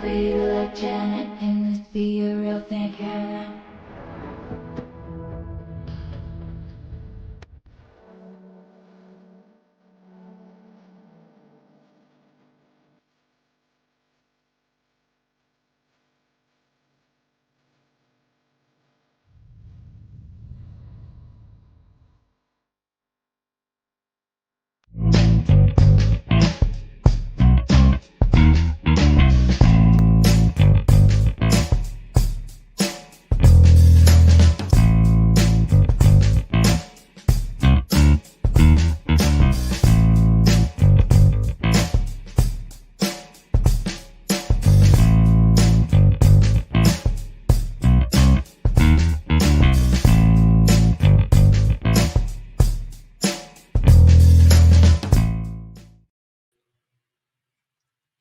for you like Janet. Can this be a real thing?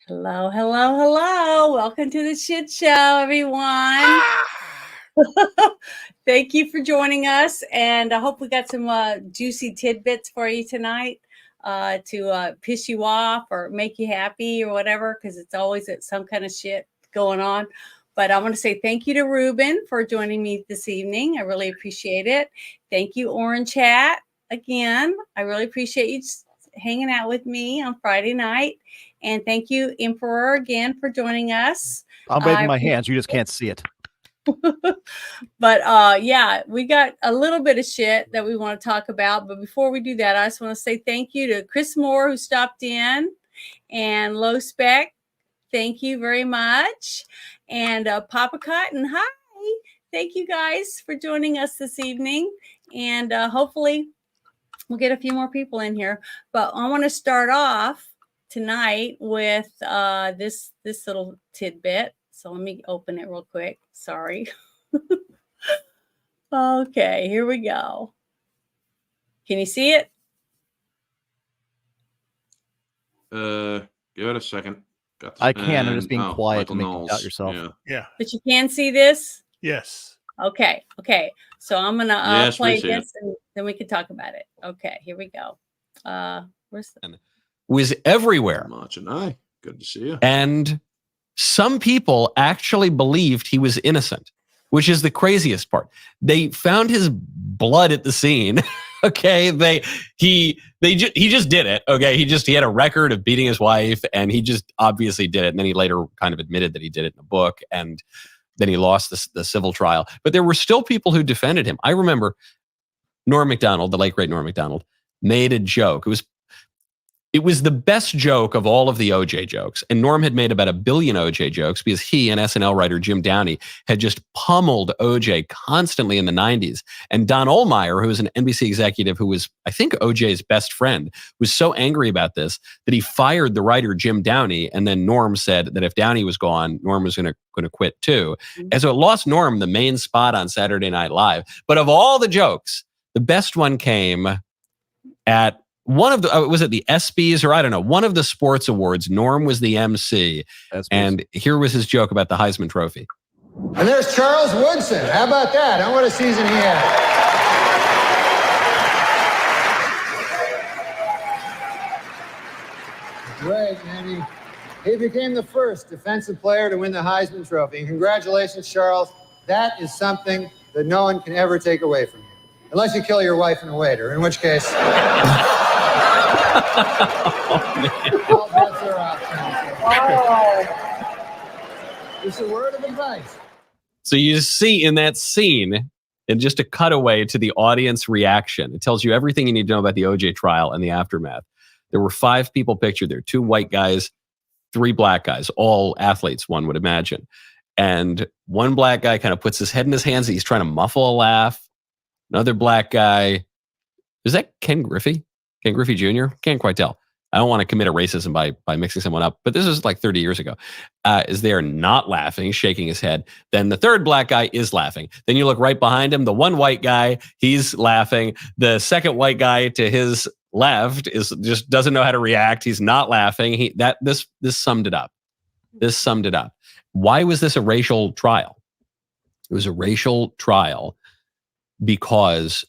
Hello, hello, hello. Welcome to the shit show, everyone. Thank you for joining us. And I hope we got some juicy tidbits for you tonight to piss you off or make you happy or whatever, because it's always some kind of shit going on. But I want to say thank you to Ruben for joining me this evening. I really appreciate it. Thank you, Orange Hat, again. I really appreciate you hanging out with me on Friday night. And thank you, Emperor, again for joining us. I'm waving my hands. You just can't see it. But yeah, we got a little bit of shit that we want to talk about. But before we do that, I just want to say thank you to Chris Moore, who stopped in, and Low Spec. Thank you very much. And Papa Cotton, hi. Thank you guys for joining us this evening. And hopefully we'll get a few more people in here. But I want to start off tonight with this little tidbit. So let me open it real quick. Sorry. Okay, here we go. Can you see it? Give it a second. I can. I'm just being quiet to make you doubt yourself. Yeah. But you can see this? Yes. Okay. So I'm gonna play this, and then we can talk about it. Okay, here we go. Where's the? Was everywhere. Much and I. Good to see you. And some people actually believed he was innocent, which is the craziest part. They found his blood at the scene. Okay, he just did it. Okay, he had a record of beating his wife, and he just obviously did it. And then he later kind of admitted that he did it in a book, and then he lost the civil trial. But there were still people who defended him. I remember Norm Macdonald, the late great Norm Macdonald, made a joke. It was the best joke of all of the OJ jokes. And Norm had made about 1 billion OJ jokes because he and SNL writer Jim Downey had just pummeled OJ constantly in the 90s. And Don Ohlmeyer, who was an NBC executive who was, I think, OJ's best friend, was so angry about this that he fired the writer Jim Downey. And then Norm said that if Downey was gone, Norm was going to quit too. And so it lost Norm the main spot on Saturday Night Live. But of all the jokes, the best one came at one of the, was it the ESPYs or I don't know, one of the sports awards. Norm was the MC. And here was his joke about the Heisman Trophy. And there's Charles Woodson. How about that? What a season he had. Great, man. He became the first defensive player to win the Heisman Trophy. And congratulations, Charles. That is something that no one can ever take away from you. Unless you kill your wife and a waiter, in which case... all bets are off. Just a word of advice. So you see in that scene, and just a cutaway to the audience reaction, it tells you everything you need to know about the OJ trial and the aftermath. There were 5 people pictured there, 2 white guys, 3 black guys, all athletes, one would imagine. And one black guy kind of puts his head in his hands. He's trying to muffle a laugh. Another black guy, is that Ken Griffey? Ken Griffey Jr.? Can't quite tell. I don't want to commit a racism by mixing someone up, but this is like 30 years ago. Is there not laughing, shaking his head. Then the third black guy is laughing. Then you look right behind him, the one white guy, he's laughing. The second white guy to his left is just doesn't know how to react. He's not laughing. This summed it up. This summed it up. Why was this a racial trial? It was a racial trial because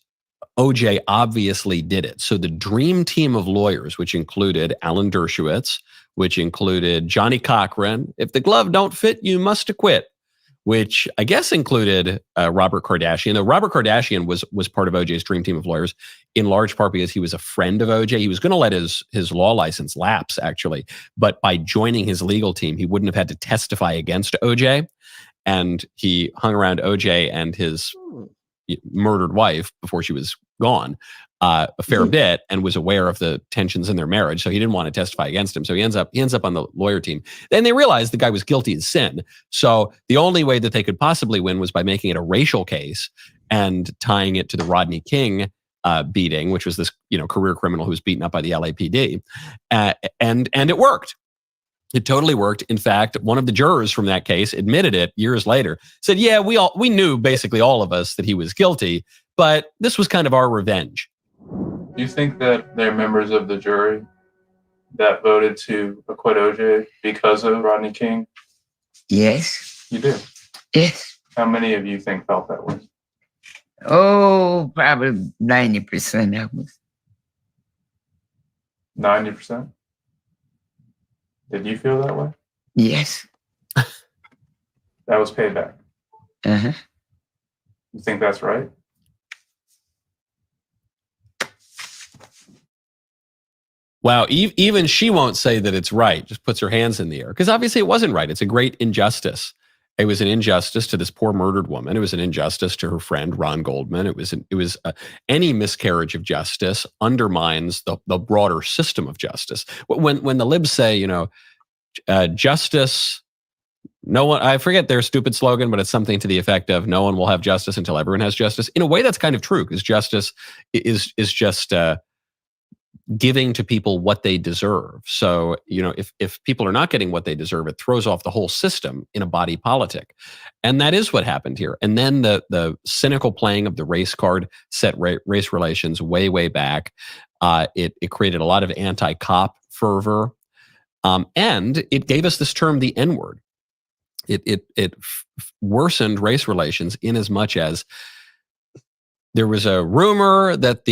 OJ obviously did it. So the dream team of lawyers, which included Alan Dershowitz, which included Johnny Cochran, "If the glove don't fit, you must acquit," which I guess included Robert Kardashian. Though Robert Kardashian was part of OJ's dream team of lawyers, in large part because he was a friend of OJ. He was going to let his law license lapse, actually, but by joining his legal team, he wouldn't have had to testify against OJ. And he hung around OJ and his murdered wife before she was gone a fair bit, and was aware of the tensions in their marriage. So he didn't want to testify against him. So he ends up on the lawyer team. Then they realized the guy was guilty as sin. So the only way that they could possibly win was by making it a racial case and tying it to the Rodney King beating, which was this career criminal who was beaten up by the LAPD, and it worked. It totally worked. In fact, one of the jurors from that case admitted it years later. Said, "Yeah, we knew, basically all of us, that he was guilty, but this was kind of our revenge." Do you think that they're members of the jury that voted to acquit OJ because of Rodney King? Yes. You do? Yes. How many of you think felt that way? Oh, probably 90% of us. 90%? Did you feel that way? Yes. That was payback. Uh-huh. You think that's right? Wow, even she won't say that it's right, just puts her hands in the air. Because obviously it wasn't right. It's a great injustice. It was an injustice to this poor murdered woman. It was an injustice to her friend, Ron Goldman. It was any miscarriage of justice undermines the broader system of justice. When the libs say, justice, no one, I forget their stupid slogan, but it's something to the effect of "no one will have justice until everyone has justice." In a way, that's kind of true, because justice is just giving to people what they deserve. So, if people are not getting what they deserve, it throws off the whole system in a body politic. And that is what happened here. And then the cynical playing of the race card set race relations way back. It created a lot of anti-cop fervor. And it gave us this term, the N-word. It worsened race relations in as much as there was a rumor that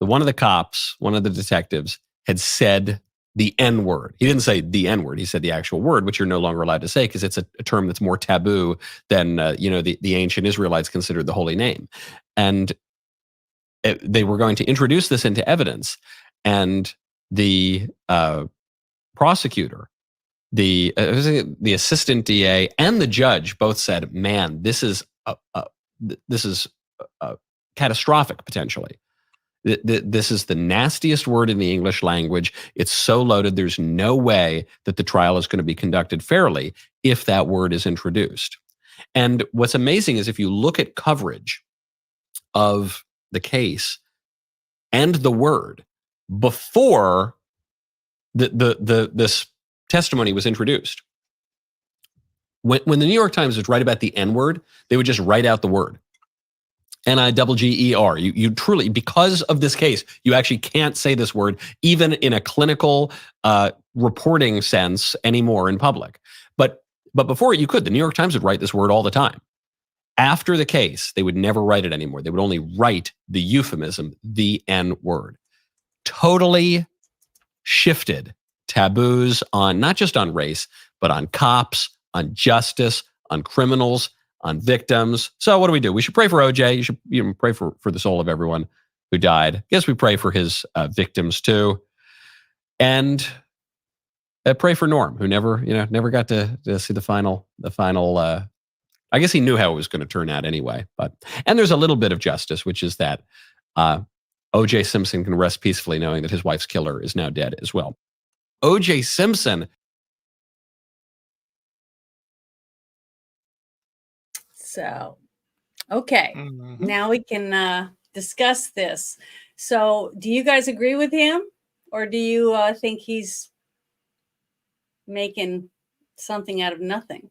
one of the cops, one of the detectives, had said the N-word. He didn't say the N-word. He said the actual word, which you're no longer allowed to say because it's a term that's more taboo than the ancient Israelites considered the holy name. And they were going to introduce this into evidence, and the prosecutor, the assistant DA, and the judge both said, "Man, this is catastrophic potentially. This is the nastiest word in the English language. It's so loaded. There's no way that the trial is going to be conducted fairly if that word is introduced." And what's amazing is if you look at coverage of the case and the word before this testimony was introduced, when the New York Times would write about the N-word, they would just write out the word. N-I-G-G-E-R. You truly, because of this case, you actually can't say this word even in a clinical reporting sense anymore in public. But before you could. The New York Times would write this word all the time. After the case, they would never write it anymore. They would only write the euphemism, the N-word. Totally shifted taboos on not just on race, but on cops, on justice, on criminals, on victims. So what do? We should pray for OJ. You should pray for the soul of everyone who died. I guess we pray for his victims too. And pray for Norm, who never got to see the final. I guess he knew how it was going to turn out anyway. And there's a little bit of justice, which is that OJ Simpson can rest peacefully knowing that his wife's killer is now dead as well. OJ Simpson. So, okay, now we can discuss this. So, do you guys agree with him, or do you think he's making something out of nothing?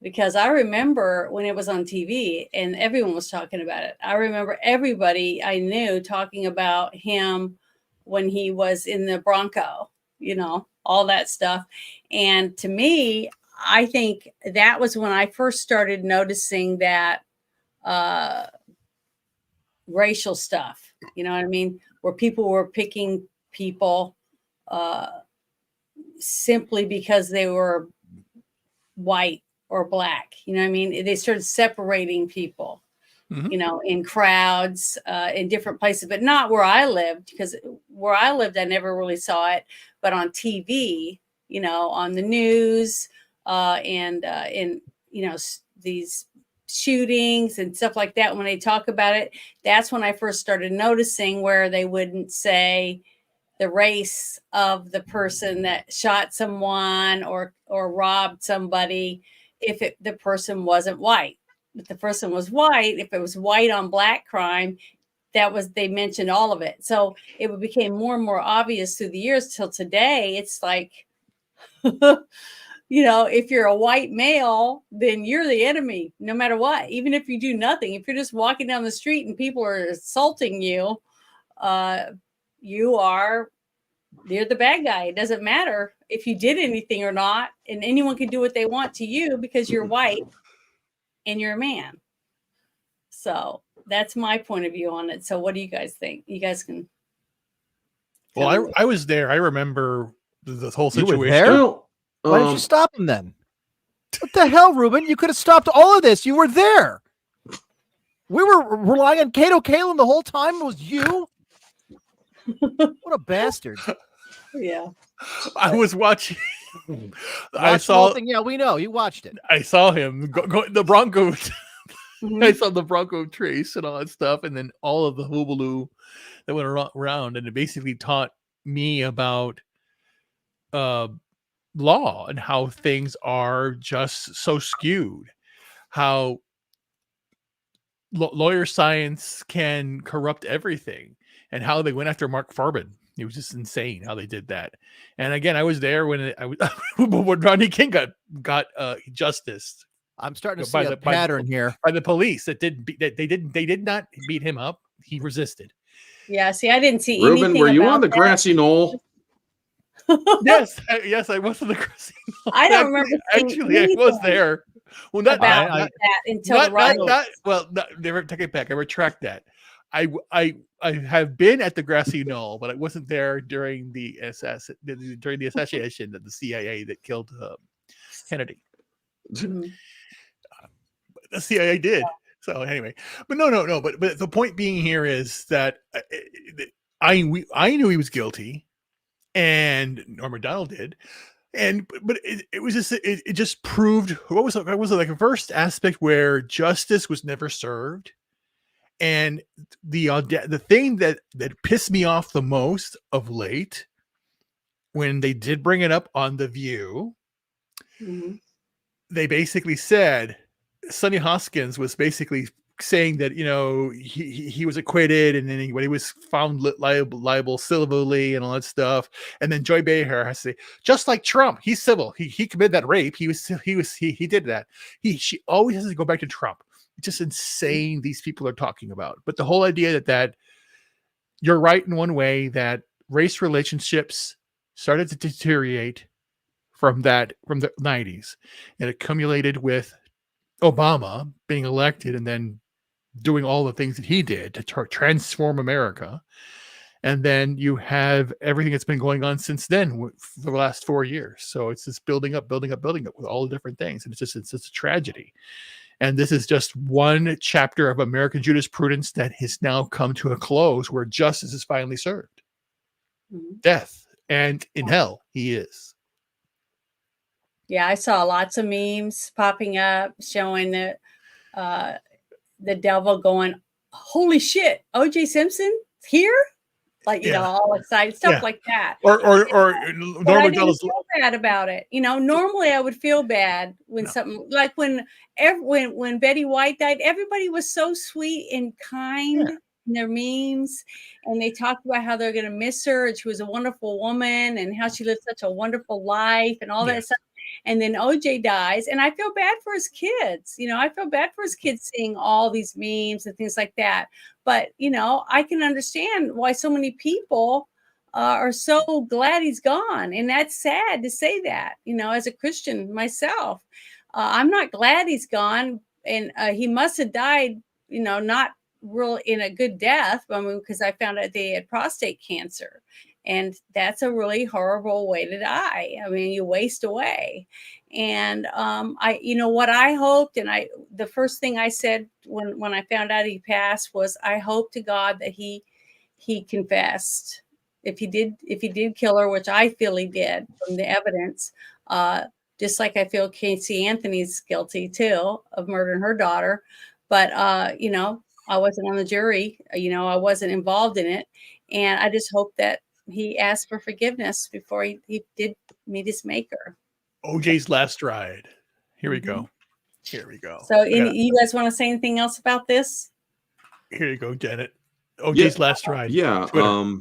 Because I remember when it was on TV and everyone was talking about it. I remember everybody I knew talking about him when he was in the Bronco, all that stuff. And to me, I think that was when I first started noticing that racial stuff, you know what I mean? Where people were picking people simply because they were white or black. You know what I mean? They started separating people, you know, in crowds, in different places, but not where I lived, because where I lived, I never really saw it, but on TV, you know, on the news, and in, you know, these shootings and stuff like that. When they talk about it, that's when I first started noticing where they wouldn't say the race of the person that shot someone or robbed somebody if the person wasn't white. If the person was white, if it was white on black crime, they mentioned all of it. So it became more and more obvious through the years till today. It's like, you know, if you're a white male, then you're the enemy, no matter what. Even if you do nothing, if you're just walking down the street and people are assaulting you, you're the bad guy. It doesn't matter if you did anything or not, and anyone can do what they want to you because you're white and you're a man. So that's my point of view on it. So what do you guys think? You guys can. Well, I was there. I remember the whole You situation. were there? Why didn't you stop him then? What the hell, Ruben? You could have stopped all of this. You were there. We were relying on Kato Kalin the whole time. It was you. What a bastard. Yeah. I was watching. I saw. Yeah, we know. You watched it. I saw him go the Broncos. I saw the Bronco trace and all that stuff, and then all of the hullabaloo that went around, and it basically taught me about law and how things are just so skewed, how lawyer science can corrupt everything, and how they went after Mark Farbin. It was just insane how they did that. And again, I was there when when Rodney King got justice. I'm starting to see a pattern here by the police that they did not beat him up. He resisted. Yeah. See, I didn't see Ruben, anything. were you on the that. grassy knoll? Yes, I was on the grassy knoll. I don't remember. Actually, I was there. Well, not that until never take it back. I retract that. I have been at the grassy knoll, but I wasn't there during the assassination of the CIA that killed Kennedy. The CIA did. So anyway, but no. But the point being here is that I knew he was guilty, and Norm Macdonald did, but it was just it just proved what was like a first aspect where justice was never served, and the thing that pissed me off the most of late, when they did bring it up on The View, they basically said Sonny Hoskins was basically saying that, you know, he was acquitted, and then when he was found liable civilly and all that stuff, and then Joy Behar has to say, just like Trump, he's civil. He committed that rape. He did that. She always has to go back to Trump. It's just insane. These people are talking about, but the whole idea that you're right in one way, that race relationships started to deteriorate from the 90s, and it accumulated with Obama being elected and then doing all the things that he did to transform America. And then you have everything that's been going on since then for the last 4 years. So it's just building up with all the different things. And it's a tragedy. And this is just one chapter of American jurisprudence that has now come to a close, where justice is finally served. Death, and in hell he is. Yeah, I saw lots of memes popping up showing that the devil going, holy shit, OJ Simpson here? Like, you know, all excited, stuff like that. Or Norm Macdonald's feel bad about it. You know, normally I would feel bad when something like when Betty White died, everybody was so sweet and kind in their memes, and they talked about how they're going to miss her, and she was a wonderful woman, and how she lived such a wonderful life and all that stuff. And then OJ dies, and I feel bad for his kids. You know, I feel bad for his kids seeing all these memes and things like that. But, you know, I can understand why so many people are so glad he's gone. And that's sad to say that, you know, as a Christian myself. I'm not glad he's gone. And he must have died, you know, not real in a good death. I mean, because I found out they had prostate cancer. And that's a really horrible way to die. I mean, you waste away. And what I hoped, and the first thing I said when I found out he passed was, I hope to God that he confessed. If he did kill her, which I feel he did from the evidence, just like I feel Casey Anthony's guilty too of murdering her daughter. But I wasn't on the jury. I wasn't involved in it, and I just hope that he asked for forgiveness before he did meet his maker. OJ's last ride. Here we go. Here we go. So, you guys want to say anything else about this? Here you go, Janet. OJ's last ride. Yeah. Twitter.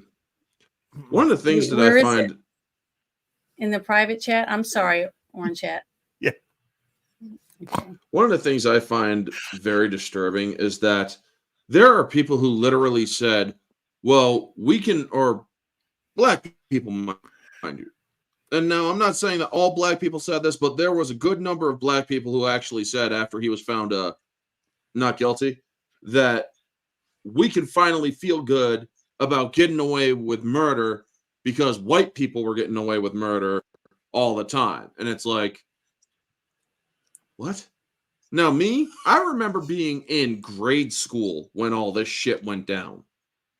One of the things that Where I is find it? In the private chat. I'm sorry, Orange Chat. Yeah. Okay. One of the things I find very disturbing is that there are people who literally said, well, we can, or black people, mind you. And now I'm not saying that all black people said this, but there was a good number of black people who actually said after he was found not guilty, that we can finally feel good about getting away with murder because white people were getting away with murder all the time. And it's like, what? Now, I remember being in grade school when all this shit went down,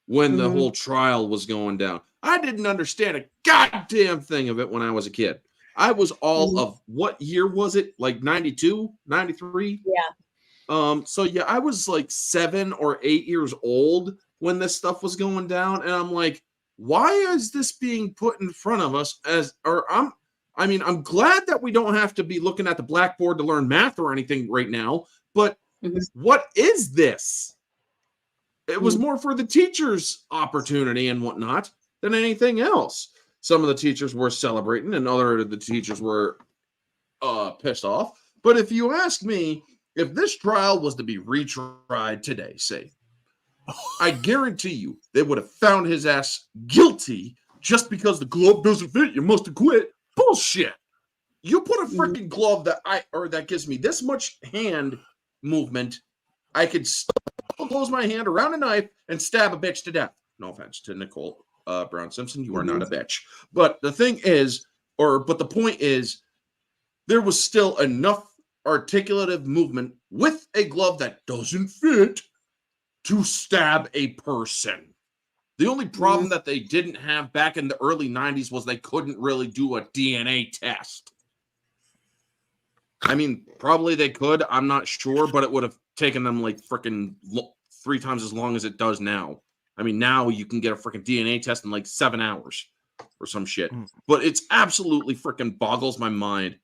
when the whole trial was going down. I didn't understand a goddamn thing of it when I was a kid. I was all of, what year was it? Like 92, 93? Yeah. So yeah, I was like 7 or 8 years old when this stuff was going down. And I'm like, why is this being put in front of us I'm glad that we don't have to be looking at the blackboard to learn math or anything right now, but what is this? It was more for the teachers' opportunity and whatnot than anything else. Some of the teachers were celebrating and other of the teachers were pissed off. But if you ask me, if this trial was to be retried today, say, I guarantee you they would have found his ass guilty just because the glove doesn't fit. You must have quit. Bullshit. You put a freaking glove that gives me this much hand movement, I could close my hand around a knife and stab a bitch to death. No offense to Nicole Brown Simpson, you are not a bitch. But the thing is, but the point is, there was still enough articulative movement with a glove that doesn't fit to stab a person. The only problem that they didn't have back in the early 90s was they couldn't really do a DNA test. I mean, probably they could. I'm not sure, but it would have taken them like freaking 3 times as long as it does now. I mean, now you can get a freaking DNA test in like 7 hours or some shit. But it's absolutely freaking boggles my mind.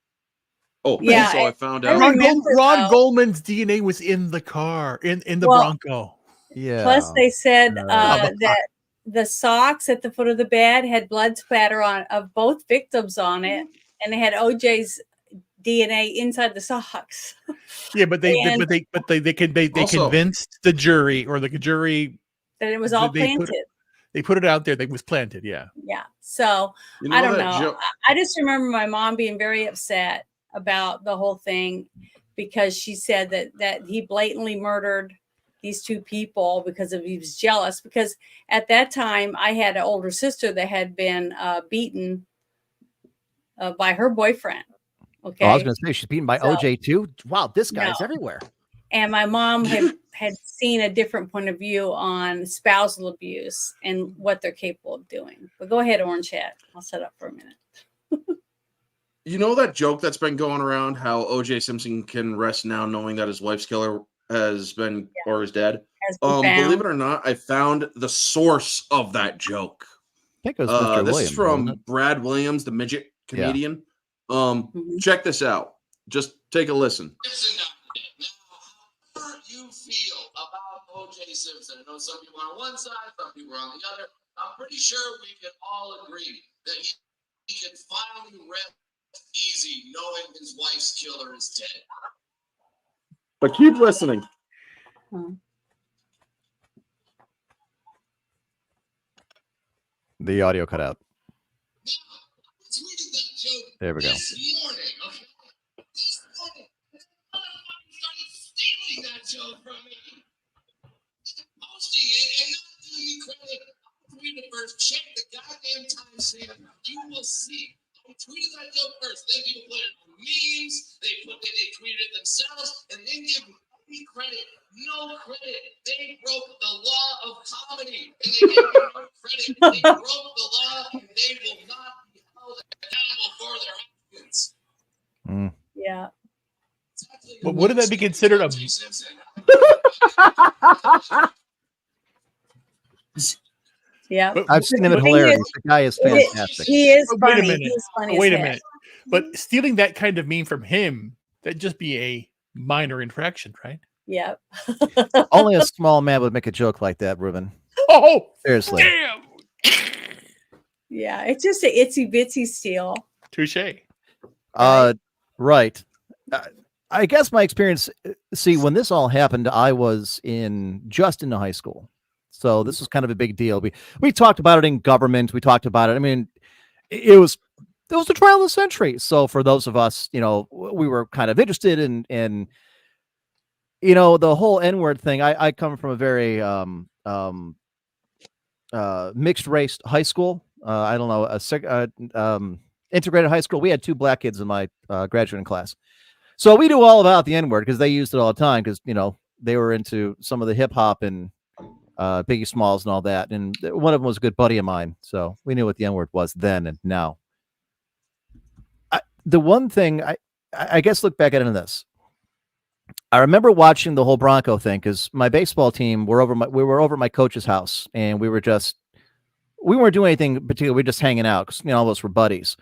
Oh, yeah. Also, I found out Ron Goldman's DNA was in the car, in the Bronco. Yeah. Plus, they said that the socks at the foot of the bed had blood splatter of both victims on it, and they had OJ's DNA inside the socks. Yeah, but they convinced the jury that it was all planted. They put it out there that it was planted. Yeah. Yeah. So I don't know. I just remember my mom being very upset about the whole thing because she said that he blatantly murdered these 2 people because he was jealous. Because at that time, I had an older sister that had been beaten by her boyfriend. Okay. Oh, I was going to say she's beaten by OJ too. Wow, this guy's everywhere. And my mom had seen a different point of view on spousal abuse and what they're capable of doing. But go ahead, Orange Hat. I'll shut up for a minute. You know that joke that's been going around, how OJ Simpson can rest now knowing that his wife's killer has been or is dead? Believe it or not, I found the source of that joke. I think it was Mr. This Williams, is from Brad Williams, the midget comedian. Check this out. Just take a listen. How you feel about OJ Simpson? I know some people are on one side, some people are on the other. I'm pretty sure we can all agree that he can finally rest easy knowing his wife's killer is dead. But keep listening. The audio cut out. There we go. This morning, okay? This morning, started stealing that joke from me. Posting it and not giving me credit. For me to first check the goddamn see. I tweeted that joke first. Then people put it on memes. They tweeted it themselves, and they give me credit. No credit. They broke the law of comedy, and they give me no credit. They broke the law, and they will not be held accountable for their actions. Yeah. But wouldn't that be considered a? Yeah, I've seen him in hilarity. The guy is fantastic. He is Wait a funny. minute. He's funny. Wait as a heck. minute. But stealing that kind of meme from him, that'd just be a minor infraction, right? Yep. Only a small man would make a joke like that, Ruben. Oh, seriously. Damn. Yeah, it's just an itsy bitsy steal. Touche. Right. I guess my experience. See, when this all happened, I was just into high school, so this was kind of a big deal. We talked about it in government. We talked about it. I mean, it was the trial of the century. So for those of us, we were kind of interested in the whole N-word thing. I come from a very mixed race high school. I don't know, integrated high school. We had 2 black kids in my graduating class. So we knew all about the N-word because they used it all the time because, they were into some of the hip hop and Biggie Smalls and all that. And one of them was a good buddy of mine. So we knew what the N-word was then and now. The one thing I guess look back at it in this. I remember watching the whole Bronco thing because my baseball team we were over at my coach's house and we weren't doing anything particular. We were just hanging out because all of us were buddies.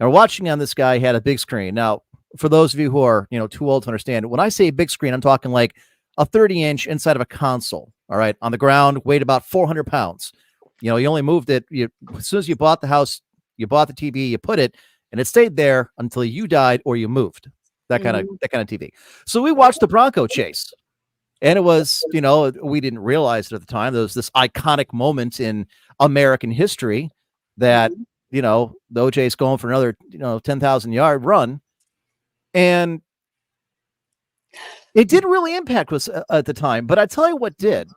And we're watching on this guy had a big screen. Now, for those of you who are too old to understand, when I say big screen, I'm talking like a 30-inch inside of a console. All right, on the ground, weighed about 400 pounds. You only moved it. As soon as you bought the house, you bought the TV, you put it, and it stayed there until you died or you moved. That kind of TV. So we watched the Bronco chase, and it was we didn't realize it at the time. There was this iconic moment in American history that the OJ's going for another 10,000-yard run. And it didn't really impact us at the time. But I tell you what did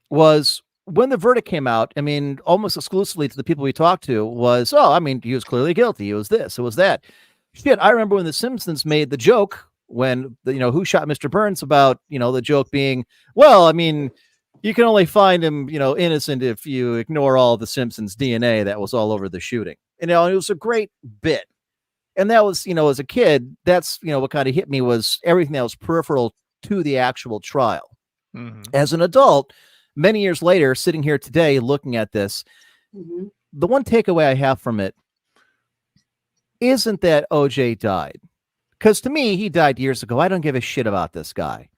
was when the verdict came out, I mean, almost exclusively to the people we talked to was, he was clearly guilty. It was this, it was that. Shit, I remember when The Simpsons made the joke when, Who Shot Mr. Burns about, the joke being, well, I mean, you can only find him, innocent if you ignore all the Simpsons DNA that was all over the shooting. It was a great bit. And that was, as a kid, that's, what kind of hit me was everything that was peripheral to the actual trial. Mm-hmm. As an adult, many years later, sitting here today, looking at this, the one takeaway I have from it isn't that OJ died. Because to me, he died years ago. I don't give a shit about this guy.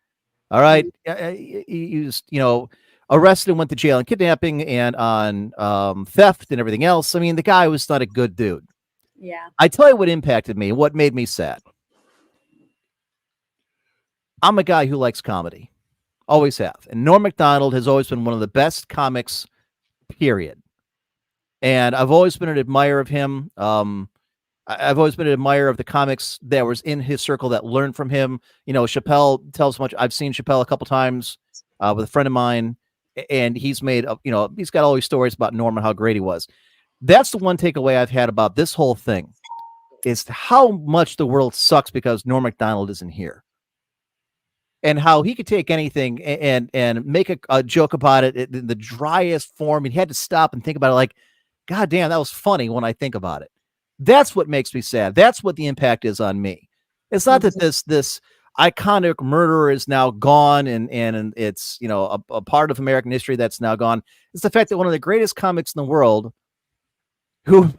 All right. He was, arrested and went to jail on kidnapping and on theft and everything else. I mean, the guy was not a good dude. Yeah. I tell you what impacted me, what made me sad. I'm a guy who likes comedy. Always have. And Norm Macdonald has always been one of the best comics, period. And I've always been an admirer of him. I've always been an admirer of the comics that was in his circle that learned from him. Chappelle tells much. I've seen Chappelle a couple times with a friend of mine, and he's made, he's got all these stories about Norm and how great he was. That's the one takeaway I've had about this whole thing is how much the world sucks because Norm Macdonald isn't here. And how he could take anything and make a joke about it in the driest form. And he had to stop and think about it like, God damn, that was funny when I think about it. That's what makes me sad. That's what the impact is on me. It's not that this iconic murderer is now gone and it's, a part of American history that's now gone. It's the fact that one of the greatest comics in the world who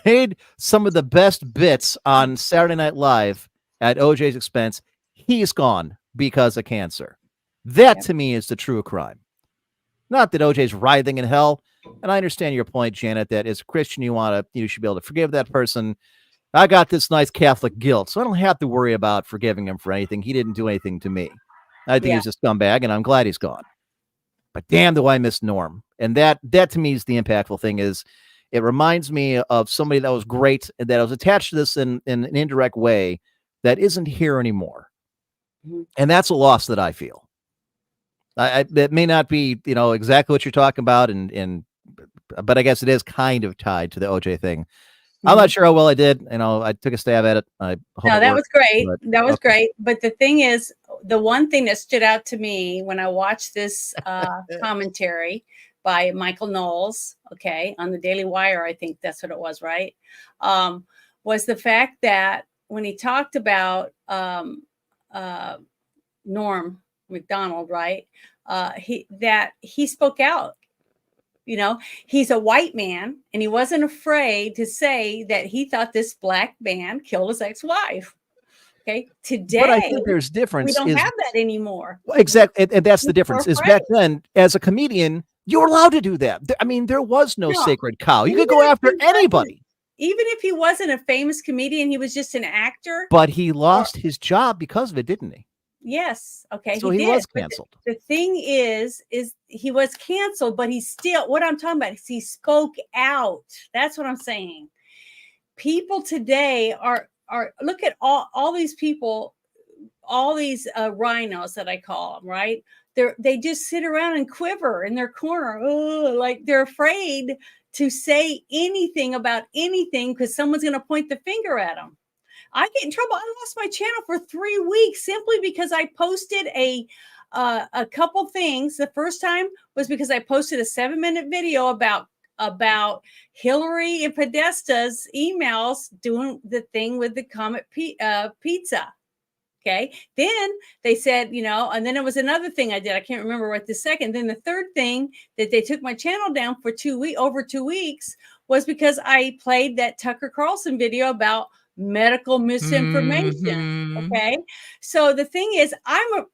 made some of the best bits on Saturday Night Live at OJ's expense, he's gone because of cancer. That to me is the true crime. Not that OJ's writhing in hell. And I understand your point, Janet, that as a Christian, you should be able to forgive that person. I got this nice Catholic guilt, so I don't have to worry about forgiving him for anything. He didn't do anything to me. I think he's a scumbag, and I'm glad he's gone. But damn, do I miss Norm. And that to me is the impactful thing is it reminds me of somebody that was great, that was attached to this in an indirect way that isn't here anymore. And that's a loss that I feel. That may not be, exactly what you're talking about and but I guess it is kind of tied to the OJ thing. I'm not sure how well I did. I took a stab at it. I hope No, it that worked, was great. but- That was okay. great. But the thing is, the one thing that stood out to me when I watched this commentary by Michael Knowles, okay, on the Daily Wire, I think that's what it was, right? Was the fact that when he talked about Norm Macdonald, right? He spoke out. He's a white man, and he wasn't afraid to say that he thought this black man killed his ex-wife. Okay, today, But I think there's difference. we don't is, have that anymore. Exactly, and that's the People are difference. Is afraid. back then, as a comedian, you were allowed to do that. I mean, there was no sacred cow. You could go after anybody. Even if he wasn't a famous comedian, he was just an actor. But he lost his job because of it, didn't he? Yes. Okay. So he did. was But canceled. The thing is he was canceled, but he still, what I'm talking about is he spoke out. That's what I'm saying. People today are look at all these people, all these rhinos that I call them, right? They just sit around and quiver in their corner. Like they're afraid to say anything about anything because someone's going to point the finger at them. I get in trouble. I lost my channel for 3 weeks simply because I posted a couple things. The first time was because I posted a 7-minute video about Hillary and Podesta's emails doing the thing with the Comet pizza. Okay. Then they said, and then it was another thing I did. I can't remember right this second. Then the third thing that they took my channel down for over 2 weeks was because I played that Tucker Carlson video about medical misinformation. Okay. So the thing is, I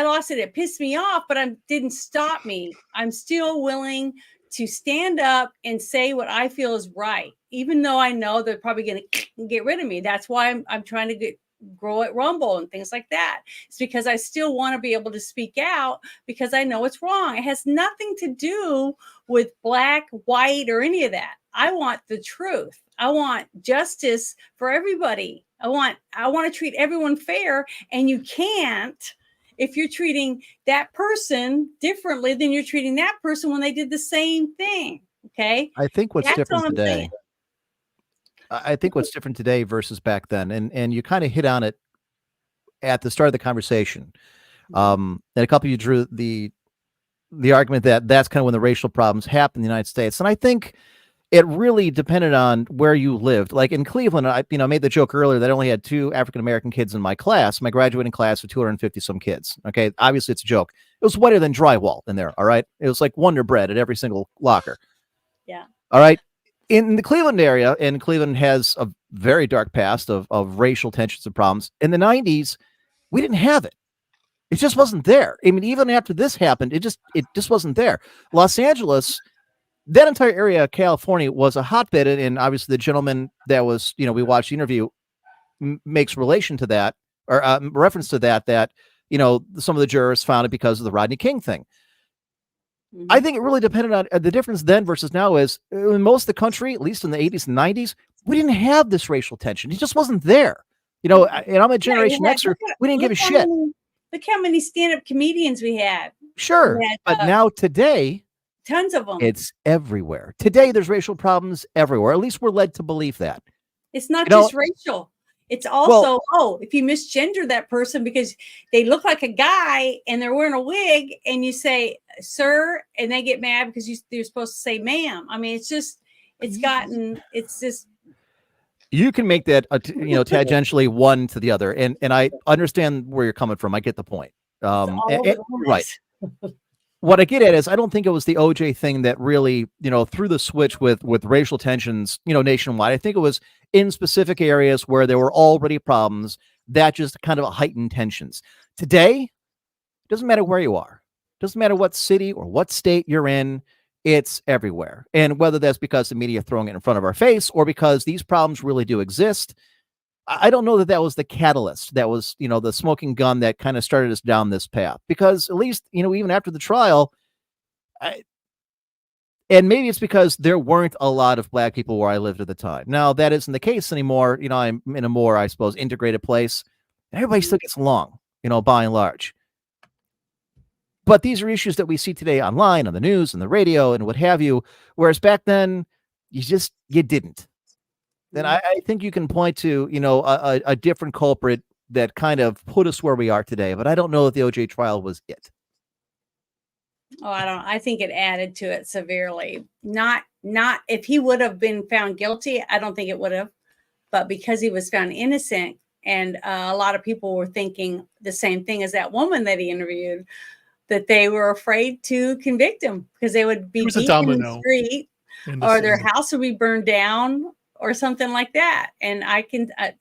lost it. It pissed me off, but it didn't stop me. I'm still willing to stand up and say what I feel is right, even though I know they're probably going to get rid of me. That's why I'm trying to grow at Rumble and things like that. It's because I still want to be able to speak out because I know it's wrong. It has nothing to do with black, white, or any of that. I want the truth. I want justice for everybody. I want to treat everyone fair, and you can't if you're treating that person differently than you're treating that person when they did the same thing. Okay. I think what's That's different what I'm today. saying. I think what's different today versus back then, and you kind of hit on it at the start of the conversation. And a couple of you drew the argument that that's kind of when the racial problems happened in the United States, and I think it really depended on where you lived. Like in Cleveland, I made the joke earlier that I only had 2 African American kids in my class, my graduating class of 250 some kids. Okay, obviously it's a joke. It was wetter than drywall in there. All right, it was like Wonder Bread at every single locker. Yeah. All right. In the Cleveland area, and Cleveland has a very dark past of racial tensions and problems. In the 90s, we didn't have it. It just wasn't there. I mean, even after this happened, it just wasn't there. Los Angeles, that entire area of California was a hotbed, and obviously the gentleman that was, we watched the interview makes relation to that, or reference to that some of the jurors found it because of the Rodney King thing. I think it really depended on the difference then versus now is in most of the country, at least in the 80s and 90s, we didn't have this racial tension. It just wasn't there. And I'm a Generation Xer. We didn't give a shit. Look how many stand-up comedians we had. Sure. But now today, tons of them. It's everywhere. Today, there's racial problems everywhere. At least we're led to believe that. It's not just racial. It's also, if you misgender that person because they look like a guy and they're wearing a wig and you say, sir, and they get mad because you're supposed to say ma'am. I mean, it's just. You can make that, tangentially one to the other. And I understand where you're coming from. I get the point. Right. What I get at is I don't think it was the OJ thing that really, threw the switch with racial tensions, nationwide. I think it was in specific areas where there were already problems that just kind of heightened tensions. Today, it doesn't matter where you are. It doesn't matter what city or what state you're in. It's everywhere. And whether that's because the media throwing it in front of our face or because these problems really do exist, I don't know that was the catalyst. That was, the smoking gun that kind of started us down this path. Because at least, even after the trial, and maybe it's because there weren't a lot of black people where I lived at the time. Now, that isn't the case anymore. I'm in a more, I suppose, integrated place. Everybody still gets along, by and large. But these are issues that we see today online, on the news, on the radio, and what have you. Whereas back then, you didn't. And I think you can point to, a different culprit that kind of put us where we are today. But I don't know if the OJ trial was it. Oh, I think it added to it severely. Not if he would have been found guilty, I don't think it would have. But because he was found innocent, and a lot of people were thinking the same thing as that woman that he interviewed, that they were afraid to convict him because they would be beaten in the street, or their house would be burned down, or something like that. And I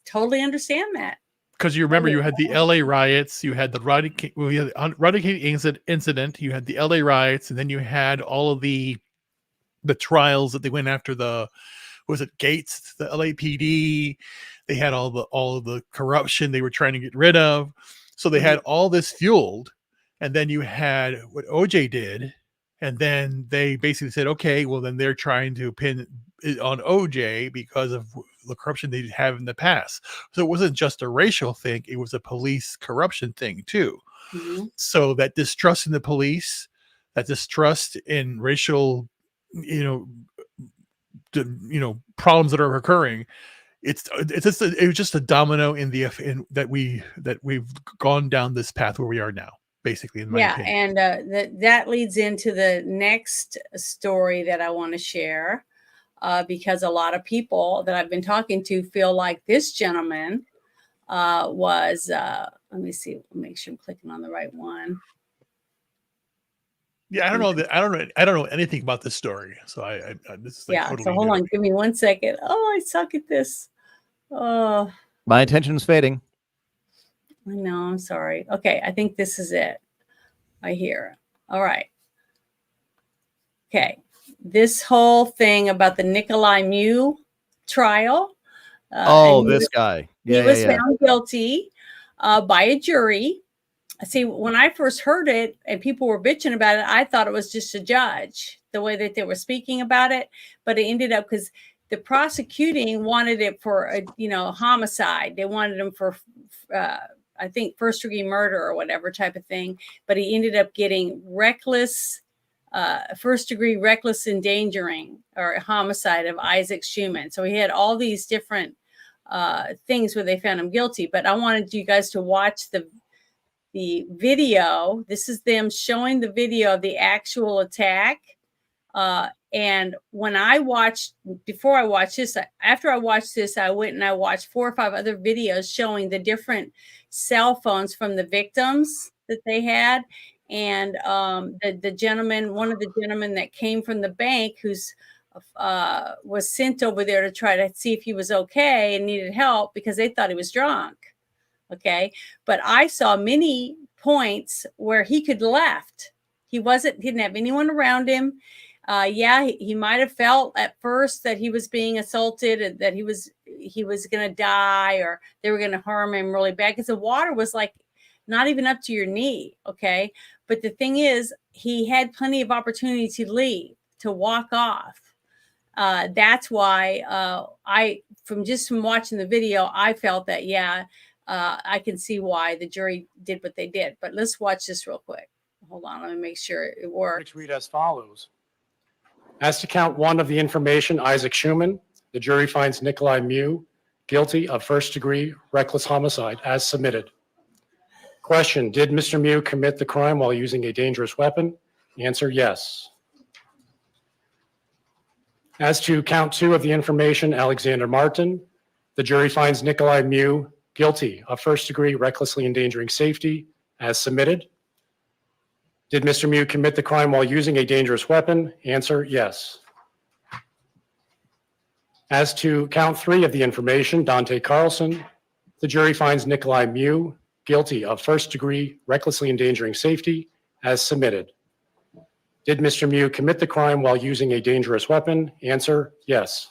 totally understand that. Because you remember, you had the LA riots, you had the Rodney King incident, you had the LA riots, and then you had all of the trials that they went after was it Gates, the LAPD. They had all of the corruption they were trying to get rid of. So they had all this fueled, and then you had what OJ did, and then they basically said, okay, well then they're trying to pin it on OJ because of the corruption they have in the past. So it wasn't just a racial thing, it was a police corruption thing too. So that distrust in the police, that distrust in racial, problems that are occurring, it was just a domino that we've gone down this path where we are now, basically, in my opinion. And that leads into the next story that I want to share. Because a lot of people that I've been talking to feel like this gentleman was, let me see, make sure I'm clicking on the right one. Yeah, I don't know anything about this story. So this is totally so hold new. on, give me 1 second. Oh, I suck at this. Oh, my attention is fading. I know, I'm sorry. Okay, I think this is it. Right here. All right. Okay. This whole thing about the Nikolai Mew trial. This guy. He was found guilty by a jury. See, when I first heard it and people were bitching about it, I thought it was just a judge, the way that they were speaking about it. But it ended up, because the prosecuting wanted it for a homicide. They wanted him for I think first-degree murder or whatever type of thing. But he ended up getting first-degree reckless endangering or homicide of Isaac Schumann. So he had all these different things where they found him guilty. But I wanted you guys to watch the video. This is them showing the video of the actual attack. And when before I watched this, after I watched this, I went and I watched 4 or 5 other videos showing the different cell phones from the victims that they had. And the gentleman, one of the gentlemen that came from the bank, who's was sent over there to try to see if he was okay and needed help because they thought he was drunk. Okay, but I saw many points where he could left. He didn't have anyone around him. He might have felt at first that he was being assaulted and that he was going to die, or they were going to harm him really bad, because the water was like not even up to your knee. Okay. But the thing is, he had plenty of opportunity to leave, to walk off. That's why from watching the video, I felt that, I can see why the jury did what they did. But let's watch this real quick. Hold on, let me make sure it works. Read as follows. As to count 1 of the information, Isaac Schumann, the jury finds Nikolai Mew guilty of first-degree reckless homicide as submitted. Question, did Mr. Mew commit the crime while using a dangerous weapon? Answer, yes. As to count 2 of the information, Alexander Martin, the jury finds Nikolai Mew guilty of first-degree recklessly endangering safety as submitted. Did Mr. Mew commit the crime while using a dangerous weapon? Answer, yes. As to count 3 of the information, Dante Carlson, the jury finds Nikolai Mew guilty of first-degree recklessly endangering safety as submitted. Did Mr. Mew commit the crime while using a dangerous weapon? Answer, yes.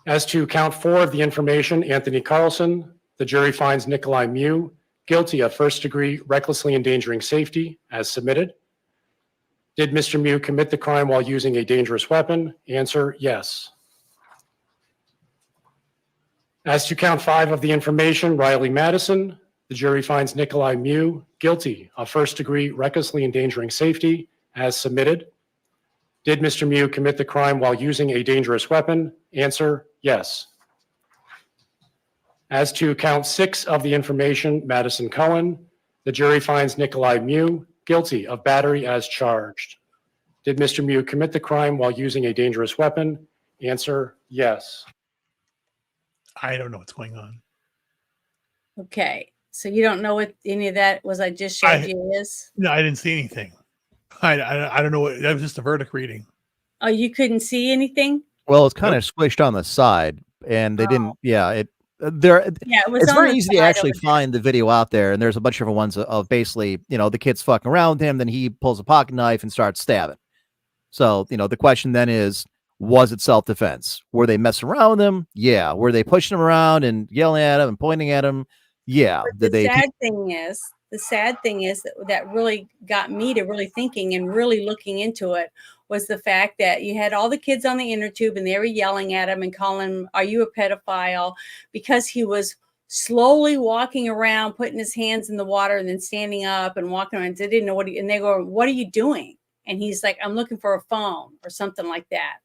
As to count 4 of the information, Anthony Carlson, the jury finds Nikolai Mew guilty of first-degree recklessly endangering safety as submitted. Did Mr. Mew commit the crime while using a dangerous weapon? Answer, yes. As to count 5 of the information, Riley Madison, the jury finds Nikolai Mew guilty of first-degree recklessly endangering safety, as submitted. Did Mr. Mew commit the crime while using a dangerous weapon? Answer, yes. As to count 6 of the information, Madison Cohen, the jury finds Nikolai Mew guilty of battery as charged. Did Mr. Mew commit the crime while using a dangerous weapon? Answer, yes. I don't know what's going on. Okay. So you don't know what any of that was I just showed you is? No, I didn't see anything. I don't know what that was, just a verdict reading. Oh, you couldn't see anything? Well, it's kind of squished on the side, and they didn't. Yeah, it there. Yeah, it was It's on very the easy to side actually over there. find the video out there, and there's a bunch of different ones of basically, the kids fucking around with him. Then he pulls a pocket knife and starts stabbing. So, the question then is, was it self-defense? Were they messing around with him? Yeah. Were they pushing him around and yelling at him and pointing at him? Yeah. But the sad thing is that really got me to really thinking and really looking into it was the fact that you had all the kids on the inner tube and they were yelling at him and calling him, "Are you a pedophile?" Because he was slowly walking around, putting his hands in the water and then standing up and walking around. They didn't know and they go, "What are you doing?" And he's like, "I'm looking for a phone," or something like that.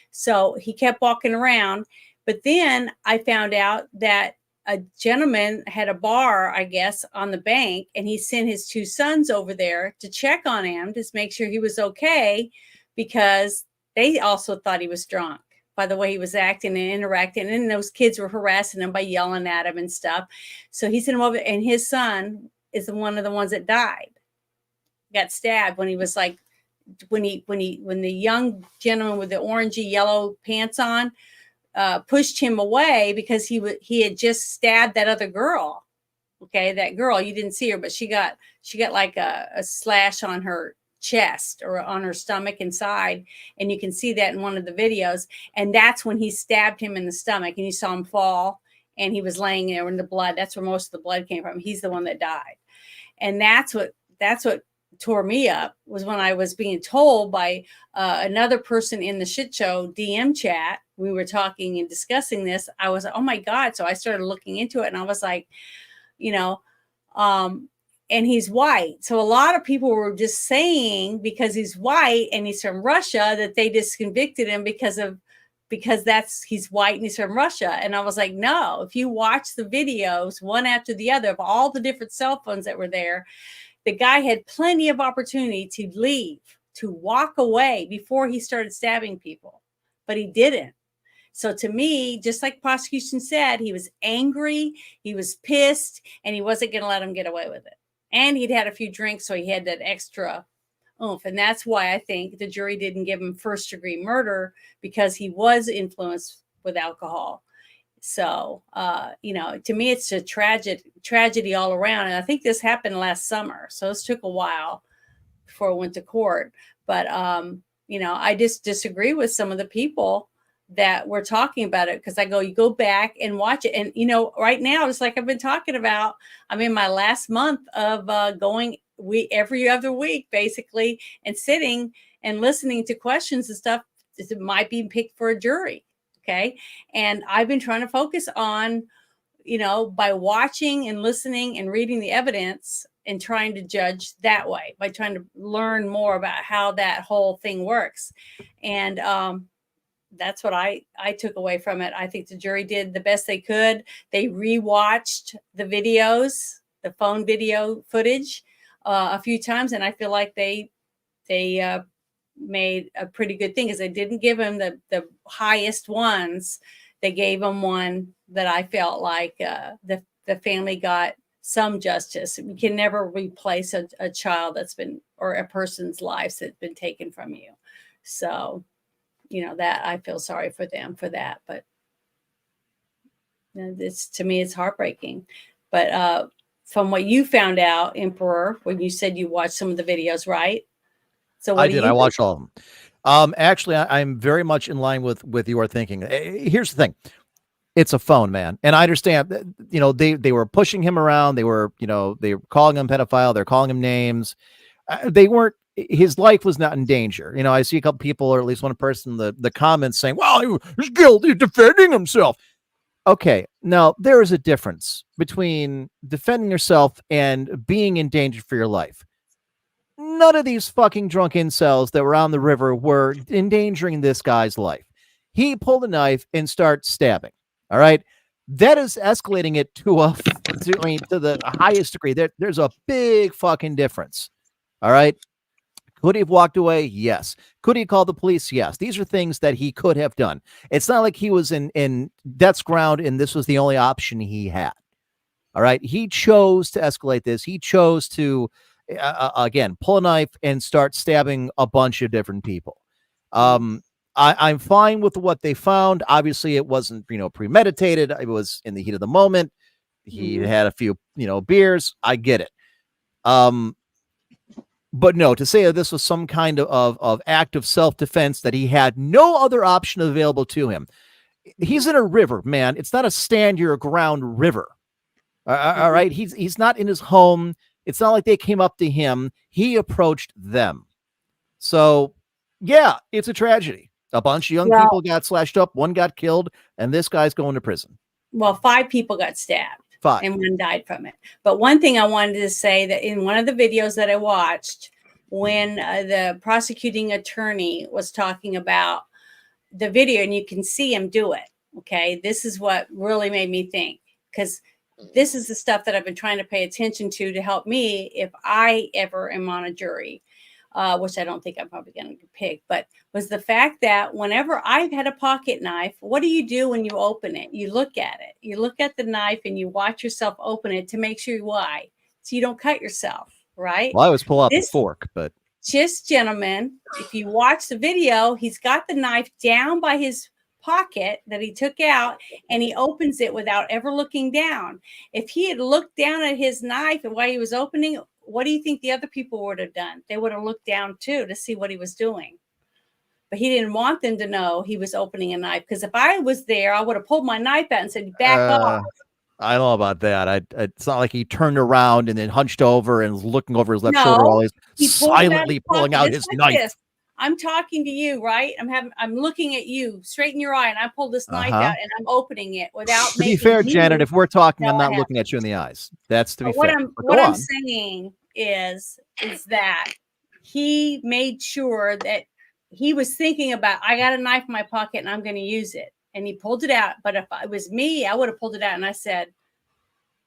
So he kept walking around. But then I found out that a gentleman had a bar, I guess, on the bank, and he sent his 2 sons over there to check on him to make sure he was okay, because they also thought he was drunk by the way he was acting and interacting. And those kids were harassing him by yelling at him and stuff. So he sent him over, and his son is one of the ones that died, got stabbed when he was like, when the young gentleman with the orangey yellow pants on pushed him away because he had just stabbed that other girl. Okay, that girl, you didn't see her, but she got like a slash on her chest or on her stomach inside, and you can see that in one of the videos. And that's when he stabbed him in the stomach, and you saw him fall, and he was laying there in the blood. That's where most of the blood came from. He's the one that died, and that's what tore me up, was when I was being told by another person in the shit show DM chat. We were talking and discussing this. I was, oh my God. So I started looking into it, and I was like, and he's white. So a lot of people were just saying because he's white and he's from Russia that they just convicted him because he's white and he's from Russia. And I was like, no, if you watch the videos one after the other of all the different cell phones that were there, the guy had plenty of opportunity to leave, to walk away before he started stabbing people, but he didn't. So to me, just like prosecution said, he was angry, he was pissed, and he wasn't going to let him get away with it. And he'd had a few drinks, so he had that extra oomph. And that's why I think the jury didn't give him first-degree murder, because he was influenced with alcohol. So, to me, it's a tragedy all around. And I think this happened last summer. So this took a while before it went to court. But, I just disagree with some of the people that were talking about it, because I go, you go back and watch it. And, right now, just like I've been talking about, I'm in my last month of going every other week, basically, and sitting and listening to questions and stuff that might be picked for a jury. Okay. And I've been trying to focus on, by watching and listening and reading the evidence and trying to judge that way, by trying to learn more about how that whole thing works. And that's what I took away from it. I think the jury did the best they could. They rewatched the videos, the phone video footage a few times. And I feel like they made a pretty good thing, because they didn't give him the highest ones. They gave him one that I felt like the family got some justice. We can never replace a child that's been, or a person's life that's been taken from you. So, that I feel sorry for them for that. But to me, it's heartbreaking. But from what you found out, Emperor, when you said you watched some of the videos, right? So I did. I watched all of them. Actually, I'm very much in line with your thinking. Here's the thing. It's a phone, man. And I understand that, they were pushing him around. They were calling him pedophile. They're calling him names. His life was not in danger. I see a couple people, or at least one person, the comments saying, well, he's guilty, defending himself. Okay, now there is a difference between defending yourself and being in danger for your life. None of these fucking drunk incels that were on the river were endangering this guy's life. He pulled a knife and started stabbing. All right. That is escalating it to to the highest degree. There's a big fucking difference. All right. Could he have walked away? Yes. Could he call the police? Yes. These are things that he could have done. It's not like he was in death's ground and this was the only option he had. All right. He chose to escalate this. He chose to, again, pull a knife and start stabbing a bunch of different people. I'm fine with what they found. Obviously, it wasn't, premeditated. It was in the heat of the moment. He had a few, beers. I get it. But no, to say that this was some kind of act of self-defense that he had no other option available to him. He's in a river, man. It's not a stand your ground river. All right. He's not in his home. It's not like they came up to him. He approached them. So, yeah, it's a tragedy. A bunch of young people got slashed up. One got killed, and this guy's going to prison. Well, 5 people got stabbed. 5. And 1 died from it. But one thing I wanted to say that in one of the videos that I watched, when the prosecuting attorney was talking about the video, and you can see him do it. Okay. This is what really made me think, because this is the stuff that I've been trying to pay attention to help me if I ever am on a jury, which I don't think I'm probably going to pick, but was the fact that whenever I've had a pocket knife, what do you do when you open it? You look at it. You look at the knife and you watch yourself open it to make sure why. So you don't cut yourself, right? Well, I always pull out the fork, but. Just, gentlemen, if you watch the video, he's got the knife down by his pocket that he took out, and he opens it without ever looking down. If he had looked down at his knife and while he was opening, what do you think the other people would have done? They would have looked down too to see what he was doing. But he didn't want them to know he was opening a knife, because if I was there, I would have pulled my knife out and said, back off. I don't know about that. It's not like he turned around and then hunched over and was looking over his left shoulder while he's silently pulling out his knife. This. I'm talking to you, right? I'm looking at you straight in your eye, and I pulled this knife out and I'm opening it without. To be fair, Janet, if we're talking, I'm not looking at you in the eyes. That's to be fair. What I'm saying is that he made sure that he was thinking about, I got a knife in my pocket and I'm going to use it. And he pulled it out. But if it was me, I would have pulled it out and I said,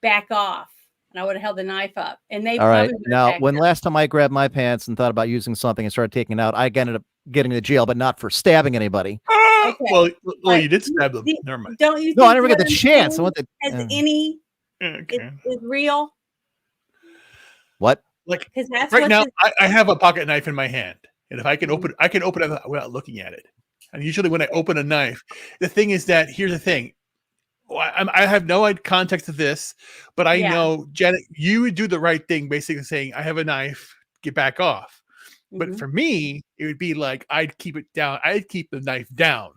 back off. And I would have held the knife up. And they all right. Now, when last time I grabbed my pants and thought about using something and started taking it out, I ended up getting to jail, but not for stabbing anybody. Okay. Well, you did stab them. Never mind. Don't you? No, I never got the chance. I want the any is real. What? Like that's right now, I have a pocket knife in my hand, and if I can open it without looking at it. And usually, when I open a knife, the thing is that here's the thing. I have no context of this, but I know, Janet, you would do the right thing, basically saying, "I have a knife, get back off." But for me, it would be like I'd keep it down. I'd keep the knife down.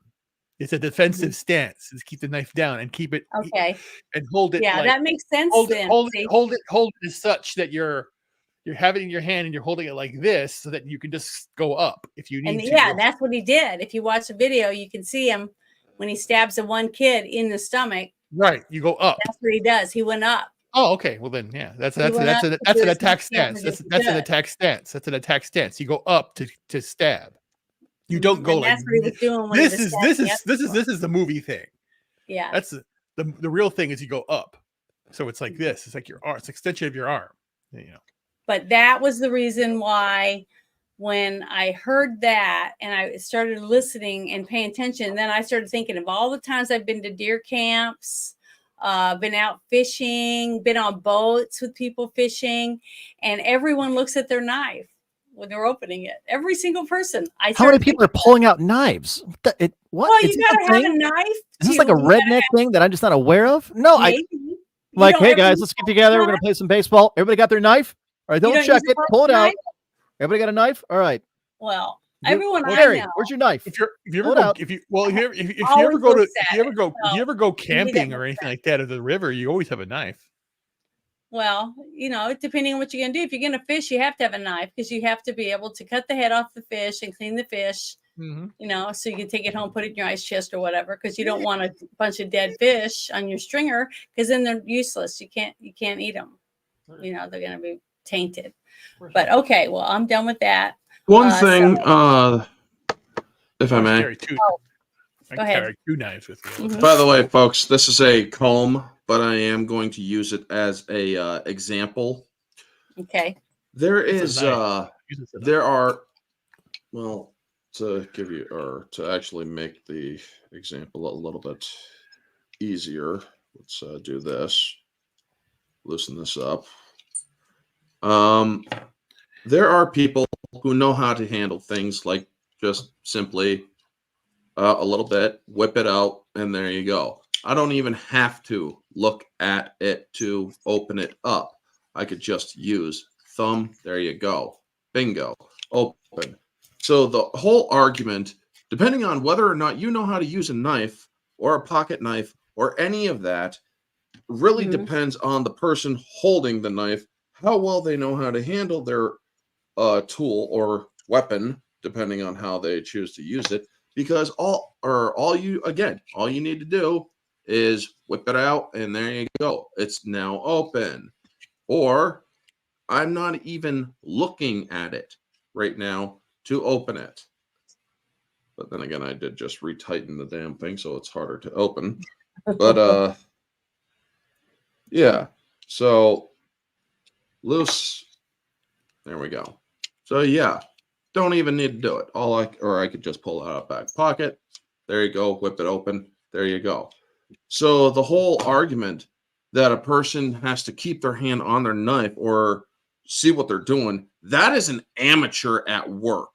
It's a defensive stance. Is keep the knife down and keep it and hold it. Yeah, that makes sense. Hold it as such that you're having it in your hand and you're holding it like this so that you can just go up if you need to. Yeah, that's what he did. If you watch the video, you can see him when he stabs the one kid in the stomach. Right, you go up. That's what he does. He went up. Oh, okay. Well then, yeah, that's an attack stance. That's an attack stance. That's an attack stance. You go up to stab. You don't go like. That's what he was doing. When this is the movie thing. Yeah, that's the real thing is you go up. So it's like this. It's like your arm. It's an extension of your arm. You know. But that was the reason why when I heard that and I started listening and paying attention, then I started thinking of all the times I've been to deer camps, been out fishing, been on boats with people fishing, and everyone looks at their knife when they're opening it. Every single person. How many people are pulling out knives? What? Well, you gotta have a knife. Is this like a redneck thing that I'm just not aware of? No, like, hey guys, let's get together. We're gonna play some baseball. Everybody got their knife? All right, don't check it. Pull it out. Everybody got a knife? All right. Well, everyone I know. Where's your knife? If you ever go camping or anything like that at the river, you always have a knife. Well, depending on what you're gonna do. If you're gonna fish, you have to have a knife because you have to be able to cut the head off the fish and clean the fish Mhm. you know, so you can take it home, put it in your ice chest or whatever, because you don't want a bunch of dead fish on your stringer, because then they're useless. You can't eat them. You know, they're gonna be tainted. But okay, well, I'm done with that. One thing, if I Or may. carry two. Oh, I go can ahead. carry 2 knives with me. Mhm. By the way, folks, this is a comb, but I am going to use it as a example. Okay. There It's a is knife. Use it as a there are, well, to give you, or to actually make the example a little bit easier, let's do this. Loosen this up. There are people who know how to handle things like just simply a little bit, whip it out, and there you go. I don't even have to look at it to open it up. I could just use thumb. There you go. Bingo. Open. So the whole argument, depending on whether or not you know how to use a knife or a pocket knife or any of that, really depends on the person holding the knife, how well they know how to handle their tool or weapon, depending on how they choose to use it. Because all you need to do is whip it out, and there you go. It's now open. Or I'm not even looking at it right now to open it. But then again, I did just retighten the damn thing, so it's harder to open. But yeah. So loose. There we go. So yeah, don't even need to do it. I could just pull it out of back pocket. There you go. Whip it open. There you go. So the whole argument that a person has to keep their hand on their knife or see what they're doing, that is an amateur at work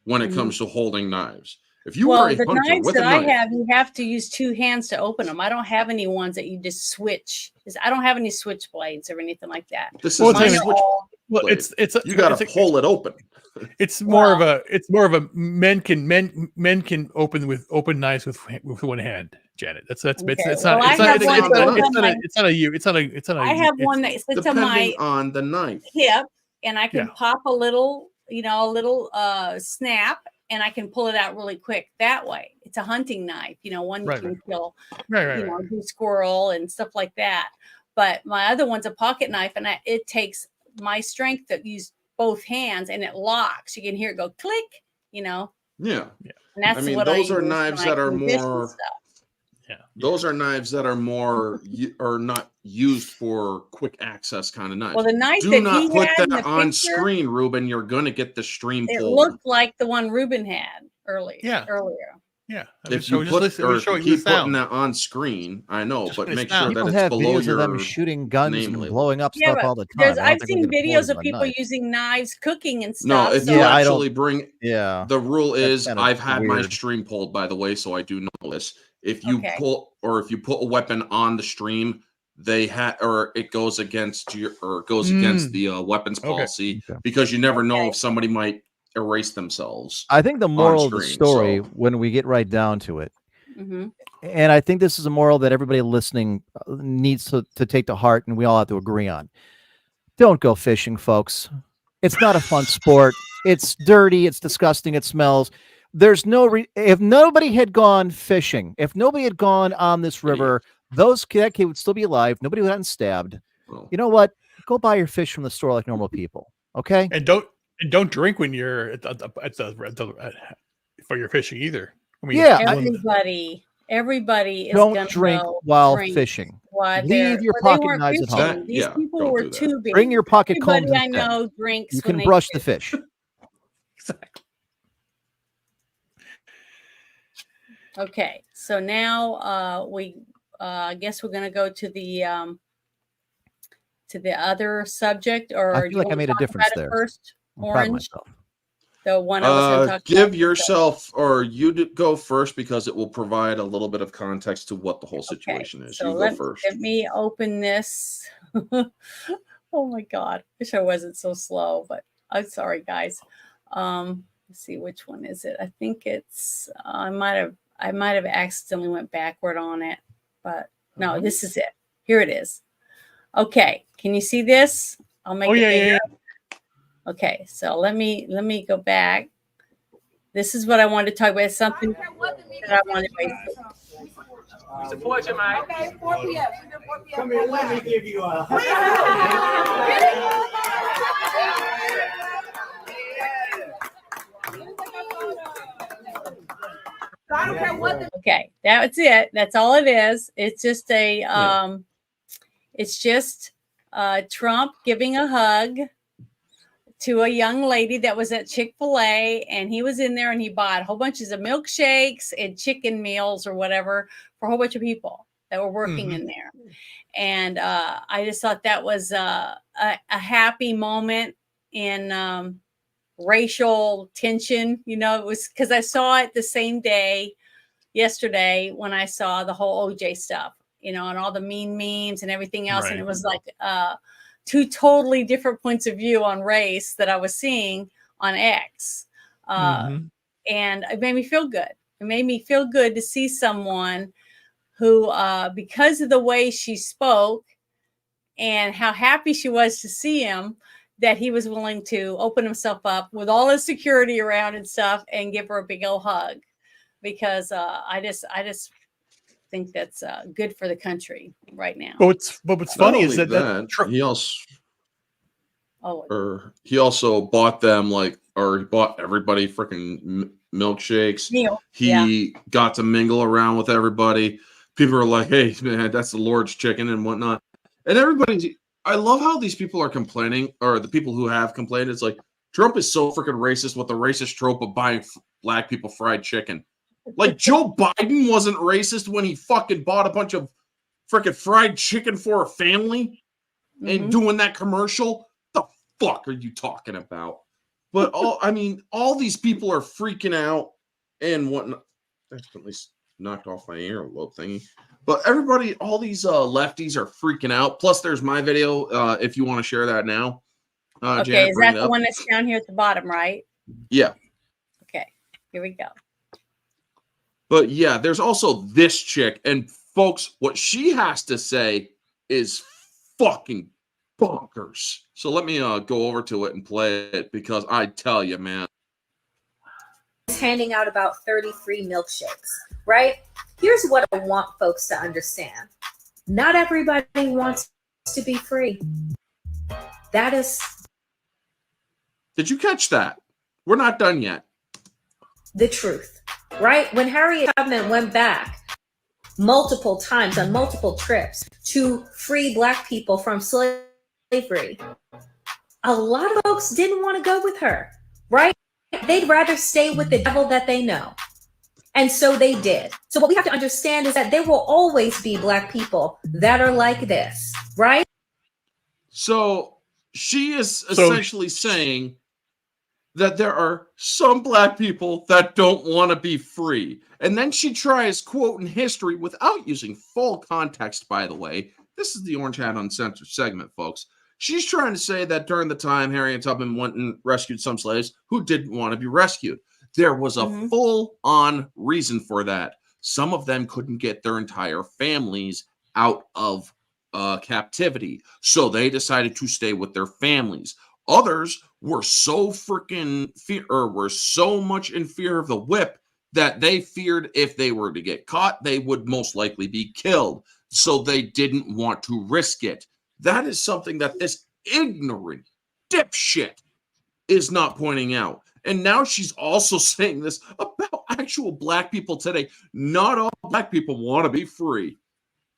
when it comes to holding knives. If you are a the hunter knives with that a knife, I have, you have to use 2 hands to open them. I don't have any ones that you just switch. I don't have any switch blades or anything like that. this is Well, not a it's switch Well, blade. You got to pull it open. It's more of a men can open with open knives with 1 hand, Janet. It's not a you. I have one that sits on my depending on the knife. hip, and I can pop a little, snap, and I can pull it out really quick that way. It's a hunting knife, one you can kill, do squirrel and stuff like that. But my other one's a pocket knife, and it takes my strength to use both hands, and it locks. You can hear it go click, Yeah. And that's those are knives that are more. Yeah. Those are knives that are more are not used for quick access kind of knives. Well, the knife Do that not he put had that in the on picture, screen, Ruben. You're gonna get the stream it pulled. looked like the one Ruben had earlier. Yeah. If you keep putting that on screen, I know, but make sure that people it's have below videos your of them shooting guns name and label. blowing up Yeah, stuff but all the time. I've seen videos of people using knives cooking and stuff. No, if so you actually bring, yeah, the rule is kinda I've had my weird. stream pulled, by the way, so I do know this. If you Okay. pull or if you put a weapon on the stream, it goes against against the weapons policy because you never know if somebody might erase themselves. I think the moral of the screen, story, so- when we get right down to it, Mhm. and I think this is a moral that everybody listening needs to take to heart, and we all have to agree on. Don't go fishing, folks. It's not a fun sport. It's dirty. It's disgusting. It smells. There's if nobody had gone fishing, if nobody had gone on this river, that kid would still be alive. Nobody would have gotten stabbed. Well, You know what? Go buy your fish from the store like normal people. Okay. And don't drink when you're for your fishing either. I mean, everybody is don't gonna drink go while drink fishing. while Leave your they pocket weren't knives at fishing. home. These people don't were do that. tubing. Bring your pocket combs Everybody I instead. know drinks. You when can they brush the fish. fish. Exactly. Okay, so now I guess we're gonna go to the other subject, or I do feel you like I want to made a talk difference about it there. first? I'm proud of Orange, myself. the one I was going to talk give about. yourself or go first because it will provide a little bit of context to what the whole situation is. So You go first. let me open this. Oh my God, wish I wasn't so slow, but I'm sorry, guys. Let's see, which one is it? I think it's I might have accidentally went backward on it, but no, this is it. Here it is. Okay, can you see this? I'll make it bigger. Okay, so let me go back. this is what I wanted to talk about. It's something that I wanted to raise. Support you, Mike. Okay, 4 p.m. Come here, let me give you a Okay, that's it. That's all it is. It's just Trump giving a hug to a young lady that was at Chick-fil-A, and he was in there and he bought a whole bunches of milkshakes and chicken meals or whatever for a whole bunch of people that were working in there. And I just thought that was a happy moment in racial tension. You know, it was because I saw it the same day yesterday when I saw the whole OJ stuff, you know, and all the mean memes and everything else. Right. And it was like two totally different points of view on race that I was seeing on X. And it made me feel good. It made me feel good to see someone who, because of the way she spoke and how happy she was to see him, that he was willing to open himself up with all his security around and stuff and give her a big old hug. Because I just think that's good for the country right now. But what's funny is that he also bought them he bought everybody freaking milkshakes. He got to mingle around with everybody. People are like, "Hey, man, that's the Lord's chicken" and whatnot. And I love how these people are complaining, or the people who have complained. It's like Trump is so freaking racist with the racist trope of buying black people fried chicken. Like Joe Biden wasn't racist when he fucking bought a bunch of freaking fried chicken for a family and doing that commercial. The fuck are you talking about? But all these people are freaking out and whatnot. That's at least knocked off my earlobe thingy. But everybody, all these lefties are freaking out. Plus, there's my video. If you want to share that now. Okay, Janet, is that the one that's down here at the bottom, right? Yeah. Okay, here we go. But yeah, there's also this chick. And folks, what she has to say is fucking bonkers. So let me go over to it and play it because I tell you, man. Handing out about 30 free milkshakes, right? Here's what I want folks to understand. Not everybody wants to be free. That is... Did you catch that? We're not done yet. The truth. Right? When Harriet Tubman went back multiple times on multiple trips to free Black people from slavery, a lot of folks didn't want to go with her, right? They'd rather stay with the devil that they know. And so they did. So what we have to understand is that there will always be Black people that are like this, right? So she is essentially saying that there are some Black people that don't want to be free. And then she tries quoting history without using full context, by the way. This is the Orange Hat Uncensored segment, folks. She's trying to say that during the time Harriet Tubman went and rescued some slaves who didn't want to be rescued. There was a full-on reason for that. Some of them couldn't get their entire families out of captivity. So they decided to stay with their families. Others were so freaking were so much in fear of the whip that they feared if they were to get caught, they would most likely be killed. So they didn't want to risk it. That is something that this ignorant dipshit is not pointing out. And now she's also saying this about actual Black people today. Not all Black people want to be free.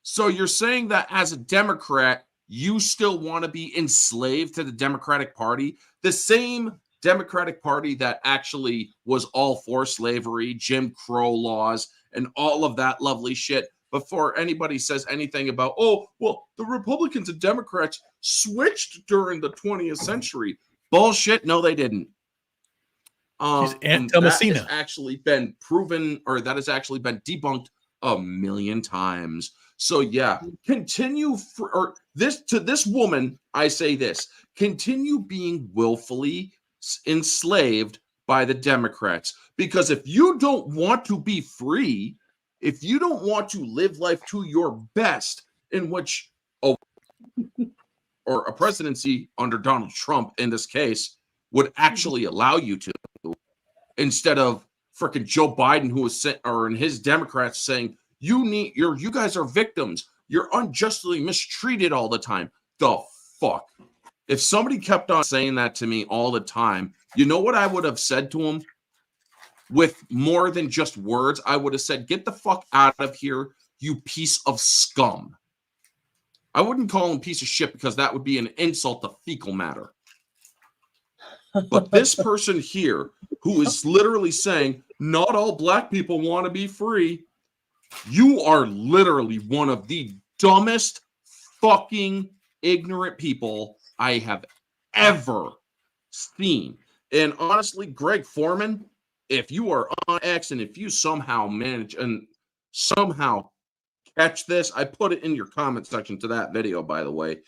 So you're saying that as a Democrat, you still want to be enslaved to the Democratic Party? The same Democratic Party that actually was all for slavery, Jim Crow laws, and all of that lovely shit before anybody says anything about, oh, well, the Republicans and Democrats switched during the 20th century. Bullshit. No, they didn't. Aunt that Thomasina. has actually been proven, or that has actually been debunked a million times. So yeah, continue to this woman, I say this, continue being willfully enslaved by the Democrats. Because if you don't want to be free, if you don't want to live life to your best, in which or a presidency under Donald Trump in this case would actually allow you to, instead of freaking Joe Biden, who was and his Democrats saying, you guys are victims. You're unjustly mistreated all the time. The fuck? If somebody kept on saying that to me all the time, you know what I would have said to him? With more than just words, I would have said, get the fuck out of here, you piece of scum. I wouldn't call him piece of shit because that would be an insult to fecal matter. But this person here, who is literally saying, not all black people want to be free, you are literally one of the dumbest fucking ignorant people I have ever seen. And honestly, Greg Foreman, if you are on X and if you somehow manage and somehow catch this, I put it in your comment section to that video, by the way.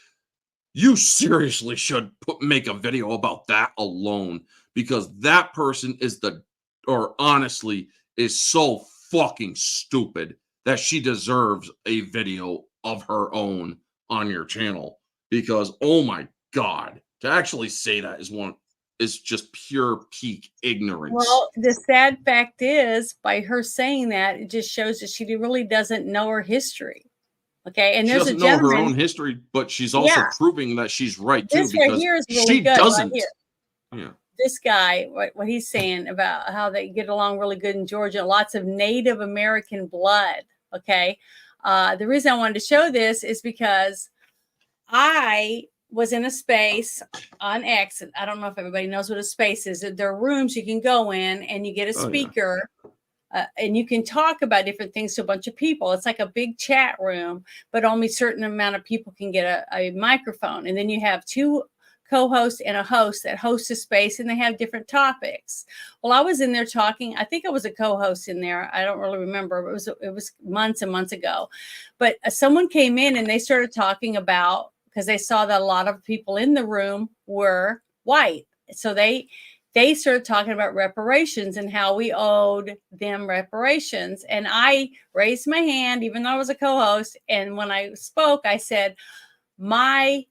You seriously should make a video about that alone, because that person is honestly is so fucking stupid that she deserves a video of her own on your channel. Because, oh my God, to actually say that is just pure peak ignorance. Well, the sad fact is, by her saying that, it just shows that she really doesn't know her history. Okay, and she there's doesn't a gentleman, know her own history, but she's also proving that she's right too. This because right here is really she good. doesn't. Right here. Yeah. This guy, what he's saying about how they get along really good in Georgia, lots of Native American blood. Okay, the reason I wanted to show this is because I was in a space on X. I don't know if everybody knows what a space is. There are rooms you can go in and you get a speaker. And you can talk about different things to a bunch of people. It's like a big chat room, but only a certain amount of people can get a microphone. And then you have two co-hosts and a host that host a space, and they have different topics. Well, I was in there talking. I think I was a co-host in there. I don't really remember. It was months and months ago. But someone came in and they started talking about, because they saw that a lot of people in the room were white. So they started talking about reparations and how we owed them reparations. And I raised my hand, even though I was a co-host. And when I spoke, I said, my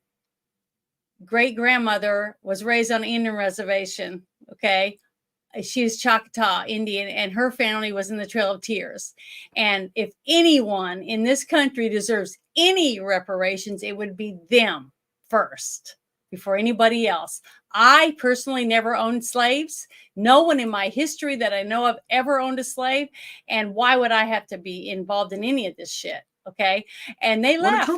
great-grandmother was raised on an Indian reservation, okay? She was Choctaw Indian, and her family was in the Trail of Tears. And if anyone in this country deserves any reparations, it would be them first, before anybody else. I personally never owned slaves. No one in my history that I know of ever owned a slave. And why would I have to be involved in any of this shit? Okay. And they left.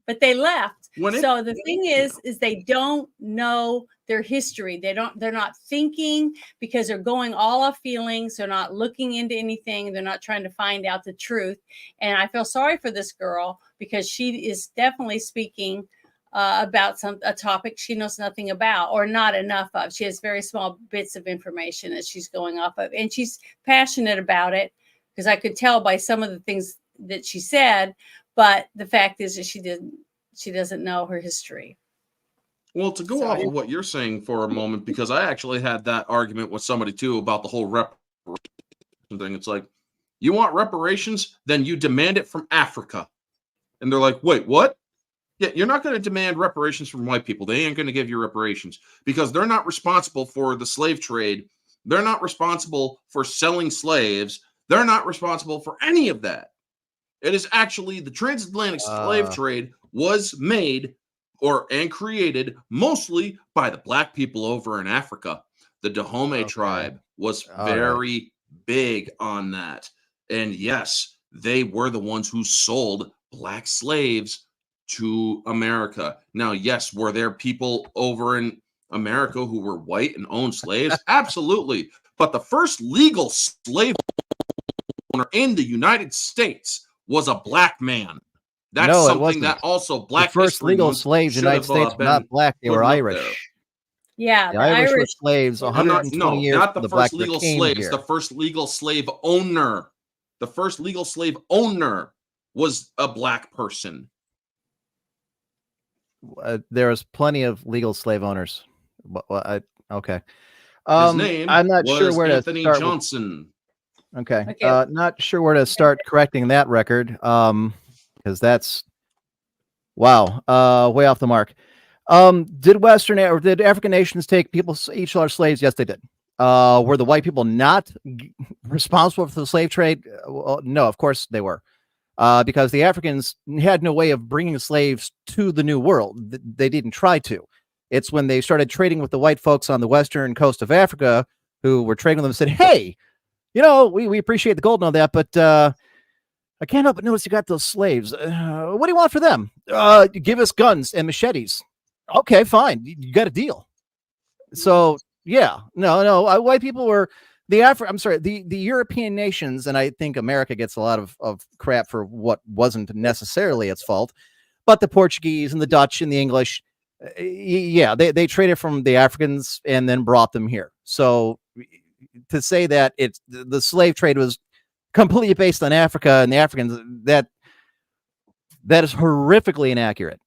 But they left. So the thing is they don't know their history. They're not thinking, because they're going all off feelings. They're not looking into anything. They're not trying to find out the truth. And I feel sorry for this girl, because she is definitely speaking about a topic she knows nothing about, or not enough of. She has very small bits of information that she's going off of, and she's passionate about it, because I could tell by some of the things that she said. But the fact is that she doesn't know her history. Well, to go off of what you're saying for a moment, because I actually had that argument with somebody too about the whole reparation thing. It's like, you want reparations, then you demand it from Africa. And they're like, wait, what? Yeah, you're not going to demand reparations from white people. They ain't going to give you reparations, because they're not responsible for the slave trade. They're not responsible for selling slaves. They're not responsible for any of that. It is actually the transatlantic slave trade was made and created mostly by the black people over in Africa. The Dahomey tribe was very big on that. And yes, they were the ones who sold black slaves to America. Now, yes, were there people over in America who were white and owned slaves? Absolutely. But the first legal slave owner in the United States was a black man. That's something that also Black the first legal slaves in the United States were not black, they were Irish. Yeah, the Irish were slaves 120 years. Not the first black legal slaves. Here. The first legal slave owner. The first legal slave owner was a black person. There was plenty of legal slave owners. Okay. His name I'm not was sure where Anthony to start. Johnson. Okay. Not sure where to start correcting that record. Because that's way off the mark. Did African nations take each other slaves? Yes, they did. Were the white people not responsible for the slave trade? Well, no, of course they were. Because the Africans had no way of bringing slaves to the New World. They didn't try to. It's when they started trading with the white folks on the western coast of Africa who were trading with them and said, hey, we appreciate the gold and all that, but I can't help but notice you got those slaves. What do you want for them? Give us guns and machetes. Okay, fine. You got a deal. So, yeah, no. White people were the European nations, and I think America gets a lot of crap for what wasn't necessarily its fault, but the Portuguese and the Dutch and the English, they traded from the Africans and then brought them here. So to say that the slave trade was completely based on Africa and the Africans, that is horrifically inaccurate.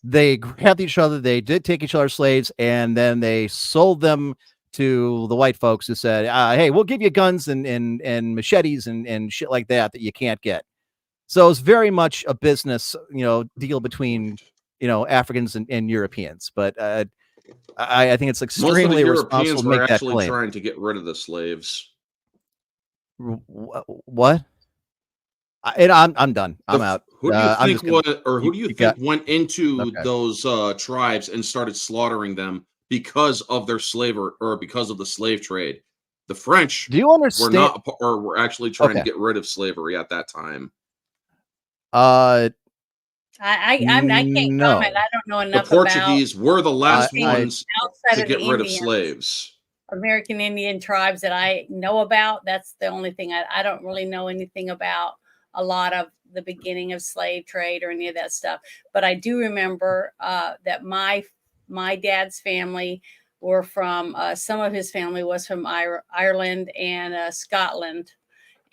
They grabbed each other, they did take each other's slaves, and then they sold them to the white folks who said, hey, we'll give you guns and machetes and shit like that you can't get. So it's very much a business, deal between, Africans and Europeans. But I think it's extremely irresponsible to make that claim. Most of the Europeans were actually trying to get rid of the slaves. What? I'm done. I'm out. Who do you think went into those tribes and started slaughtering them because of their slavery or because of the slave trade? The French do you understand were actually trying to get rid of slavery at that time. I can't comment. I don't know enough. The Portuguese were the last ones to get rid of Indians, slaves. American Indian tribes that I know about. That's the only thing. I don't really know anything about a lot of the beginning of slave trade or any of that stuff. But I do remember that my dad's family were from, some of his family was from Ireland and Scotland.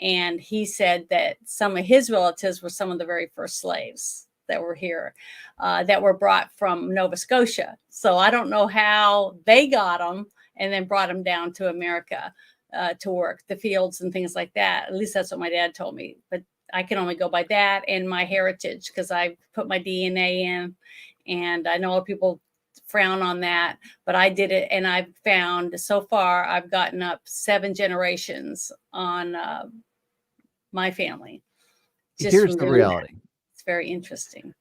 And he said that some of his relatives were some of the very first slaves that were here, that were brought from Nova Scotia. So I don't know how they got them and then brought them down to America to work the fields and things like that. At least that's what my dad told me. But I can only go by that and my heritage because I put my DNA in. And I know a lot of people frown on that, but I did it. And I've found so far, I've gotten up 7 generations on my family. Here's the reality. It's very interesting.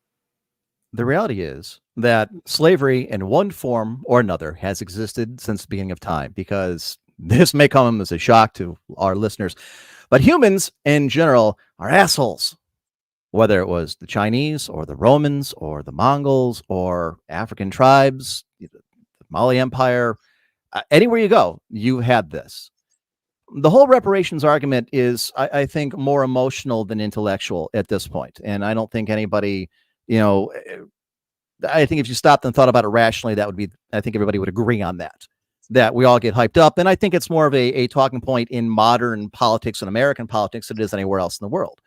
The reality is that slavery in one form or another has existed since the beginning of time, because this may come as a shock to our listeners, but humans in general are assholes. Whether it was the Chinese or the Romans or the Mongols or African tribes, the Mali Empire, anywhere you go, you had this. The whole reparations argument is, I think, more emotional than intellectual at this point. And I don't think anybody, I think if you stopped and thought about it rationally, I think everybody would agree on that we all get hyped up. And I think it's more of a talking point in modern politics and American politics than it is anywhere else in the world.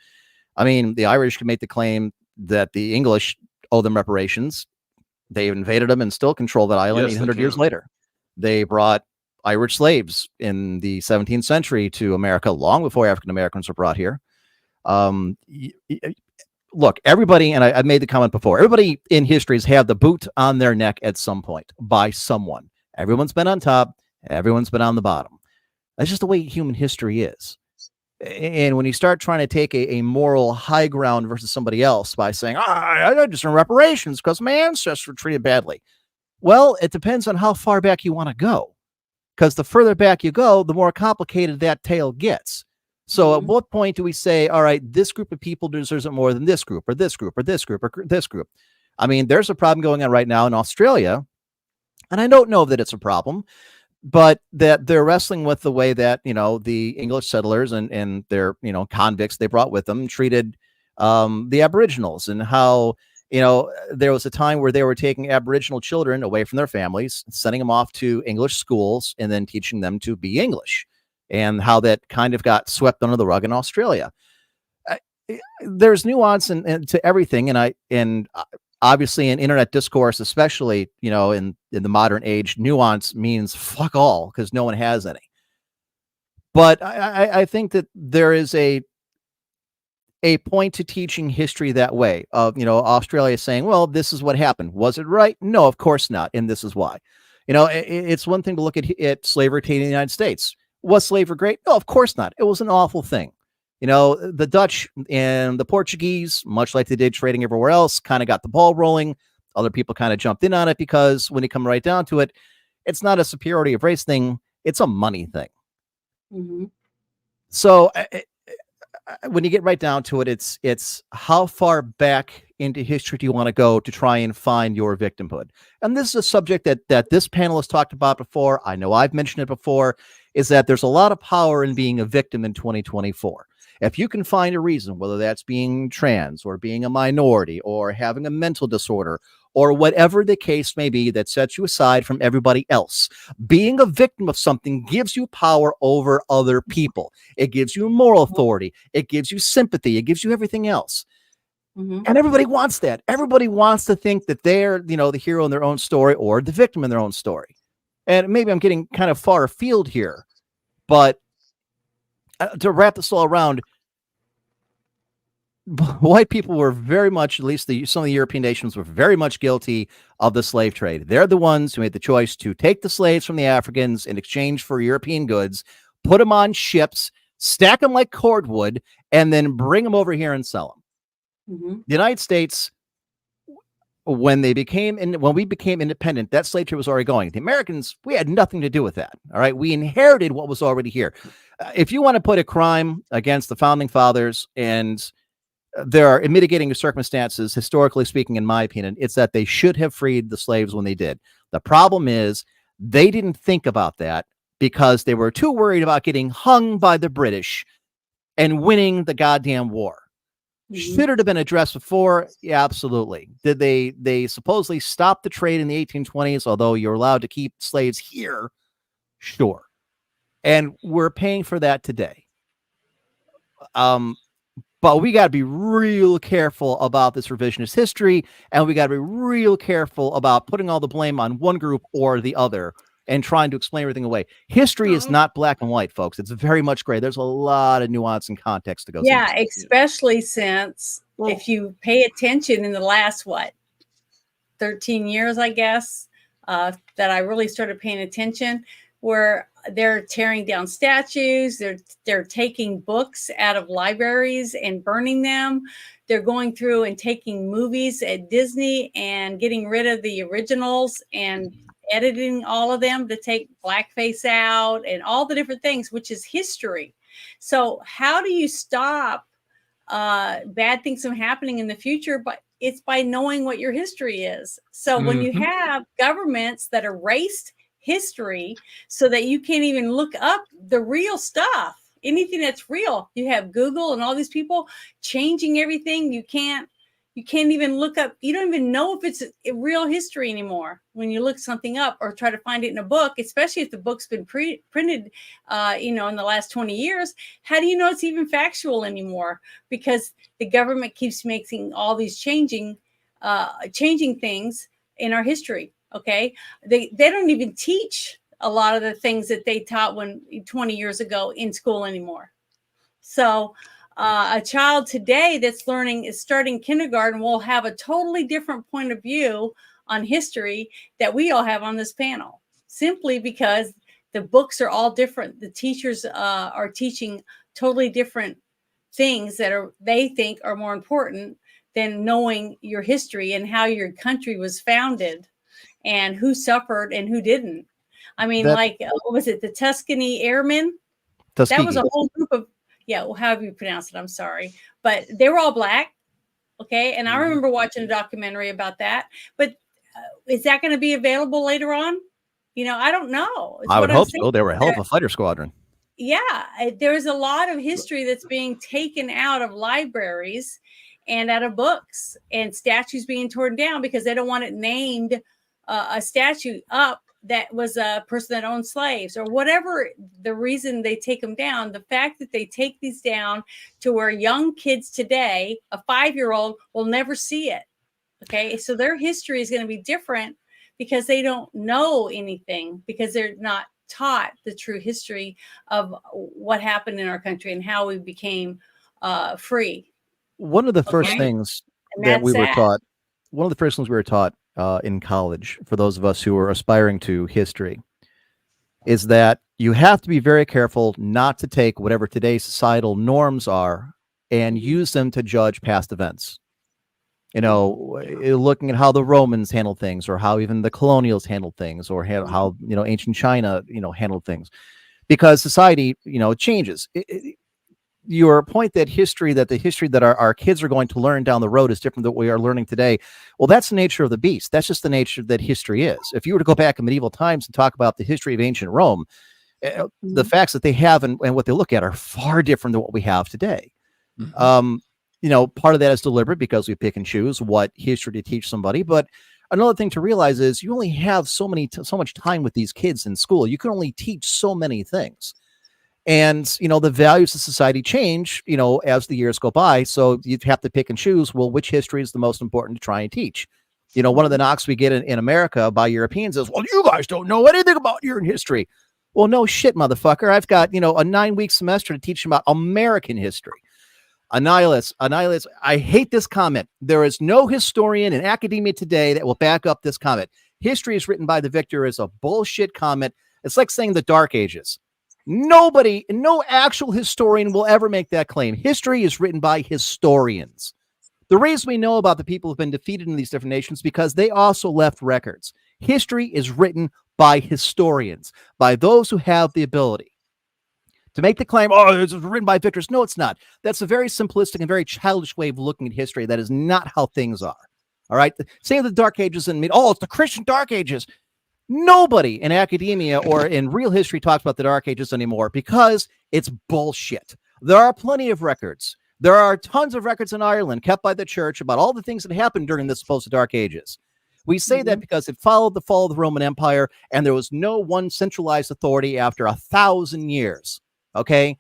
I mean, the Irish can make the claim that the English owe them reparations. They invaded them and still control that island 800 years later. They brought Irish slaves in the 17th century to America long before African Americans were brought here. Look, everybody, and I've made the comment before, everybody in history has had the boot on their neck at some point by someone. Everyone's been on top. Everyone's been on the bottom. That's just the way human history is. And when you start trying to take a moral high ground versus somebody else by saying, I just want reparations because my ancestors were treated badly. Well, it depends on how far back you want to go. Because the further back you go, the more complicated that tale gets. So at what point do we say, all right, this group of people deserves it more than this group or this group or this group or this group? I mean, there's a problem going on right now in Australia. And I don't know that it's a problem, but that they're wrestling with the way that, the English settlers and their, convicts they brought with them treated the Aboriginals, and how, there was a time where they were taking Aboriginal children away from their families, sending them off to English schools and then teaching them to be English, and how that kind of got swept under the rug in Australia. There's nuance to everything. And obviously in internet discourse, especially, in the modern age, nuance means fuck all because no one has any. But I think that there is a point to teaching history that way of, Australia saying, well, this is what happened. Was it right? No, of course not. And this is why. You know, it's one thing to look at slavery in the United States. Was slavery great? No, of course not. It was an awful thing. You know, the Dutch and the Portuguese, much like they did trading everywhere else, kind of got the ball rolling. Other people kind of jumped in on it because when you come right down to it, it's not a superiority of race thing. It's a money thing. Mm-hmm. So when you get right down to it, it's how far back into history do you want to go to try and find your victimhood? And this is a subject that this panel has talked about before. I know I've mentioned it before, is that there's a lot of power in being a victim in 2024. If you can find a reason, whether that's being trans or being a minority or having a mental disorder or whatever the case may be that sets you aside from everybody else, being a victim of something gives you power over other people. It gives you moral authority. It gives you sympathy. It gives you everything else. Mm-hmm. And everybody wants that. Everybody wants to think that they're, the hero in their own story or the victim in their own story. And maybe I'm getting kind of far afield here, but to wrap this all around, white people were very much, at least some of the European nations were very much guilty of the slave trade. They're the ones who made the choice to take the slaves from the Africans in exchange for European goods, put them on ships, stack them like cordwood, and then bring them over here and sell them. Mm-hmm. The United States, when we became independent, that slave trade was already going. The Americans, we had nothing to do with that. All right. We inherited what was already here. If you want to put a crime against the founding fathers, and there are mitigating circumstances, historically speaking, in my opinion, it's that they should have freed the slaves when they did. The problem is they didn't think about that because they were too worried about getting hung by the British and winning the goddamn war. Mm-hmm. Should it have been addressed before? Yeah, absolutely. Did they supposedly stop the trade in the 1820s, although you're allowed to keep slaves here? Sure. And we're paying for that today. But we got to be real careful about this revisionist history, and we got to be real careful about putting all the blame on one group or the other and trying to explain everything away. History is not black and white, folks. It's very much gray. There's a lot of nuance and context to go. Yeah, especially since if you pay attention in the last, 13 years, I guess, that I really started paying attention, where they're tearing down statues, they're taking books out of libraries and burning them. They're going through and taking movies at Disney and getting rid of the originals and editing all of them to take blackface out and all the different things, which is history. So how do you stop bad things from happening in the future? But it's by knowing what your history is. So when you have governments that erased history so that you can't even look up the real stuff, anything that's real, you have Google and all these people changing everything. You can't even look up. You don't even know if it's a real history anymore when you look something up or try to find it in a book, especially if the book's been printed in the last 20 years. How do you know it's even factual anymore? Because the government keeps making all these changing things in our history. Okay, they don't even teach a lot of the things that they taught 20 years ago in school anymore. So a child today that's starting kindergarten will have a totally different point of view on history that we all have on this panel, simply because the books are all different. The teachers are teaching totally different things that they think are more important than knowing your history and how your country was founded and who suffered and who didn't. I mean, what was it? The Tuscany Airmen? Tuskegee. That was a whole group of, however you pronounce it, I'm sorry. But they were all black, okay? And I remember watching a documentary about that. But is that going to be available later on? I don't know. I would hope so. They were a hell of a fighter squadron. Yeah, there's a lot of history that's being taken out of libraries and out of books, and statues being torn down because they don't want it named a statue up that was a person that owned slaves, or whatever the reason they take them down. The fact that they take these down to where young kids today, a 5-year-old, will never see it. Okay, so their history is going to be different because they don't know anything, because they're not taught the true history of what happened in our country and how we became free. One of the first things that we were taught, in college, for those of us who are aspiring to history, is that you have to be very careful not to take whatever today's societal norms are and use them to judge past events. You know, looking at how the Romans handled things, or how even the colonials handled things, or how, you know, ancient China, you know, handled things, because society, you know, changes. Your point that the history that our kids are going to learn down the road is different than what we are learning today. Well, that's the nature of the beast. That's just the nature that history is. If you were to go back in medieval times and talk about the history of ancient Rome, the facts that they have and what they look at are far different than what we have today. You know, part of that is deliberate because we pick and choose what history to teach somebody. But another thing to realize is you only have so much time with these kids in school. You can only teach so many things. And, you know, the values of society change, you know, as the years go by. So you have to pick and choose, well, which history is the most important to try and teach? You know, one of the knocks we get in America by Europeans is, well, you guys don't know anything about your history. Well, no shit, motherfucker. I've got, you know, a 9-week semester to teach them about American history. Annihilus, I hate this comment. There is no historian in academia today that will back up this comment. History is written by the victor is a bullshit comment. It's like saying the Dark Ages. Nobody, no actual historian will ever make that claim. History is written by historians. The reason we know about the people who've been defeated in these different nations because they also left records. History is written by historians, by those who have the ability. To make the claim, oh, it's written by victors. No, it's not. That's a very simplistic and very childish way of looking at history. That is not how things are. All right. Say the Dark Ages and oh, it's the Christian Dark Ages. Nobody in academia or in real history talks about the Dark Ages anymore because it's bullshit. There are plenty of records. There are tons of records in Ireland kept by the church about all the things that happened during the supposed Dark Ages. We say that because it followed the fall of the Roman Empire and there was no one centralized authority after 1,000 years. Okay,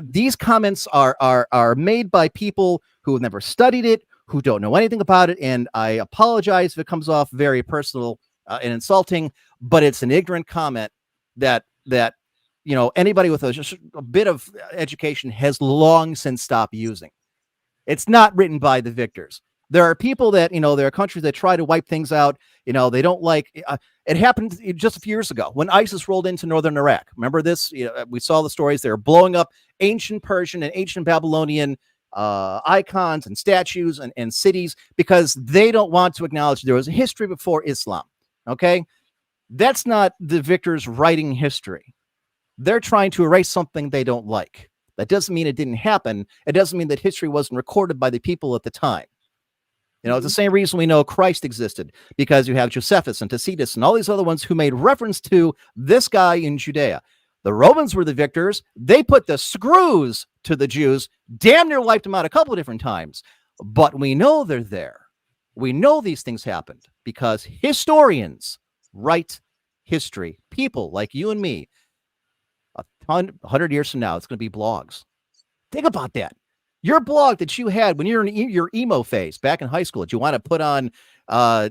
these comments are made by people who have never studied it, who don't know anything about it, and I apologize if it comes off very personal and insulting, but it's an ignorant comment that you know anybody with just a bit of education has long since stopped using. It's not written by the victors. There are people that, you know, there are countries that try to wipe things out. You know, they don't like it happened just a few years ago when ISIS rolled into northern Iraq. Remember this? You know, we saw the stories. They were blowing up ancient Persian and ancient Babylonian icons and statues and cities because they don't want to acknowledge there was a history before Islam. Okay, that's not the victors writing history. They're trying to erase something they don't like. That doesn't mean it didn't happen. It doesn't mean that history wasn't recorded by the people at the time. You know, it's the same reason we know Christ existed, because you have Josephus and Tacitus and all these other ones who made reference to this guy in Judea. The Romans were the victors. They put the screws to the Jews, damn near wiped them out a couple of different times. But we know they're there. We know these things happened because historians write history. People like you and me, 100 years from now, it's going to be blogs. Think about that. Your blog that you had when you're in your emo phase back in high school that you want to put on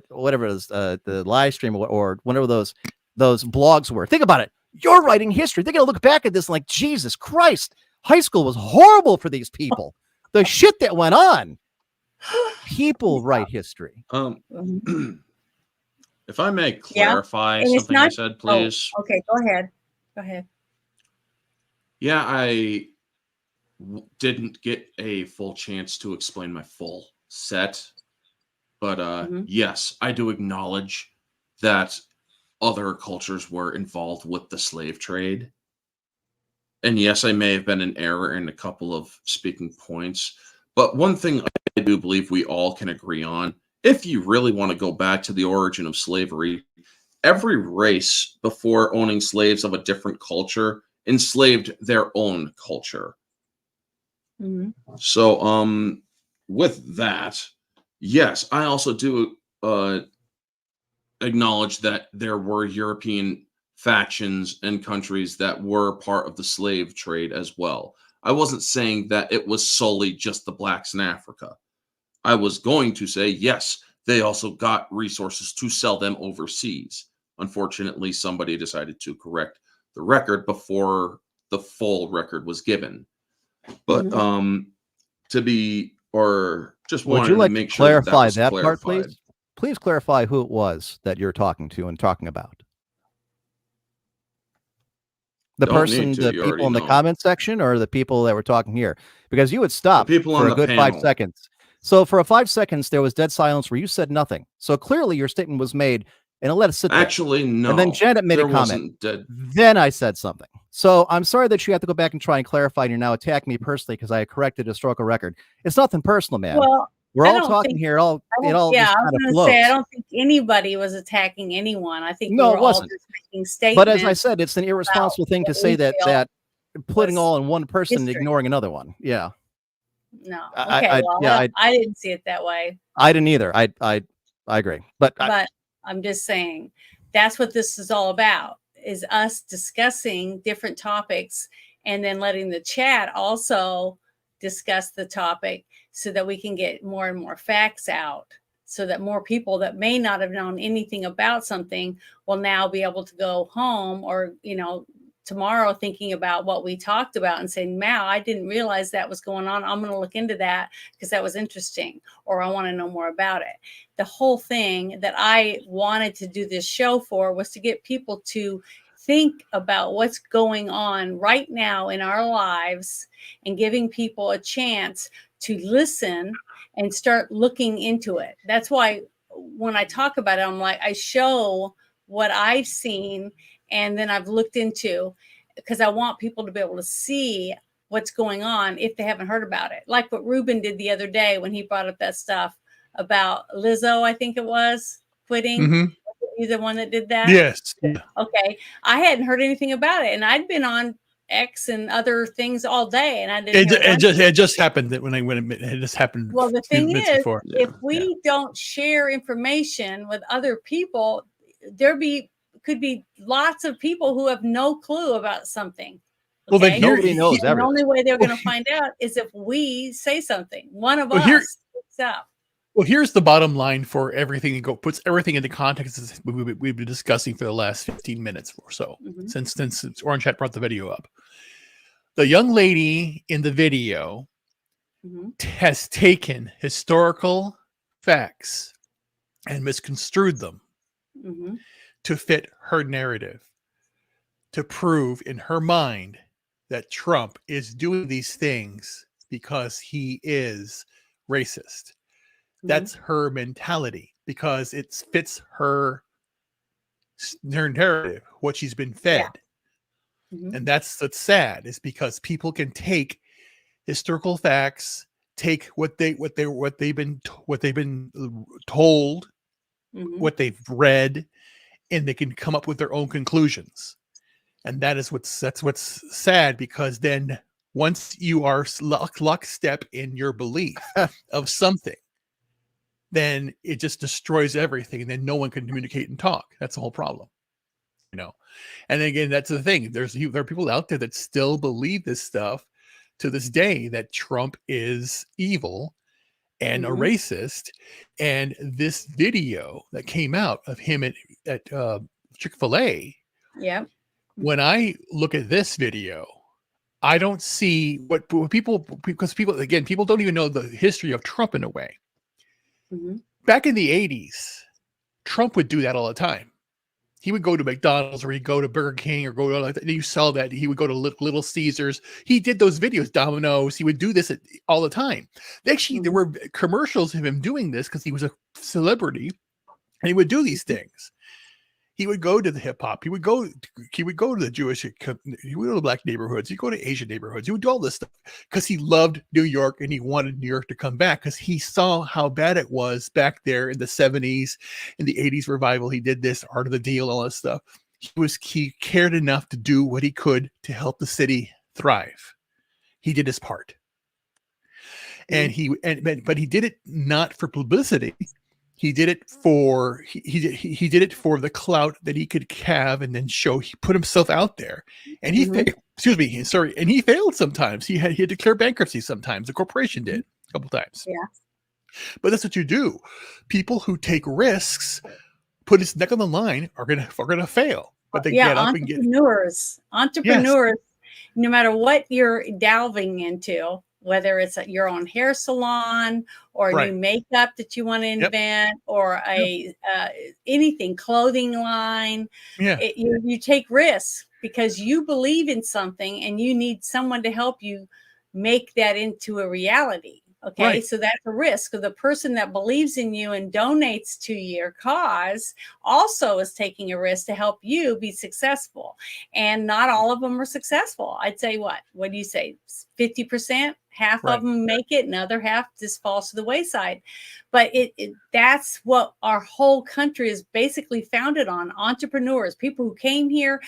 whatever it is, the live stream or whatever those blogs were. Think about it. You're writing history. They're going to look back at this like, Jesus Christ, high school was horrible for these people. The shit that went on. People write history. If I may clarify something I said, please. Oh, okay, go ahead. Yeah, I didn't get a full chance to explain my full set, but yes, I do acknowledge that other cultures were involved with the slave trade. And yes, I may have been in error in a couple of speaking points, but one thing I do believe we all can agree on, if you really want to go back to the origin of slavery, every race before owning slaves of a different culture enslaved their own culture. So, with that, yes, I also do acknowledge that there were European factions and countries that were part of the slave trade as well. I wasn't saying that it was solely just the blacks in Africa. I was going to say, yes, they also got resources to sell them overseas. Unfortunately, somebody decided to correct the record before the full record was given. But would you like to clarify that part, please? please clarify who it was that you're talking to and talking about. The Don't person, need to, the you people already in the know. comment section, or the people that were talking here? Because you would stop people for on a the good 5 panel. seconds. So for a 5 seconds, there was dead silence where you said nothing. So clearly your statement was made, and it let it sit there. Actually, no. And then Janet made there a comment. wasn't dead. Then I said something. So I'm sorry that you have to go back and try and clarify, and you're now attacking me personally because I corrected a historical record. It's nothing personal, man. Well, We're I all don't talking think- here. It all yeah, just I kind was of going to flows. say I don't think anybody was attacking anyone. I think No, we it were all wasn't. just making statements. But as I said, it's an irresponsible thing to what say we that feel putting was all in one person and history. ignoring another one. Yeah. No. I- Okay. yeah, I didn't see it that way. I didn't either. I agree. But I'm just saying that's what this is all about, is us discussing different topics and then letting the chat also discuss the topic so that we can get more and more facts out, so that more people that may not have known anything about something will now be able to go home or, tomorrow thinking about what we talked about and saying, "Wow, I didn't realize that was going on. I'm going to look into that because that was interesting, or I want to know more about it." The whole thing that I wanted to do this show for was to get people to think about what's going on right now in our lives and giving people a chance to listen and start looking into it. That's why when I talk about it, I'm like, I show what I've seen and then I've looked into, because I want people to be able to see what's going on if they haven't heard about it. Like what Ruben did the other day when he brought up that stuff about Lizzo, I think it was, quitting. Mm-hmm. You the one that did that? Yes. Okay. I hadn't heard anything about it, and I'd been on X and other things all day, and I didn't. It just happened that when it just happened. Well, the a few thing minutes is, before. if we don't share information with other people, could be lots of people who have no clue about something. Well, then nobody knows And the everything. only way they're going to find out is if we say something. One of us speaks up. Well, here's the bottom line for everything. Puts everything into context as we've been discussing for the last 15 minutes or so, since Orange Hat brought the video up. The young lady in the video has taken historical facts and misconstrued them to fit her narrative, to prove in her mind that Trump is doing these things because he is racist. That's her mentality, because it fits her narrative, what she's been fed. And that's what's sad, is because people can take historical facts, take what they've been told, what they've read, and they can come up with their own conclusions. And that's what's sad, because then once you are lockstep in your belief of something, then it just destroys everything, and then no one can communicate and talk. That's the whole problem, And again, that's the thing. There are people out there that still believe this stuff to this day, that Trump is evil and a racist. And this video that came out of him at Chick-fil-A, when I look at this video, I don't see what people, because people don't even know the history of Trump in a way. Back in the 80s, Trump would do that all the time. He would go to McDonald's, or he'd go to Burger King, or go to like that. You saw that he would go to Little Caesars. He did those videos, Domino's. He would do this all the time. Actually, there were commercials of him doing this because he was a celebrity, and he would do these things. He would go to the hip hop. He would go to the Jewish. He would go to black neighborhoods. He'd go to Asian neighborhoods. He would do all this stuff because he loved New York, and he wanted New York to come back, because he saw how bad it was back there in the 70s, in the 80s revival. He did this Art of the Deal, all this stuff. He cared enough to do what he could to help the city thrive. He did his part, but he did it not for publicity. He did it for he did it for the clout that he could have, and then show. He put himself out there, and he failed. And he failed sometimes. He had to declare bankruptcy sometimes. The corporation did a couple times. Yeah. But that's what you do. People who take risks, put his neck on the line, are gonna fail. But they get up and get entrepreneurs. No matter what you're delving into, whether it's your own hair salon or Right. new makeup that you want to invent, or a anything, clothing line. Yeah. You take risks because you believe in something and you need someone to help you make that into a reality. Okay, Right. so that's a risk. The person that believes in you and donates to your cause also is taking a risk to help you be successful. And not all of them are successful. I'd say what do you say? 50%, half Right. of them make it, and other half just falls to the wayside. But that's what our whole country is basically founded on: entrepreneurs, people who came here,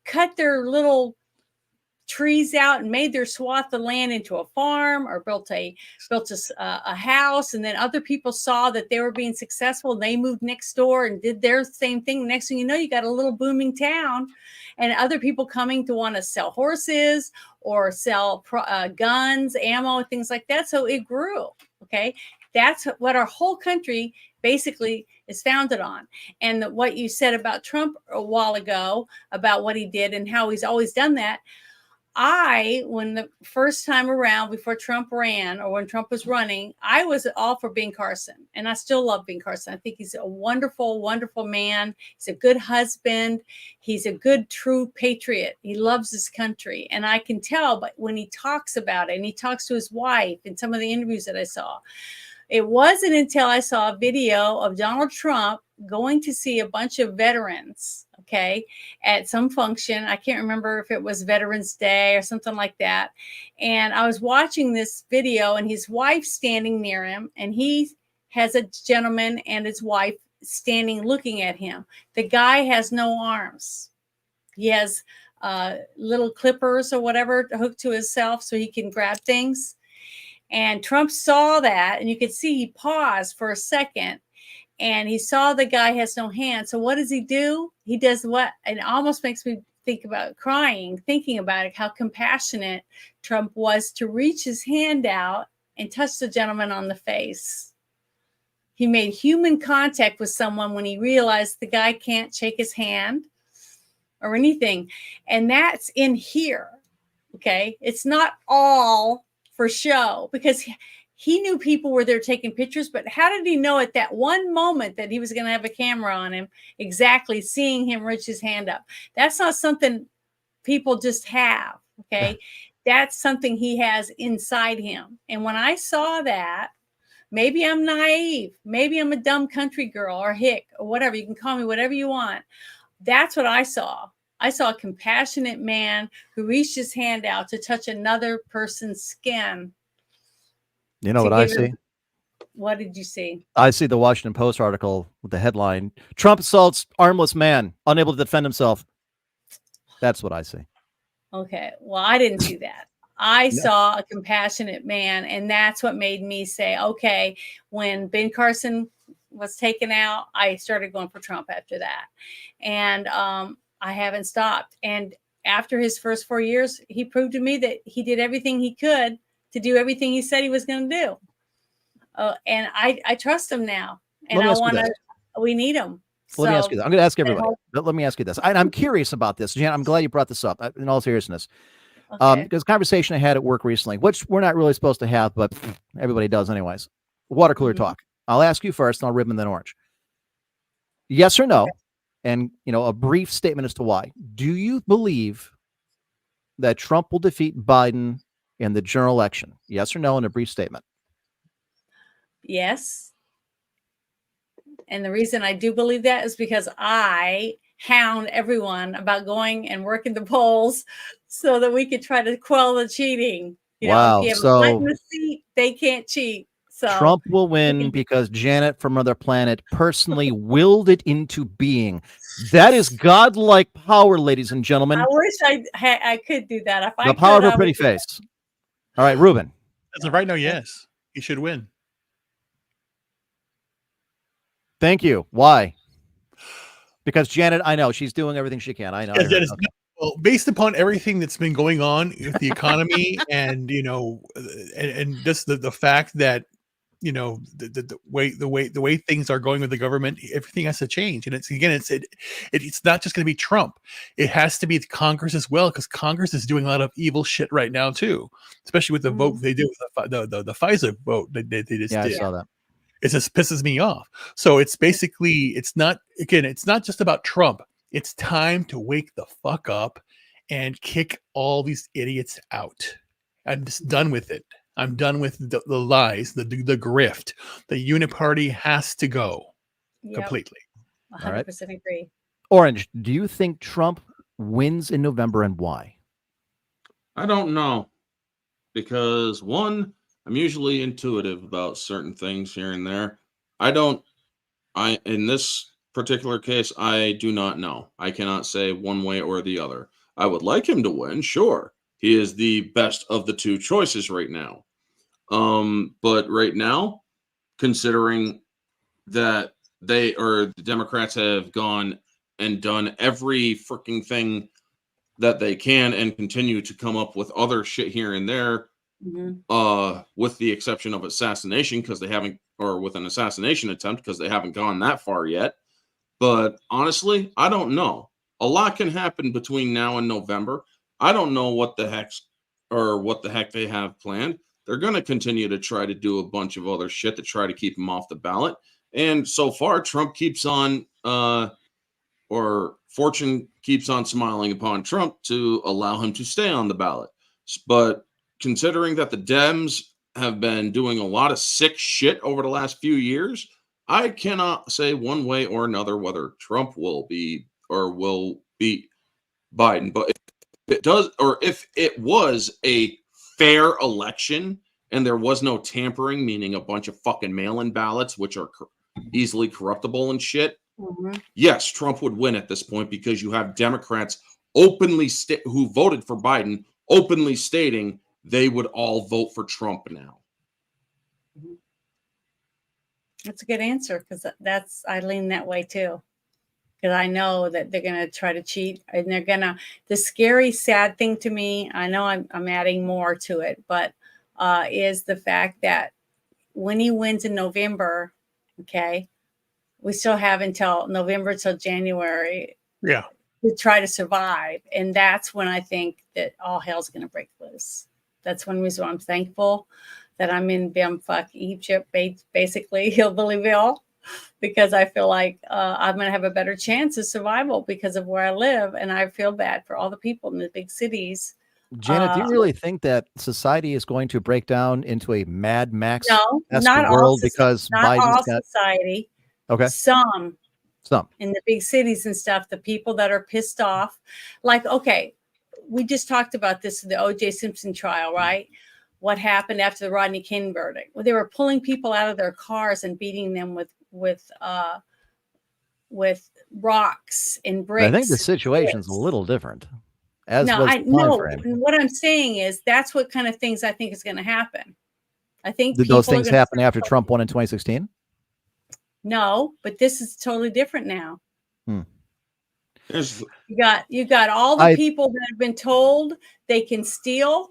cut their little trees out and made their swath of land into a farm, or built a house, and then other people saw that they were being successful and they moved next door and did their same thing. Next thing you know, you got a little booming town, and other people coming to want to sell horses or sell guns, ammo, things like that. So it grew. Okay, that's what our whole country basically is founded on. And what you said about Trump a while ago, about what he did and how he's always done that, when the first time around before Trump ran, or when Trump was running, I was all for Ben Carson, and I still love Ben Carson. I think he's a wonderful, wonderful man. He's a good husband. He's a good, true patriot. He loves his country, and I can tell. But when he talks about it, and he talks to his wife in some of the interviews that I saw, it wasn't until I saw a video of Donald Trump going to see a bunch of veterans, okay, at some function. I can't remember if it was Veterans Day or something like that. And I was watching this video, and his wife standing near him, and he has a gentleman and his wife standing looking at him. The guy has no arms. He has little clippers or whatever hooked to himself so he can grab things. And Trump saw that, and you could see he paused for a second, and he saw the guy has no hands. So what does he do? He does what? And it almost makes me think about crying, thinking about it, how compassionate Trump was to reach his hand out and touch the gentleman on the face. He made human contact with someone when he realized the guy can't shake his hand or anything. And that's in here. Okay. It's not all for show, because he knew people were there taking pictures, but how did he know at that one moment that he was going to have a camera on him, exactly seeing him reach his hand up? That's not something people just have. Okay. That's something he has inside him. And when I saw that, maybe I'm naive, maybe I'm a dumb country girl or hick or whatever, you can call me whatever you want. That's what I saw. I saw a compassionate man who reached his hand out to touch another person's skin. You know what I see? What did you see? I see the Washington Post article with the headline, "Trump assaults armless man, unable to defend himself." That's what I see. Okay. Well, I didn't see that. I saw a compassionate man, and that's what made me say, okay, when Ben Carson was taken out, I started going for Trump after that. And I haven't stopped. And after his first 4 years, he proved to me that he did everything he could to do everything he said he was going to do. And I trust him now. And we need him. Let me ask you that. I'm going to ask everybody. Let me ask you this. I'm curious about this. Jan, I'm glad you brought this up in all seriousness. Because conversation I had at work recently, which we're not really supposed to have, but everybody does anyways. Water cooler talk. I'll ask you first, and I'll ribbon then orange. Yes or no? And, a brief statement as to why. Do you believe that Trump will defeat Biden in the general election? Yes or no, in a brief statement. Yes. And the reason I do believe that is because I hound everyone about going and working the polls so that we could try to quell the cheating. Wow. If you have a butt in the seat, they can't cheat. So Trump will win because Janet from another planet personally willed it into being. That is godlike power, ladies and gentlemen. I wish I could do that. If the power of her pretty face. All right, Ruben. As of right now, yes, he should win. Thank you. Why? Because Janet, I know she's doing everything she can. I know. Yes, well, based upon everything that's been going on with the economy, and and just the fact that the way things are going with the government, everything has to change. And it's not just going to be Trump. It has to be Congress as well, because Congress is doing a lot of evil shit right now too, especially with the vote they did with the FISA vote they just did. I saw that. It just pisses me off. So it's basically, it's not just about Trump. It's time to wake the fuck up and kick all these idiots out. I'm just done with it. I'm done with the lies, the grift. The uniparty has to go completely. 100% agree. Orange, do you think Trump wins in November, and why? I don't know, because one, I'm usually intuitive about certain things here and there. In this particular case, I do not know. I cannot say one way or the other. I would like him to win, sure. He is the best of the two choices right now. But right now, considering that the Democrats have gone and done every freaking thing that they can and continue to come up with other shit here and there, with the exception of assassination, because they haven't, or with an assassination attempt, because they haven't gone that far yet. But honestly, I don't know. A lot can happen between now and November. I don't know what the heck they have planned. They're going to continue to try to do a bunch of other shit to try to keep him off the ballot. And so far, Trump keeps on, or fortune keeps on smiling upon Trump to allow him to stay on the ballot. But considering that the Dems have been doing a lot of sick shit over the last few years, I cannot say one way or another whether Trump will be or will beat Biden. But if it does, or if it was a fair election and there was no tampering, meaning a bunch of fucking mail-in ballots, which are easily corruptible and shit, yes, Trump would win at this point, because you have Democrats openly who voted for Biden openly stating they would all vote for Trump now. That's a good answer, because I lean that way too. Because I know that they're going to try to cheat, and they're going to, the scary, sad thing to me, I know I'm adding more to it, but is the fact that when he wins in November, okay, we still have until November till January to try to survive. And that's when I think that all hell's going to break loose. That's one reason why I'm thankful that I'm in bumfuck Egypt, basically Hillbillyville, because I feel like I'm going to have a better chance of survival because of where I live. And I feel bad for all the people in the big cities. Janet, do you really think that society is going to break down into a Mad Max not world all because not Biden's all got society? Okay. Some Some. In the big cities and stuff, the people that are pissed off, like, okay, we just talked about this in the O.J. Simpson trial, right? What happened after the Rodney King verdict? Well, they were pulling people out of their cars and beating them with rocks and bricks. I think the situation's a little different. As no, was I the know. timeframe. What I'm saying is that's what kind of things I think is going to happen. I think Did those things happen after Trump won in 2016? No, but this is totally different now. There's, You got all the people that have been told they can steal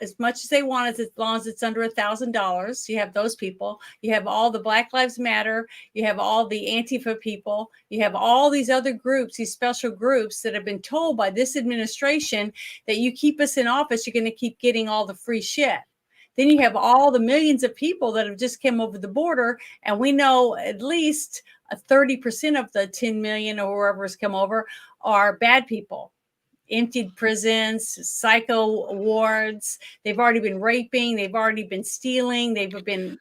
as much as they want, as long as it's under $1,000. You have those people. You have all the Black Lives Matter. You have all the Antifa people. You have all these other groups, these special groups that have been told by this administration that you keep us in office, you're going to keep getting all the free shit. Then you have all the millions of people that have just come over the border, and we know at least 30% of the 10 million or whoever has come over are bad people. Emptied prisons, psycho wards. They've already been raping. They've already been stealing. They've been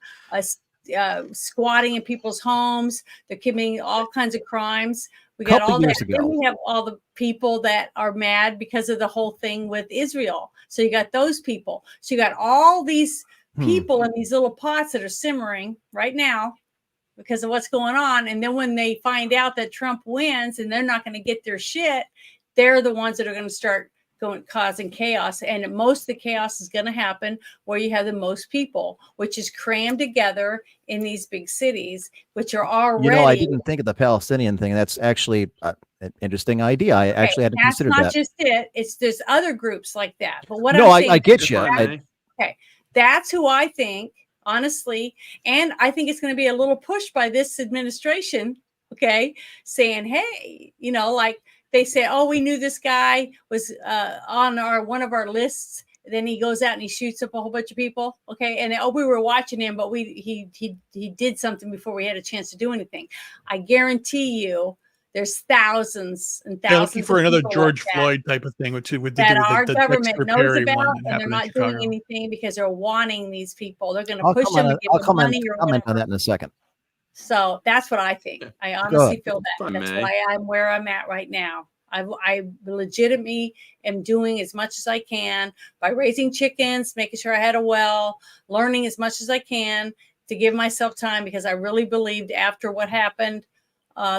squatting in people's homes. They're committing all kinds of crimes. We got all that. Then we have all the people that are mad because of the whole thing with Israel. So you got those people. So you got all these people in these little pots that are simmering right now because of what's going on. And then when they find out that Trump wins and they're not going to get their shit, they're the ones that are going to start causing chaos. And most of the chaos is going to happen where you have the most people, which is crammed together in these big cities, which are already. You know, I didn't think of the Palestinian thing. That's actually an interesting idea. I actually hadn't considered that. That's not just it. It's there's other groups like that. But what no, I'm saying I get you. Okay, that's who I think honestly. And I think it's going to be a little push by this administration, okay, saying, hey, you know, like they say, oh, we knew this guy was on one of our lists. Then he goes out and he shoots up a whole bunch of people, okay, and oh, we were watching him, but he did something before we had a chance to do anything. I guarantee you, there's thousands and thousands. They're looking for of another people George like Floyd type of thing, which would that do with our the government Dexter knows Perry about, one that and they're happened in not doing Chicago. anything because they're wanting these people. They're going to I'll push them and give them comment money or on whatever. that in a second. So that's what I think. I Go honestly ahead. feel that. If I That's may. why I'm where I'm at right now. I legitimately am doing as much as I can by raising chickens, making sure I had a well, learning as much as I can to give myself time, because I really believed after what happened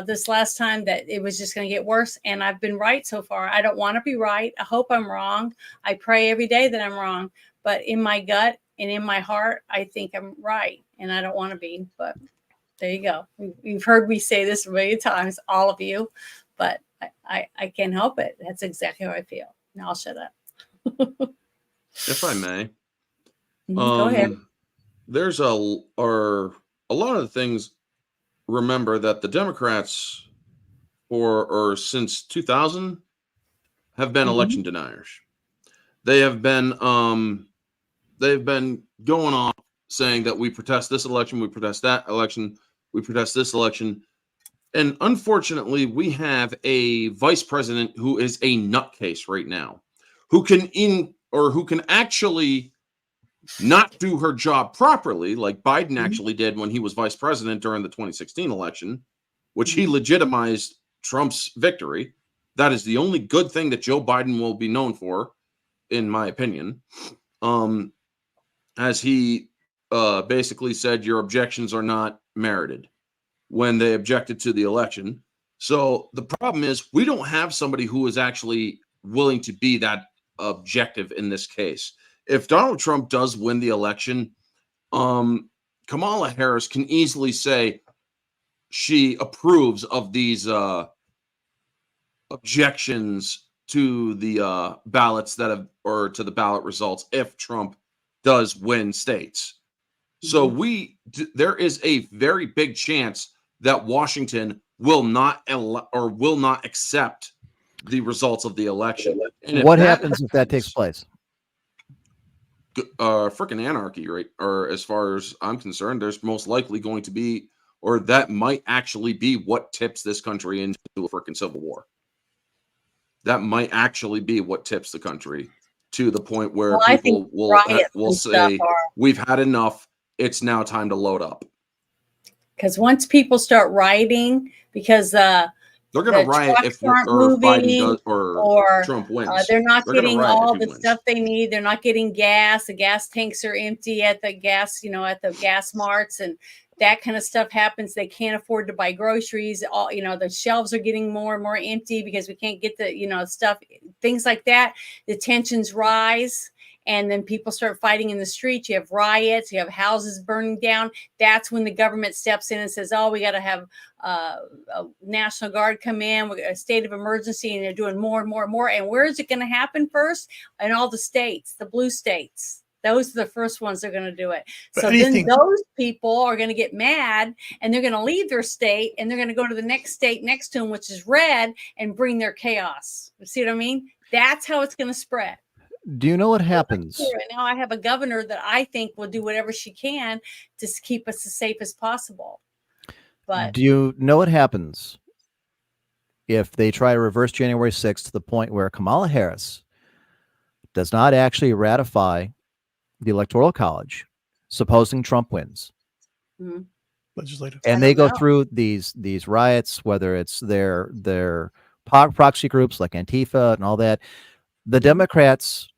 this last time that it was just going to get worse. And I've been right so far. I don't want to be right. I hope I'm wrong. I pray every day that I'm wrong. But in my gut and in my heart, I think I'm right. And I don't want to be. But there you go. You've heard me say this a million times, all of you. But I can't help it. That's exactly how I feel. Now I'll shut up. If I may. Go ahead. There's a lot of the things. Remember that the Democrats since 2000 have been election deniers. They have been they've been going on saying that we protest this election, we protest that election, we protest this election. And unfortunately, we have a vice president who is a nutcase right now, who can actually not do her job properly, like Biden actually did when he was vice president during the 2016 election, which he legitimized Trump's victory. That is the only good thing that Joe Biden will be known for, in my opinion. As he basically said, your objections are not merited when they objected to the election. So the problem is we don't have somebody who is actually willing to be that objective in this case. If Donald Trump does win the election, Kamala Harris can easily say she approves of these objections to the ballots or to the ballot results if Trump does win states. So there is a very big chance that Washington will not accept the results of the election. And what happens if that takes place? Freaking anarchy, right? Or as far as I'm concerned, there's most likely going to be, or that might actually be what tips this country into a freaking civil war. That might actually be what tips the country to the point where people will say, we've had enough. It's now time to load up. Because once people start rioting, because they're going to riot if Biden does or Trump wins. They're not getting all the stuff they need. They're not getting gas. The gas tanks are empty at the gas, at the gas marts, and that kind of stuff happens. They can't afford to buy groceries. The shelves are getting more and more empty because we can't get the, stuff, things like that. The tensions rise. And then people start fighting in the streets. You have riots. You have houses burning down. That's when the government steps in and says, "Oh, we got to have a National Guard come in. We're a state of emergency," and they're doing more and more and more. And where is it going to happen first? In all the states, the blue states. Those are the first ones that are going to do it. So then those people are going to get mad, and they're going to leave their state, and they're going to go to the next state next to them, which is red, and bring their chaos. You see what I mean? That's how it's going to spread. Do you know what happens? Now I have a governor that I think will do whatever she can to keep us as safe as possible. But do you know what happens if they try to reverse January 6th to the point where Kamala Harris does not actually ratify the Electoral College, supposing Trump wins? Legislative. And they go through these riots, whether it's their proxy groups like Antifa and all that. The Democrats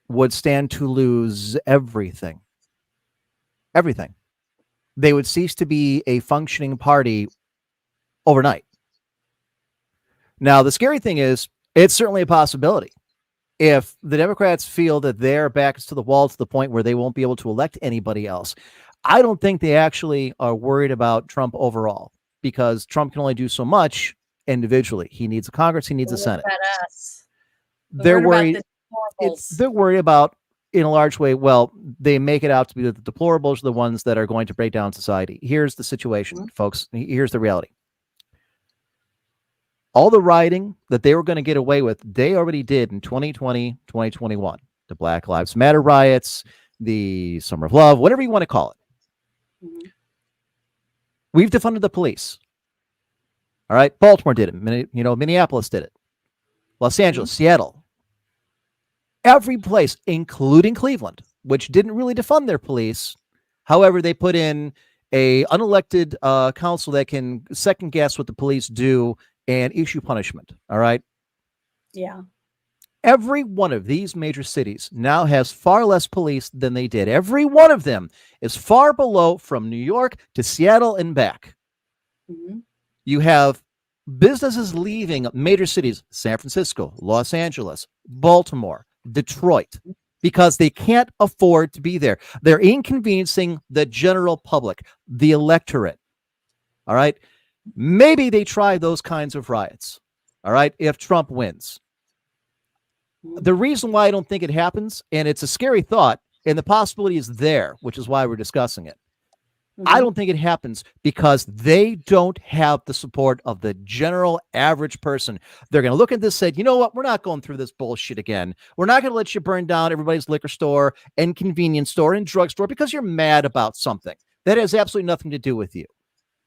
would stand to lose everything. Everything. They would cease to be a functioning party overnight. Now, the scary thing is, it's certainly a possibility. If the Democrats feel that their back is to the wall to the point where they won't be able to elect anybody else, I don't think they actually are worried about Trump overall, because Trump can only do so much individually. He needs a Congress. He needs a Senate. What about us? They're worried. They're worried about in a large way, well, they make it out to be that the deplorables are the ones that are going to break down society. Here's the situation, folks. Here's the reality. All the rioting that they were going to get away with, they already did in 2020, 2021. The Black Lives Matter riots, the Summer of Love, whatever you want to call it. We've defunded the police. All right. Baltimore did it. Minneapolis did it. Los Angeles, Seattle. Every place, including Cleveland, which didn't really defund their police. However, they put in a unelected council that can second guess what the police do and issue punishment. All right. Yeah. Every one of these major cities now has far less police than they did. Every one of them is far below from New York to Seattle and back. You have businesses leaving major cities, San Francisco, Los Angeles, Baltimore, Detroit, because they can't afford to be there. They're inconveniencing the general public, the electorate. All right. Maybe they try those kinds of riots. All right. If Trump wins. The reason why I don't think it happens, and it's a scary thought, and the possibility is there, which is why we're discussing it. I don't think it happens because they don't have the support of the general average person. They're going to look at this and say, you know what? We're not going through this bullshit again. We're not going to let you burn down everybody's liquor store and convenience store and drugstore because you're mad about something. That has absolutely nothing to do with you.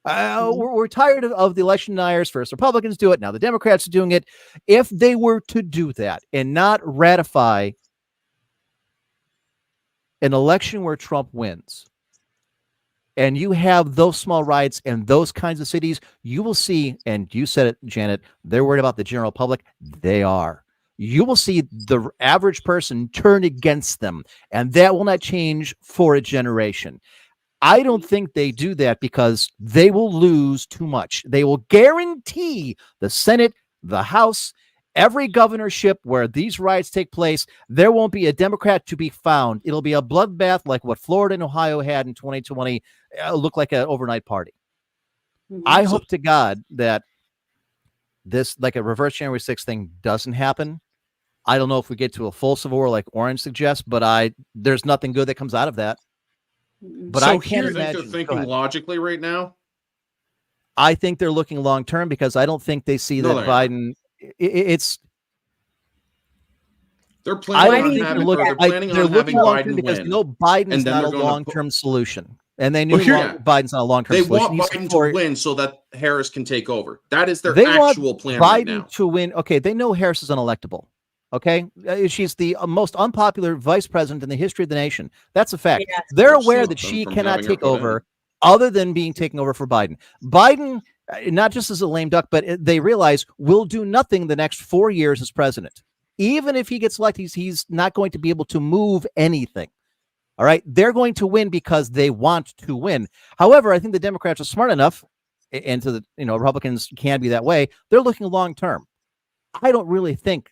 We're tired of the election deniers. First Republicans do it. Now the Democrats are doing it. If they were to do that and not ratify an election where Trump wins, and you have those small riots and those kinds of cities, you will see, and you said it, Janet, they're worried about the general public. They are. You will see the average person turn against them, and that will not change for a generation. I don't think they do that because they will lose too much. They will guarantee the Senate, the House, every governorship where these riots take place, there won't be a Democrat to be found. It'll be a bloodbath like what Florida and Ohio had in 2020. Look like an overnight party. I hope to God that this, like a reverse January 6th thing, doesn't happen. I don't know if we get to a full civil war like Orange suggests, but there's nothing good that comes out of that. But so I can't imagine. They're thinking logically right now. I think they're looking long term because I don't think they see that Biden. They're planning on having Biden because win. Biden is not a long term solution, and they knew Biden's not a long term solution. They want Biden to win so that Harris can take over. That is their actual plan right now. Biden to win. Okay, they know Harris is unelectable. Okay, she's the most unpopular vice president in the history of the nation. That's a fact. Yes. They're aware that she cannot take over other than being taken over for Biden. Biden, not just as a lame duck, but they realize will do nothing the next 4 years as president. Even if he gets elected, he's not going to be able to move anything. All right, they're going to win because they want to win. However, I think the Democrats are smart enough, and to the Republicans can be that way. They're looking long term. I don't really think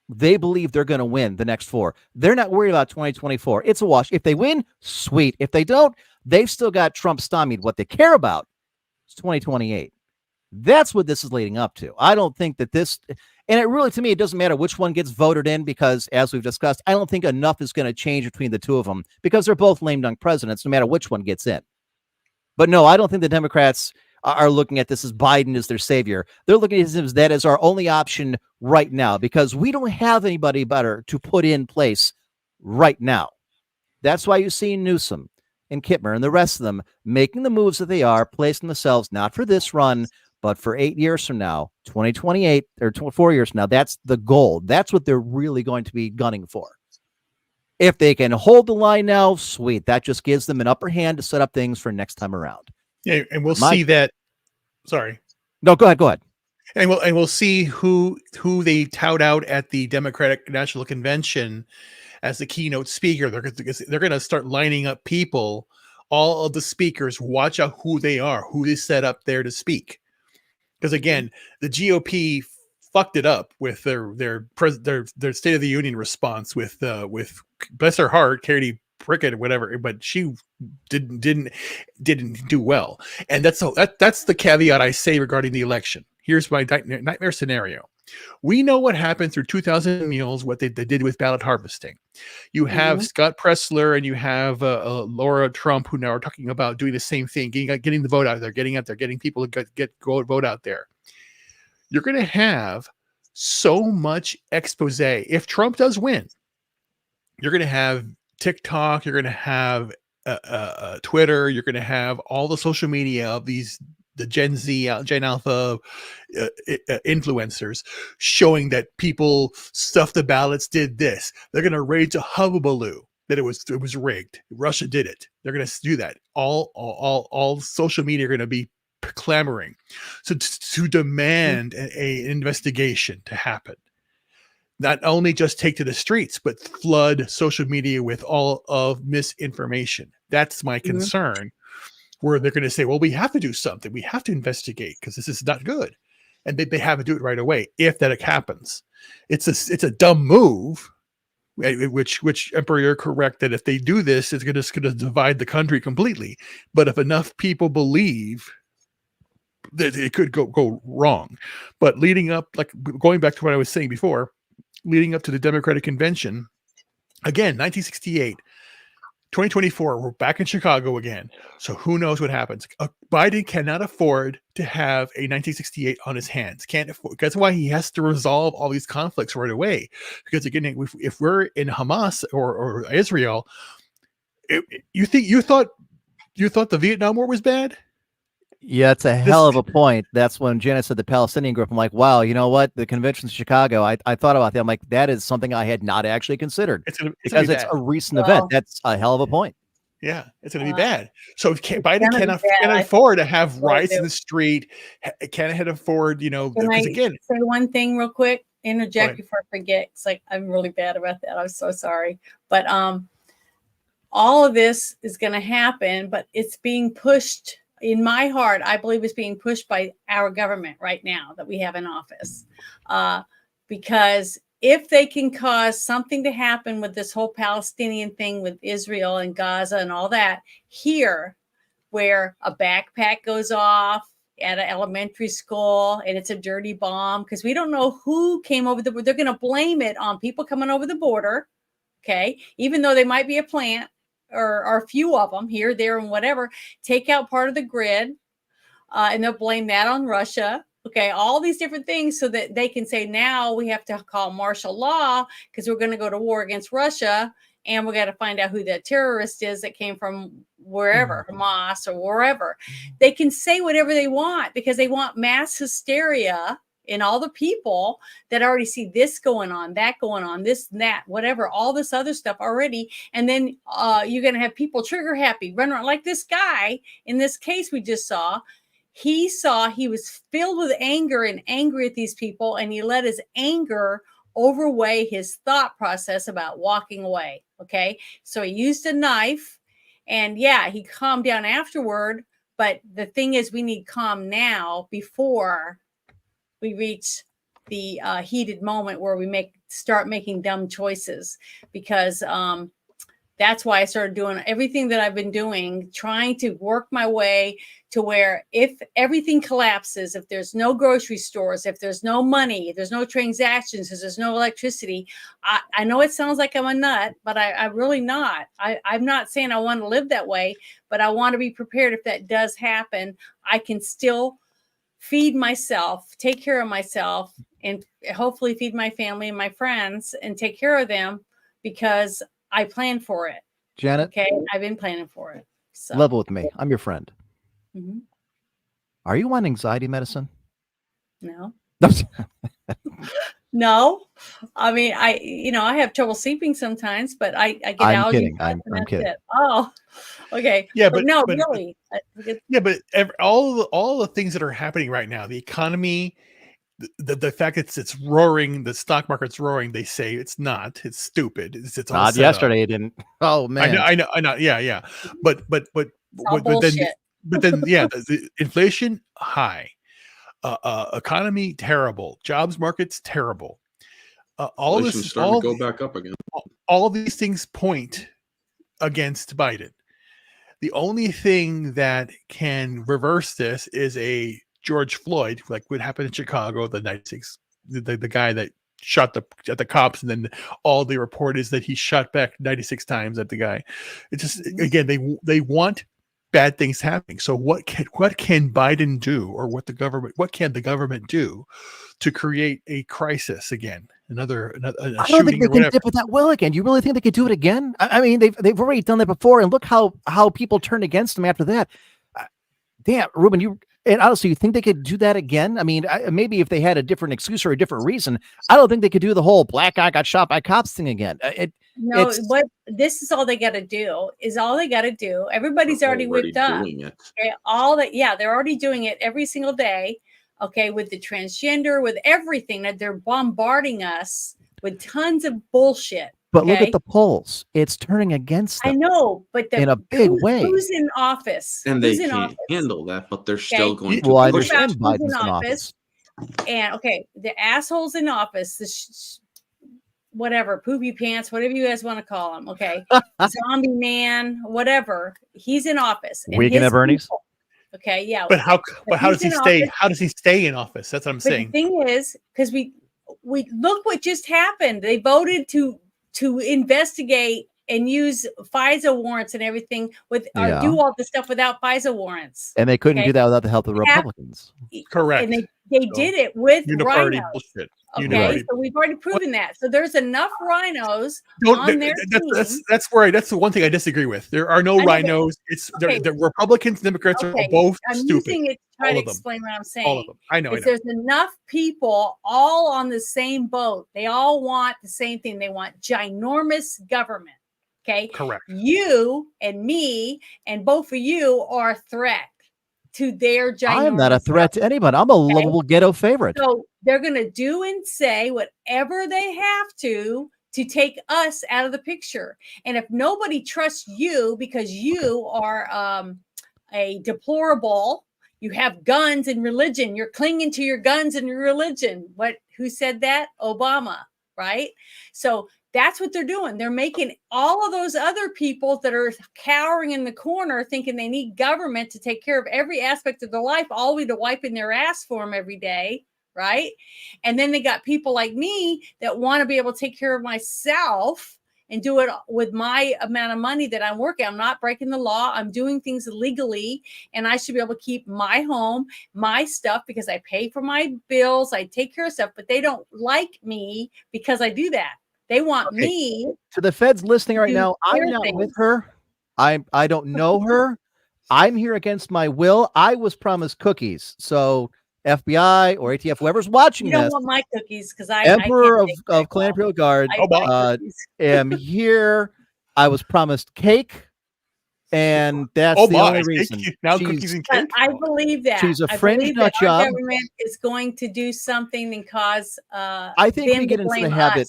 they believe they're going to win the next 4. They're not worried about 2024. It's a wash. If they win, sweet. If they don't, they've still got Trump stymied. What they care about is 2028. That's what this is leading up to. I don't think that this, and it really, to me, it doesn't matter which one gets voted in because, as we've discussed, I don't think enough is going to change between the two of them because they're both lame dunk presidents, no matter which one gets in. But no, I don't think the Democrats are looking at this as Biden as their savior. They're looking at this as our only option right now because we don't have anybody better to put in place right now. That's why you see Newsom and Kittmer and the rest of them making the moves that they are, placing themselves not for this run, but for 8 years from now, 2028 or 4 years from now. That's the goal. That's what they're really going to be gunning for. If they can hold the line now, sweet. That just gives them an upper hand to set up things for next time around. Yeah, and we'll see that. Sorry. No, go ahead. And we'll see who they tout out at the Democratic National Convention as the keynote speaker. They're going to start lining up people. All of the speakers, watch out who they are, who is set up there to speak. Because again, the GOP fucked it up with their State of the Union response with bless her heart, Katie Prickett or whatever, but she didn't do well. And that's the caveat I say regarding the election. Here's my nightmare scenario. We know what happened through 2,000 Mules, what they did with ballot harvesting. You have Scott Pressler and you have Laura Trump, who now are talking about doing the same thing, getting the vote out there, getting people to go vote out there. You're going to have so much expose. If Trump does win, you're going to have TikTok, you're going to have Twitter, you're going to have all the social media of the Gen Z, Gen Alpha influencers showing that people stuffed the ballots, did this. They're going to rage a hubbubaloo that it was rigged. Russia did it. They're going to do that. All social media are going to be clamoring to demand an investigation to happen. Not only just take to the streets, but flood social media with all of misinformation. That's my concern. Where they're going to say, well, we have to do something. We have to investigate because this is not good. And they have to do it right away if that happens. It's a dumb move, which Emperor, you're correct that if they do this, it's going to divide the country completely. But if enough people believe that it could go wrong. But leading up, like going back to what I was saying before, leading up to the Democratic Convention, again, 1968, 2024, we're back in Chicago again. So who knows what happens? Biden cannot afford to have a 1968 on his hands. Can't afford. That's why he has to resolve all these conflicts right away. Because again, if we're in Hamas or Israel, you thought the Vietnam War was bad? Yeah, it's a hell of a point. That's when Janet said the Palestinian group. I'm like, wow, you know what? The convention in Chicago, I thought about that. I'm like, that is something I had not actually considered because it's a recent event. That's a hell of a point. Yeah, it's going to be bad. So Biden cannot afford to have riots in the street. Can't afford, Can I say one thing real quick? Interject before I forget. It's like I'm really bad about that. I'm so sorry. But all of this is going to happen, but it's being pushed. In my heart, I believe it's being pushed by our government right now that we have in office. Because if they can cause something to happen with this whole Palestinian thing with Israel and Gaza and all that here, where a backpack goes off at an elementary school and it's a dirty bomb, because we don't know who came over they're going to blame it on people coming over the border. Okay. Even though they might be a plant, or a few of them here, there, and whatever, take out part of the grid, and they'll blame that on Russia. Okay, all these different things so that they can say now we have to call martial law because we're going to go to war against Russia, and we got to find out who that terrorist is that came from wherever, Hamas or wherever. They can say whatever they want because they want mass hysteria in all the people that already see this going on, that going on, this and that, whatever, all this other stuff already. And then you're going to have people trigger happy, run around like this guy in this case we just saw. He was filled with anger and angry at these people, and he let his anger overweigh his thought process about walking away. Okay. So he used a knife, and yeah, he calmed down afterward. But the thing is, we need calm now before we reach the heated moment where we start making dumb choices, because that's why I started doing everything that I've been doing, trying to work my way to where if everything collapses, if there's no grocery stores, if there's no money, if there's no transactions, if there's no electricity, I know it sounds like I'm a nut, but I'm really not. I'm not saying I want to live that way, but I want to be prepared if that does happen. I can still feed myself, take care of myself, and hopefully feed my family and my friends and take care of them because I planned for it. Janet? Okay, I've been planning for it. So. Level with me. I'm your friend. Mm-hmm. Are you on anxiety medicine? No. No. I mean, I have trouble sleeping sometimes, but I get allergies. Kidding. I'm kidding. Oh, okay. Yeah, but no, really. Yeah, but all the things that are happening right now, the economy, the fact that it's roaring, the stock market's roaring. They say it's not. It's stupid. It's all not yesterday. It didn't. Oh man. I know. Yeah. But then yeah, the inflation high, economy terrible, jobs market's terrible. All this starting to go back up again. All these things point against Biden. The only thing that can reverse this is a George Floyd, like what happened in Chicago, the 96 the guy that shot at the cops, and then all the report is that he shot back 96 times at the guy. It's just, again, they want bad things happening. So what can Biden do, or what can the government do to create a crisis again? Another I don't think they can dip it that well again. You really think they could do it again? I mean, they've already done that before, and look how people turned against them after that. Damn, Ruben, and honestly, you think they could do that again? I mean, maybe if they had a different excuse or a different reason. I don't think they could do the whole black guy got shot by cops thing again. This is all they got to do. Everybody's already whipped up. Okay, they're already doing it every single day. Okay, with the transgender, with everything that they're bombarding us with tons of bullshit. But look at the polls; it's turning against them. I know, but in a big way. Who's in office? And they can't handle that, but they're still going to. Well, I understand Biden's in office. And the assholes in office, whatever, poopy pants, whatever you guys want to call him. Okay, zombie man, whatever. He's in office. Weekend at Bernie's. Okay, yeah. But how does he stay? How does he stay in office? That's what I'm saying. The thing is, because we look what just happened. They voted to investigate and use FISA warrants and everything or do all the stuff without FISA warrants. And they couldn't do that without the help of the Republicans. Correct. And they did it with Uniparty rhinos. bullshit. Okay, so we've already proven that. So there's enough rhinos on their team. That's the one thing I disagree with. There are no rhinos. It's the Republicans and Democrats are both I'm stupid. using it to try to explain what I'm saying. All of them. I know. There's enough people all on the same boat. They all want the same thing. They want ginormous government. Okay. Correct. You and me and both of you are a threat to their ginormous. I am not a threat to anybody. I'm a lovable ghetto favorite. So they're going to do and say whatever they have to take us out of the picture. And if nobody trusts you because you are a deplorable, you have guns and religion, you're clinging to your guns and your religion. Who said that? Obama, right? So that's what they're doing. They're making all of those other people that are cowering in the corner thinking they need government to take care of every aspect of their life, all the way to wiping their ass for them every day, right? And then they got people like me that want to be able to take care of myself and do it with my amount of money that I'm working. I'm not breaking the law. I'm doing things legally, and I should be able to keep my home, my stuff, because I pay for my bills. I take care of stuff, but they don't like me because I do that. They want me. To the feds listening right now, I'm not with her. I don't know her. I'm here against my will. I was promised cookies. So FBI or ATF, whoever's watching you don't this, want my cookies because Emperor of Clan Imperial Guard, am here. I was promised cake, and that's the only reason. Now cookies and cake. I believe that she's a fringe nut our job. government is going to do something and cause. I think we get into the habit.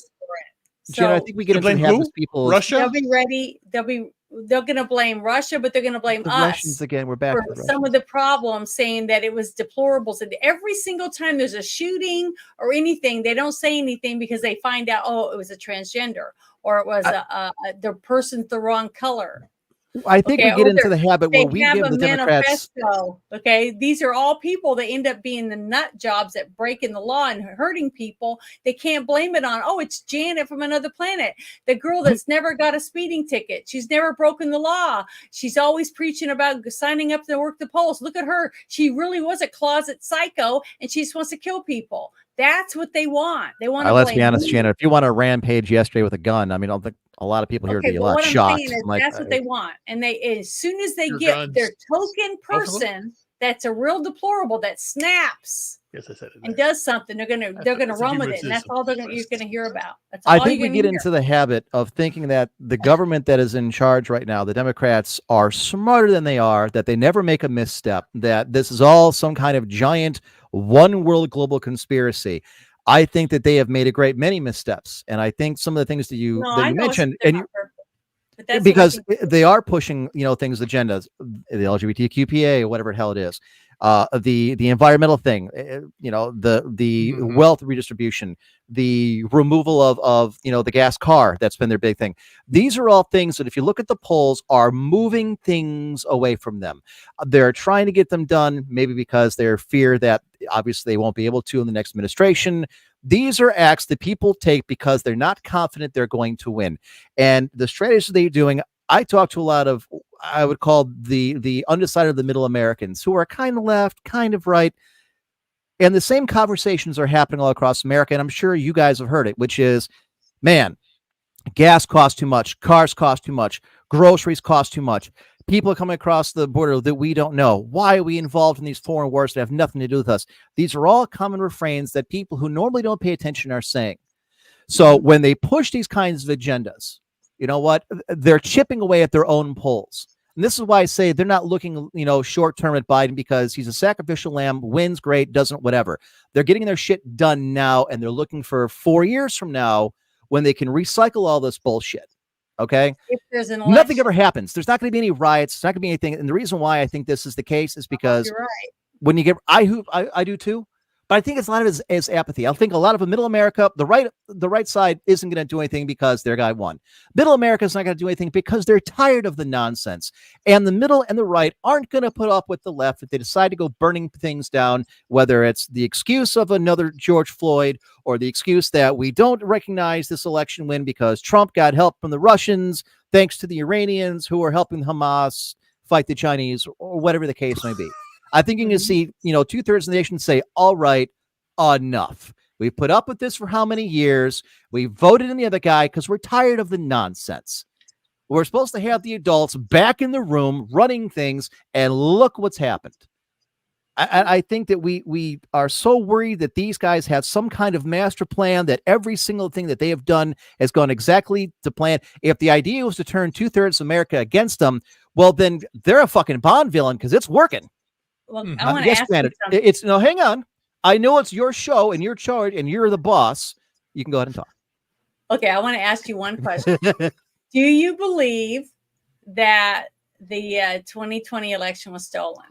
Jenna, I think we get into the habit. People, Russia. They'll be ready. They're going to blame Russia, but they're going to blame the us Russians again. We're back for to some of the problems, saying that it was deplorables. And every single time there's a shooting or anything, they don't say anything because they find out, oh, it was a transgender or it was the person's the wrong color. I think we get into the habit where we give the Democrats. Manifesto, okay, these are all people that end up being the nut jobs that breaking the law and hurting people. They can't blame it on, oh, it's Janet from another planet, the girl that's never got a speeding ticket. She's never broken the law. She's always preaching about signing up to work the polls. Look at her. She really was a closet psycho, and she just wants to kill people. That's what they want. They want. Let's be honest, Janet. If you want to rampage yesterday with a gun, I mean, I don't think a lot of people here would be a lot shocked. That's what they want, and as soon as they get guns. Their token person that's a real deplorable that snaps. Yes, I said it. And does something, they're gonna run with it, and that's all you're gonna hear about. That's all I think we get into the habit of thinking that the government that is in charge right now, the Democrats, are smarter than they are, that they never make a misstep, that this is all some kind of giant one world global conspiracy. I think that they have made a great many missteps, and I think some of the things that you mentioned, and because they are pushing, things, agendas, the LGBTQPA, whatever the hell it is, the environmental thing, the wealth redistribution, the removal of the gas car. That's been their big thing. These are all things that, if you look at the polls, are moving things away from them. They're trying to get them done, maybe because they fear that obviously they won't be able to in the next administration. These are acts that people take because they're not confident they're going to win. And the strategies they're doing, I talk to a lot of, I would call the undecided of the middle Americans who are kind of left, kind of right. And the same conversations are happening all across America. And I'm sure you guys have heard it, which is, man, gas costs too much. Cars cost too much. Groceries cost too much. People are coming across the border that we don't know. Why are we involved in these foreign wars that have nothing to do with us? These are all common refrains that people who normally don't pay attention are saying. So when they push these kinds of agendas, you know what? They're chipping away at their own polls. And this is why I say they're not looking, short term at Biden because he's a sacrificial lamb, wins great, doesn't whatever. They're getting their shit done now, and they're looking for 4 years from now when they can recycle all this bullshit. Okay? If there's an election, nothing ever happens. There's not going to be any riots. There's not going to be anything. And the reason why I think this is the case is because you're right. when you get, I do too. But I think it's a lot of it is apathy. I think a lot of middle America, the right side isn't going to do anything because their guy won. Middle America is not going to do anything because they're tired of the nonsense. And the middle and the right aren't going to put up with the left if they decide to go burning things down, whether it's the excuse of another George Floyd or the excuse that we don't recognize this election win because Trump got help from the Russians, thanks to the Iranians who are helping Hamas fight the Chinese, or whatever the case may be. I think you can see, 2/3 of the nation say, all right, enough. We put up with this for how many years? We voted in the other guy because we're tired of the nonsense. We're supposed to have the adults back in the room running things, and look what's happened. I think that we are so worried that these guys have some kind of master plan, that every single thing that they have done has gone exactly to plan. If the idea was to turn 2/3 of America against them, well, then they're a fucking Bond villain because it's working. Well, I want to yes, ask granted, you something. it's no. Hang on. I know it's your show and you're charged and you're the boss. You can go ahead and talk. Okay, I want to ask you one question. Do you believe that the 2020 election was stolen?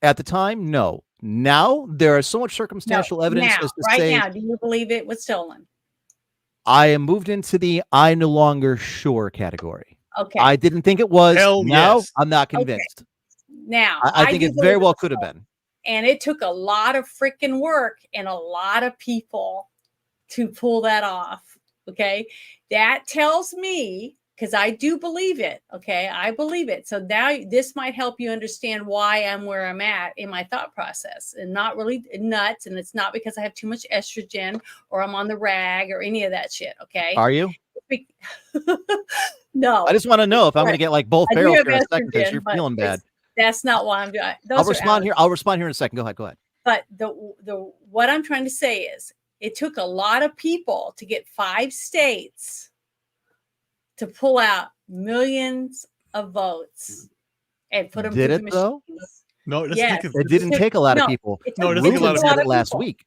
At the time, no. Now there is so much circumstantial evidence as to right say. now, do you believe it was stolen? I am moved into the "I no longer sure" category. Okay. I didn't think it was. Hell Now yes. I'm not convinced. Now I think do it very believe well was could have stolen. been. And it took a lot of freaking work and a lot of people to pull that off. Okay. That tells me, because I do believe it. Okay. I believe it. So now this might help you understand why I'm where I'm at in my thought process, and not really nuts. And it's not because I have too much estrogen or I'm on the rag or any of that shit. Okay. Are you? No. I just want to know if I'm going to get like both I do barrels have here in a second because estrogen, you're but feeling bad. that's not why I'm doing. I'll respond here. I'll respond here in a second. Go ahead. But the what I'm trying to say is, it took a lot of people to get 5 states to pull out millions of votes and put them Did through it the though? machines. No, it doesn't Yes. take It didn't take a lot of No, people. No, it doesn't take a lot of Rubin said people. it last week.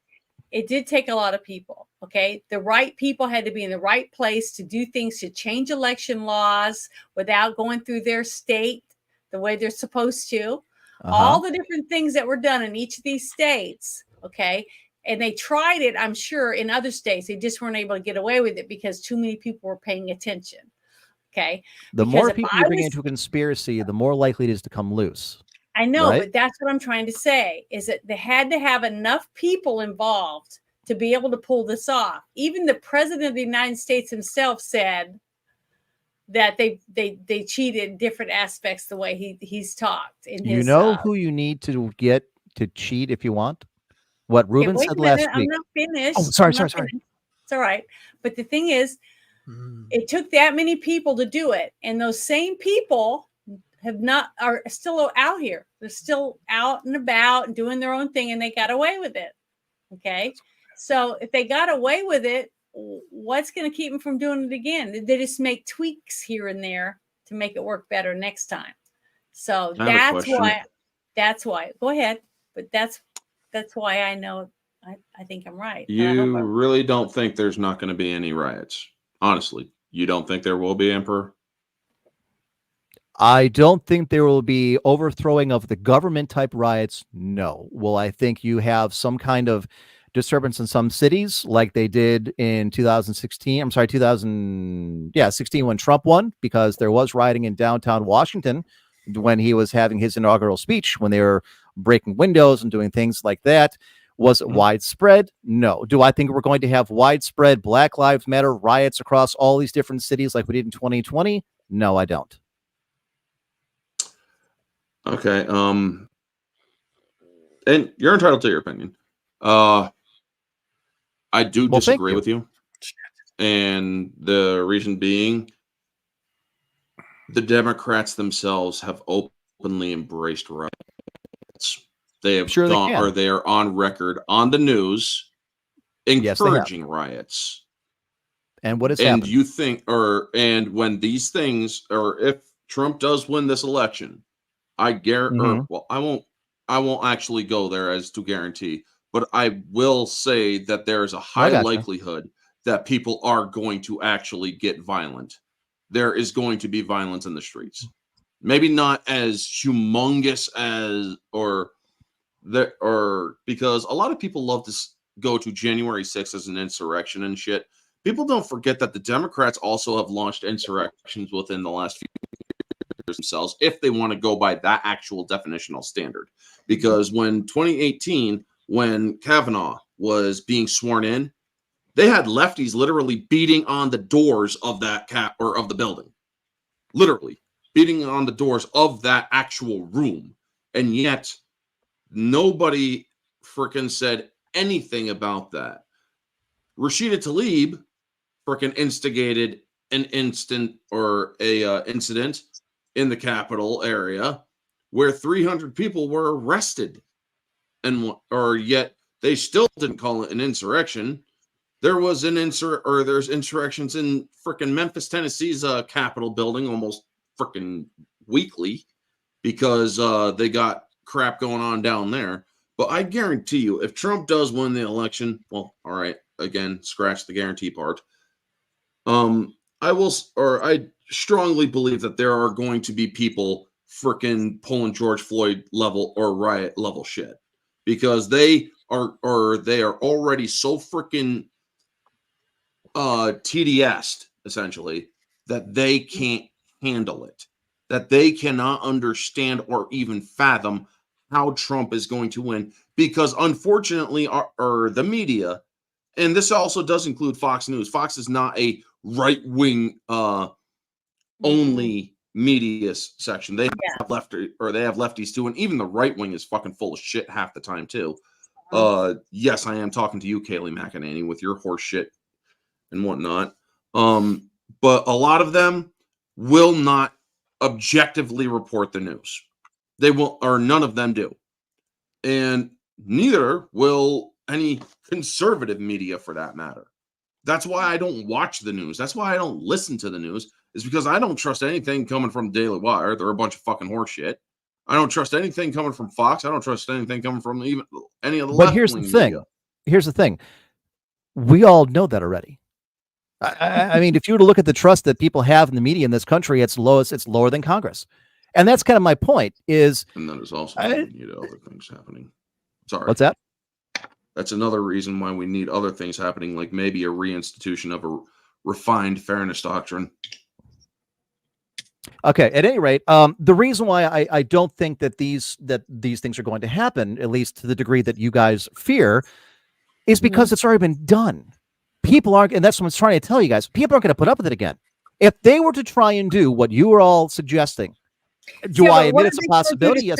It did take a lot of people. Okay. The right people had to be in the right place to do things, to change election laws without going through their state the way they're supposed to. All the different things that were done in each of these states. Okay. And they tried it, I'm sure, in other states. They just weren't able to get away with it because too many people were paying attention. Okay. The Because more if people I you bring was- into a conspiracy, the more likely it is to come loose. I know, right? but that's what I'm trying to say, is that they had to have enough people involved to be able to pull this off. Even the president of the United States himself said that they cheated different aspects the way he's talked in his. You know who you need to get to cheat if you want? What Okay, Rubin wait said a last minute, I'm week. not finished. Oh, sorry. I'm not finished. It's all right. But the thing is, it took that many people to do it, and those same people are still out here. They're still out and about and doing their own thing, and they got away with it. Okay, so if they got away with it, what's going to keep them from doing it again? They just make tweaks here and there to make it work better next time. So I have a that's question. why. That's why. Go ahead. But that's why I know. I think I'm right. And I hope You I'm- really don't think there's not going to be any riots? Honestly, you don't think there will be, Emperor? I don't think there will be overthrowing of the government type riots. No. Well, I think you have some kind of disturbance in some cities like they did in 2016. I'm sorry, 2016 when Trump won, because there was rioting in downtown Washington when he was having his inaugural speech, when they were breaking windows and doing things like that. Was it widespread? No. Do I think we're going to have widespread Black Lives Matter riots across all these different cities like we did in 2020? No, I don't. Okay. And you're entitled to your opinion. I do disagree with you. And the reason being, the Democrats themselves have openly embraced riots. They have they are on record on the news encouraging riots. And what has happened? And you think, and when these things, or if Trump does win this election, I guarantee. Well, I won't actually go there as to guarantee, but I will say that there is a high likelihood that people are going to actually get violent. There is going to be violence in the streets. Maybe not as humongous as because a lot of people love to go to January 6th as an insurrection and shit. People don't forget that the Democrats also have launched insurrections within the last few years themselves, if they want to go by that actual definitional standard. Because when 2018, when Kavanaugh was being sworn in, they had lefties literally beating on the doors of that of the building. Literally beating on the doors of that actual room. And yet nobody freaking said anything about that. Rashida Tlaib freaking instigated an incident in the Capitol area where 300 people were arrested, yet they still didn't call it an insurrection. There was there's insurrections in freaking Memphis, Tennessee's Capitol building almost freaking weekly because they got crap going on down there. But I guarantee you, if Trump does win the election, well, all right, again, scratch the guarantee part. I strongly believe that there are going to be people freaking pulling George Floyd level or riot level shit because they are already so freaking TDS'd essentially that they can't handle it, that they cannot understand or even fathom how Trump is going to win, because unfortunately the media, and this also does include Fox News. Fox is not a right-wing only media section. They have lefties too, and even the right wing is fucking full of shit half the time too. Yes, I am talking to you, Kayleigh McEnany, with your horse shit and whatnot. But a lot of them will not objectively report the news. They will, or none of them do. And neither will any conservative media for that matter. That's why I don't watch the news. That's why I don't listen to the news, is because I don't trust anything coming from Daily Wire. They're a bunch of fucking horse shit. I don't trust anything coming from Fox. I don't trust anything coming from even any of the left. But here's the thing. Media. Here's the thing. We all know that already. I mean, if you were to look at the trust that people have in the media in this country, it's lower than Congress. And that's kind of my point is. And that is also other things happening. Sorry. What's that? That's another reason why we need other things happening, like maybe a reinstitution of a refined fairness doctrine. Okay. At any rate, the reason why I don't think that these things are going to happen, at least to the degree that you guys fear, is because it's already been done. People aren't, and that's what I'm trying to tell you guys. People aren't going to put up with it again. If they were to try and do what you were all suggesting, I admit it's a possibility? Yes.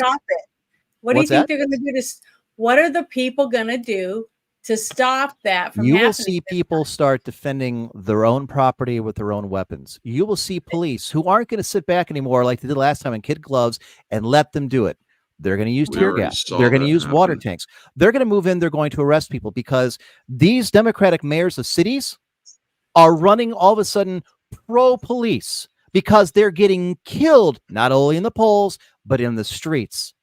What do you think they're going to do to? What are the people going to do to stop that from happening? You will see people start defending their own property with their own weapons. You will see police who aren't going to sit back anymore like they did last time in kid gloves and let them do it. They're going to use tear gas. They're going to use water tanks. They're going to move in. They're going to arrest people because these Democratic mayors of cities are running all of a sudden pro-police because they're getting killed, not only in the polls, but in the streets.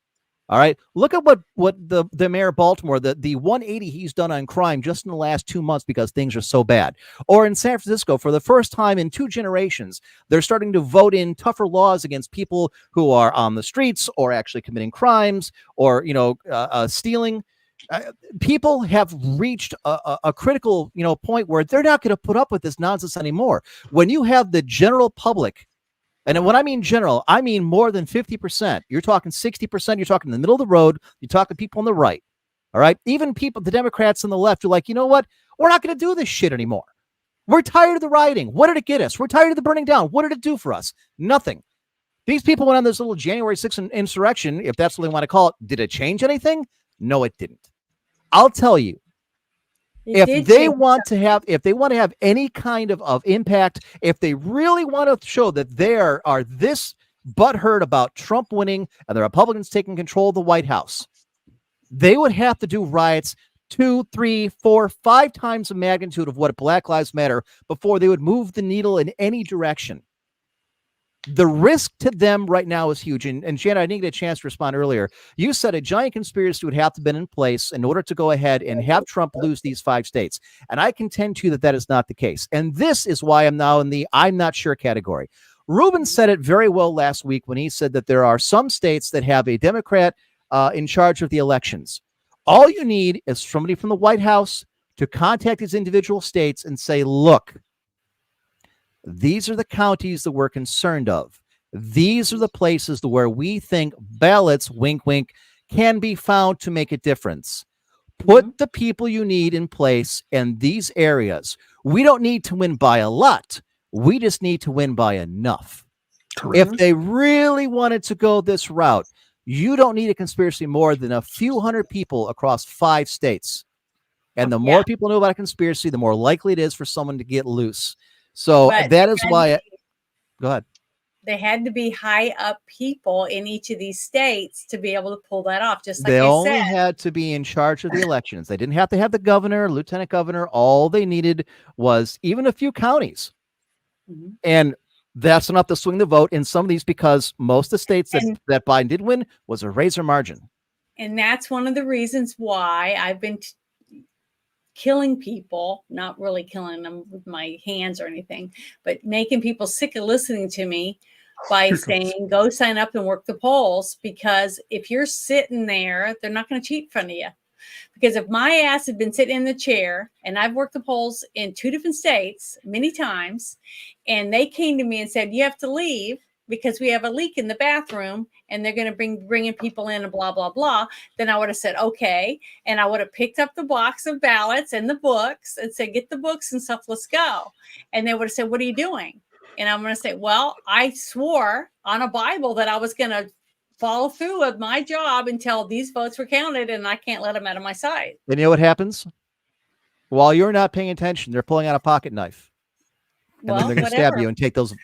All right. Look at what the mayor of Baltimore, the 180 he's done on crime just in the last 2 months because things are so bad. Or in San Francisco, for the first time in 2 generations, they're starting to vote in tougher laws against people who are on the streets or actually committing crimes or, stealing. People have reached a critical, point where they're not going to put up with this nonsense anymore. When you have the general public, and when I mean general, I mean more than 50%. You're talking 60%. You're talking in the middle of the road. You're talking people on the right. All right. Even people, the Democrats on the left are like, you know what? We're not going to do this shit anymore. We're tired of the rioting. What did it get us? We're tired of the burning down. What did it do for us? Nothing. These people went on this little January 6th insurrection, if that's what they want to call it. Did it change anything? No, it didn't. I'll tell you, if they want to have any kind of impact, if they really want to show that they are this butthurt about Trump winning and the Republicans taking control of the White House, they would have to do riots 2, 3, 4, 5 times the magnitude of what Black Lives Matter before they would move the needle in any direction. The risk to them right now is huge. And Janet, I didn't get a chance to respond earlier. You said a giant conspiracy would have to have been in place in order to go ahead and have Trump lose these 5 states. And I contend to you that is not the case. And this is why I'm now in the I'm not sure category. Rubin said it very well last week when he said that there are some states that have a Democrat in charge of the elections. All you need is somebody from the White House to contact these individual states and say, look, these are the counties that we're concerned of. These are the places where we think ballots, wink, wink, can be found to make a difference. Put the people you need in place in these areas. We don't need to win by a lot. We just need to win by enough. Correct. If they really wanted to go this route, you don't need a conspiracy more than a few hundred people across 5 states. And the more people know about a conspiracy, the more likely it is for someone to get loose. So that is why. Go ahead. They had to be high up people in each of these states to be able to pull that off. Just like they I only said. had to be in charge of the elections. They didn't have to have the governor, lieutenant governor. All they needed was even a few counties. Mm-hmm. And that's enough to swing the vote in some of these, because most of the states that Biden did win was a razor margin. And that's one of the reasons why I've been killing people, not really killing them with my hands or anything, but making people sick of listening to me by saying, go sign up and work the polls. Because if you're sitting there, they're not going to cheat in front of you. Because if my ass had been sitting in the chair, and I've worked the polls in 2 different states many times, and they came to me and said, you have to leave because we have a leak in the bathroom and they're going to bringing people in and blah, blah, blah, then I would have said, okay. And I would have picked up the box of ballots and the books and said, get the books and stuff, let's go. And they would have said, what are you doing? And I'm going to say, well, I swore on a Bible that I was going to follow through with my job until these votes were counted, and I can't let them out of my sight. And you know what happens? While you're not paying attention, they're pulling out a pocket knife. And then they're going to stab you and take those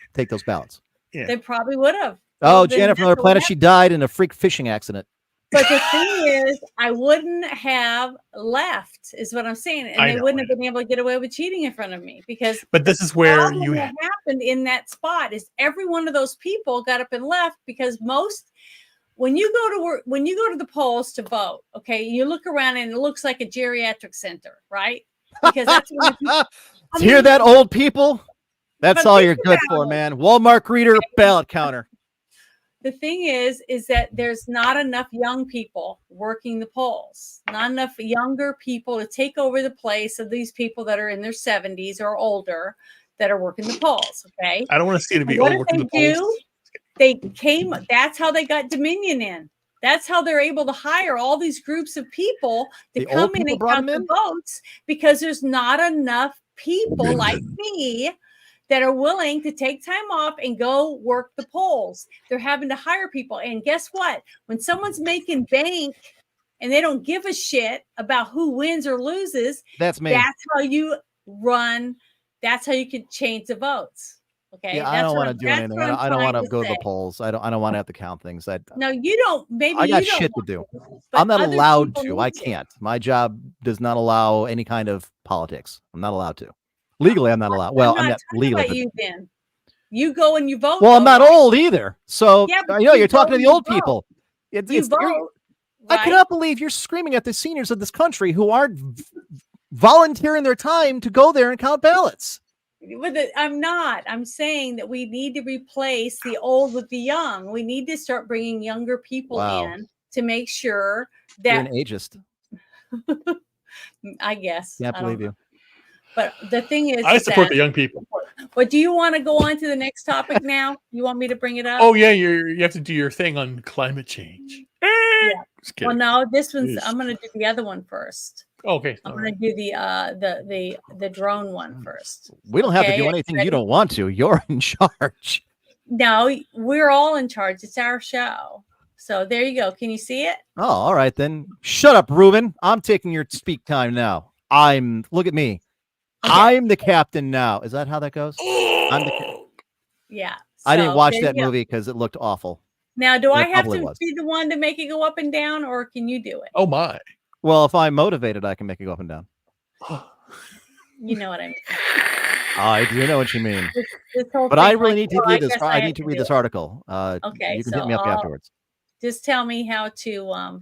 ballots. Yeah. They probably would have. Oh, Janet from another planet, she died in a freak fishing accident. But the thing is, I wouldn't have left, is what I'm saying. And they wouldn't have been able to get away with cheating in front of me, because but this is where what happened in that spot is every one of those people got up and left, because when you go to work, when you go to the polls to vote, okay, you look around and it looks like a geriatric center, right? Because that's what hear that, old people? That's all you're good for, man. Walmart greeter, ballot counter. The thing is that there's not enough young people working the polls, not enough younger people to take over the place of these people that are in their 70s or older that are working the polls. Okay. I don't want to see it to be old working the polls. They came, that's how they got Dominion in. That's how they're able to hire all these groups of people to come in and count the votes, because there's not enough people like me that are willing to take time off and go work the polls. They're having to hire people. And guess what? When someone's making bank and they don't give a shit about who wins or loses, that's me. That's how you run. That's how you can change the votes. Okay. Yeah, I don't want to do anything. I don't want to go to the polls. I don't want to have to count things. No, you don't. Maybe I got shit to do. I'm not allowed to. I can't. My job does not allow any kind of politics. I'm not allowed to. Legally, I'm not allowed. Well, I'm not legally. You then. You go and you vote. Well, I'm not old either. So you're talking to the old people. You vote. I cannot believe you're screaming at the seniors of this country who aren't volunteering their time to go there and count ballots. I'm not. I'm saying that we need to replace the old with the young. We need to start bringing younger people in to make sure that you're an ageist. I guess. Can't believe you. But the thing is, I support the young people. But do you want to go on to the next topic now? You want me to bring it up? Oh yeah, you have to do your thing on climate change. Yeah. Just Well, kidding. no, this one's. Jeez. I'm going to do the other one first. Okay. I'm all going right. to do the drone one first. We don't have to Okay, do are you anything ready? you don't want to. You're in charge. No, we're all in charge. It's our show. So there you go. Can you see it? Oh, all right then. Shut up, Ruben. I'm taking your speak time now. Look at me. Okay. I'm the captain now. Is that how that goes? I'm the Yeah. I didn't So watch there that you go. movie because it looked awful. Now, do And I it have probably to was. be the one to make it go up and down, or can you do it? Oh my. Well, if I'm motivated, I can make it go up and down. You know what I mean. I do know what you mean. This whole But I thing, really like, need to well, read this. guess I have need to read do this it. article. Okay, You can so hit me up afterwards. just tell me how to.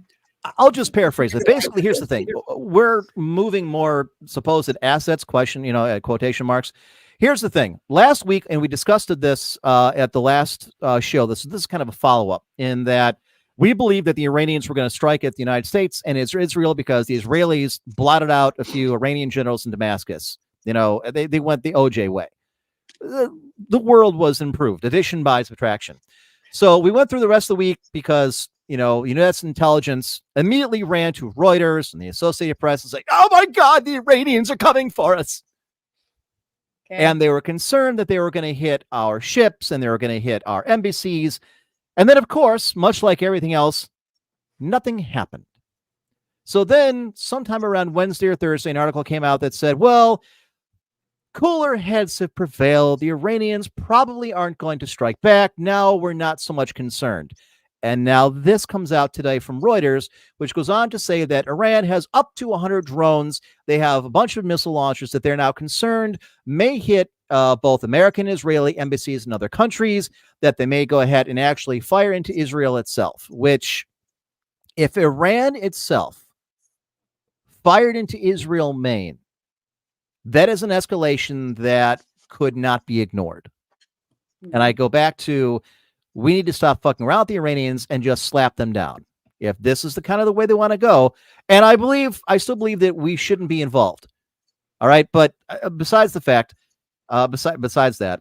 I'll just paraphrase it. Basically, here's the thing: we're moving more supposed assets. Quotation marks. Here's the thing. Last week, and we discussed this at the last show. This is kind of a follow up in that we believe that the Iranians were going to strike at the United States and Israel because the Israelis blotted out a few Iranian generals in Damascus. They went the OJ way. The world was improved, addition by subtraction. So we went through the rest of the week because U.S. intelligence immediately ran to Reuters and the Associated Press and said, "Oh my God, the Iranians are coming for us." Okay. And they were concerned that they were going to hit our ships and they were going to hit our embassies. And then, of course, much like everything else, nothing happened. So then sometime around Wednesday or Thursday, an article came out that said, well, cooler heads have prevailed. The Iranians probably aren't going to strike back. Now we're not so much concerned. And now this comes out today from Reuters, which goes on to say that Iran has up to 100 drones. They have a bunch of missile launchers that they're now concerned may hit both American and Israeli embassies in other countries, that they may go ahead and actually fire into Israel itself, which if Iran itself fired into Israel, Maine, that is an escalation that could not be ignored. And I go back to, we need to stop fucking around with the Iranians and just slap them down. If this is the kind of the way they want to go. And I still believe that we shouldn't be involved. All right. But besides the fact, besides that,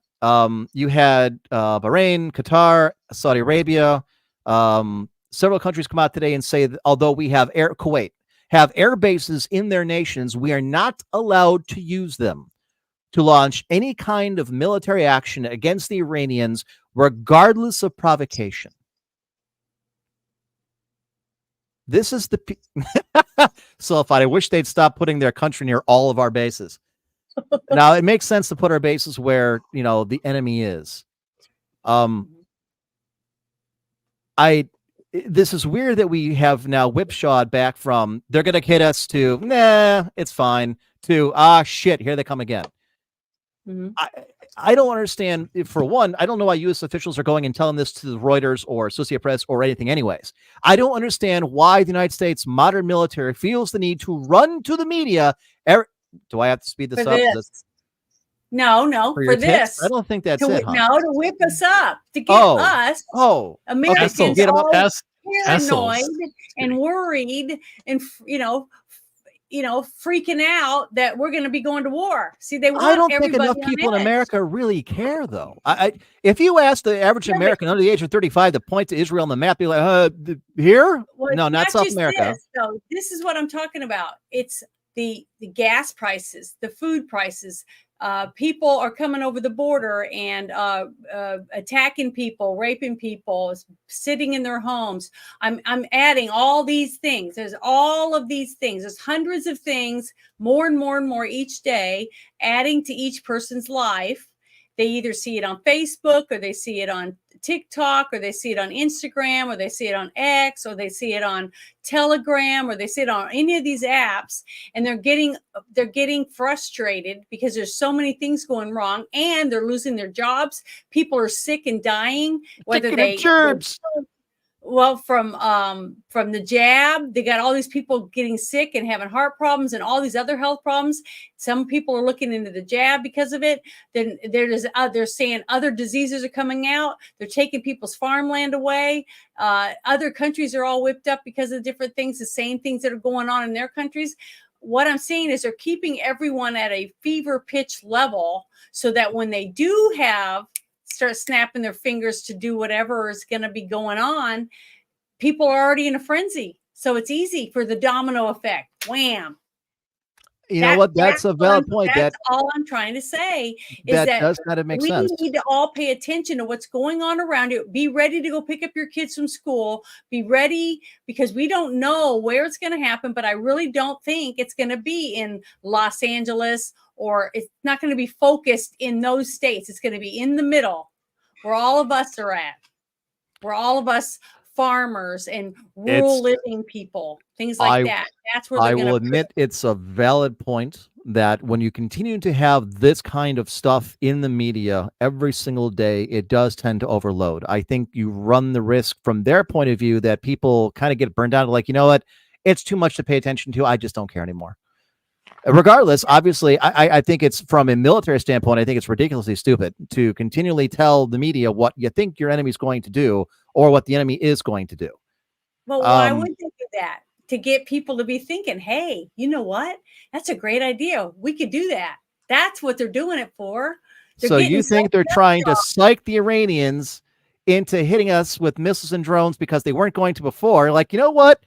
you had Bahrain, Qatar, Saudi Arabia, several countries come out today and say that although we have Kuwait have air bases in their nations, we are not allowed to use them to launch any kind of military action against the Iranians, regardless of provocation. This is the so I wish they'd stop putting their country near all of our bases. Now it makes sense to put our bases where the enemy is. This is weird that we have now whipshawed back from they're gonna hit us to nah, it's fine, to shit, here they come again. Mm-hmm. I don't understand. For one, I don't know why U.S. officials are going and telling this to the Reuters or Associated Press or anything anyways. I don't understand why the United States modern military feels the need to run to the media. Do I have to speed this For up? this. No, your for this. I don't think that's it, huh? No, to whip us up, to get us, Americans, Okay, get them up. paranoid and worried and, freaking out that we're going to be going to war. See, they want I don't think everybody enough on people in edge. America really care, though. If you ask the average American under the age of 35 to point to Israel on the map, be like, here? Well, No, not South just America. This is what I'm talking about. It's the gas prices, the food prices. People are coming over the border and attacking people, raping people, sitting in their homes. I'm adding all these things. There's all of these things. There's hundreds of things, more and more and more each day, adding to each person's life. They either see it on Facebook or they see it on TikTok or they see it on Instagram or they see it on X or they see it on Telegram or they see it on any of these apps, and they're getting frustrated because there's so many things going wrong and they're losing their jobs. People are sick and dying, whether from the jab. They got all these people getting sick and having heart problems and all these other health problems. Some people are looking into the jab because of it. Then they're saying other diseases are coming out. They're taking people's farmland away. Other countries are all whipped up because of different things, the same things that are going on in their countries. What I'm saying is they're keeping everyone at a fever pitch level so that when they do start snapping their fingers to do whatever is going to be going on, people are already in a frenzy. So it's easy for the domino effect. Wham. You know what? That's a valid point. That's all I'm trying to say is that that does kind of make we sense. need to all pay attention to what's going on around you. Be ready to go pick up your kids from school. Be ready, because we don't know where it's going to happen, but I really don't think it's going to be in Los Angeles, or it's not going to be focused in those states. It's going to be in the middle where all of us are at, where all of us farmers and rural living people, things like that. That's where they're I going will to admit it's a valid point that when you continue to have this kind of stuff in the media every single day, it does tend to overload. I think you run the risk from their point of view that people kind of get burned out. Like, you know what? It's too much to pay attention to. I just don't care anymore. Regardless, obviously, I think it's, from a military standpoint, I think it's ridiculously stupid to continually tell the media what you think your enemy's going to do or what the enemy is going to do. Well, why would they do that? To get people to be thinking, hey, you know what? That's a great idea. We could do that. That's what they're doing it for. So you think they're trying to psych the Iranians into hitting us with missiles and drones because they weren't going to before? Like, you know what?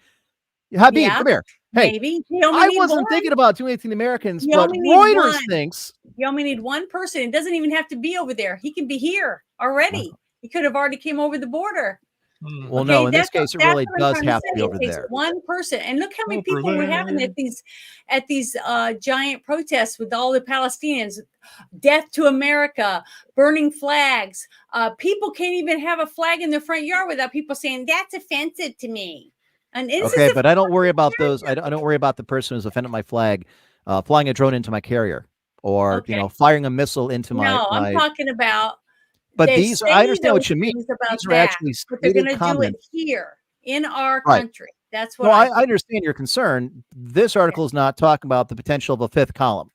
Habib, come here. Hey, maybe. I wasn't thinking about doing anything to the Americans, but Reuters thinks. You only need one person. It doesn't even have to be over there. He can be here already. He could have already came over the border. Well, no, in this case, it really does have to be over It takes there. one person, and look how many people we're having at these giant protests with all the Palestinians. Death to America, burning flags. People can't even have a flag in their front yard without people saying that's offensive to me. And Okay, but I don't worry about those. I don't worry about the person who's offended my flag, flying a drone into my carrier, or firing a missile into my. No, I'm talking about. But these, I understand what you mean. These are actually but they're going to do it here in our country. That's what. I understand your concern. This article is not talking about the potential of a fifth column,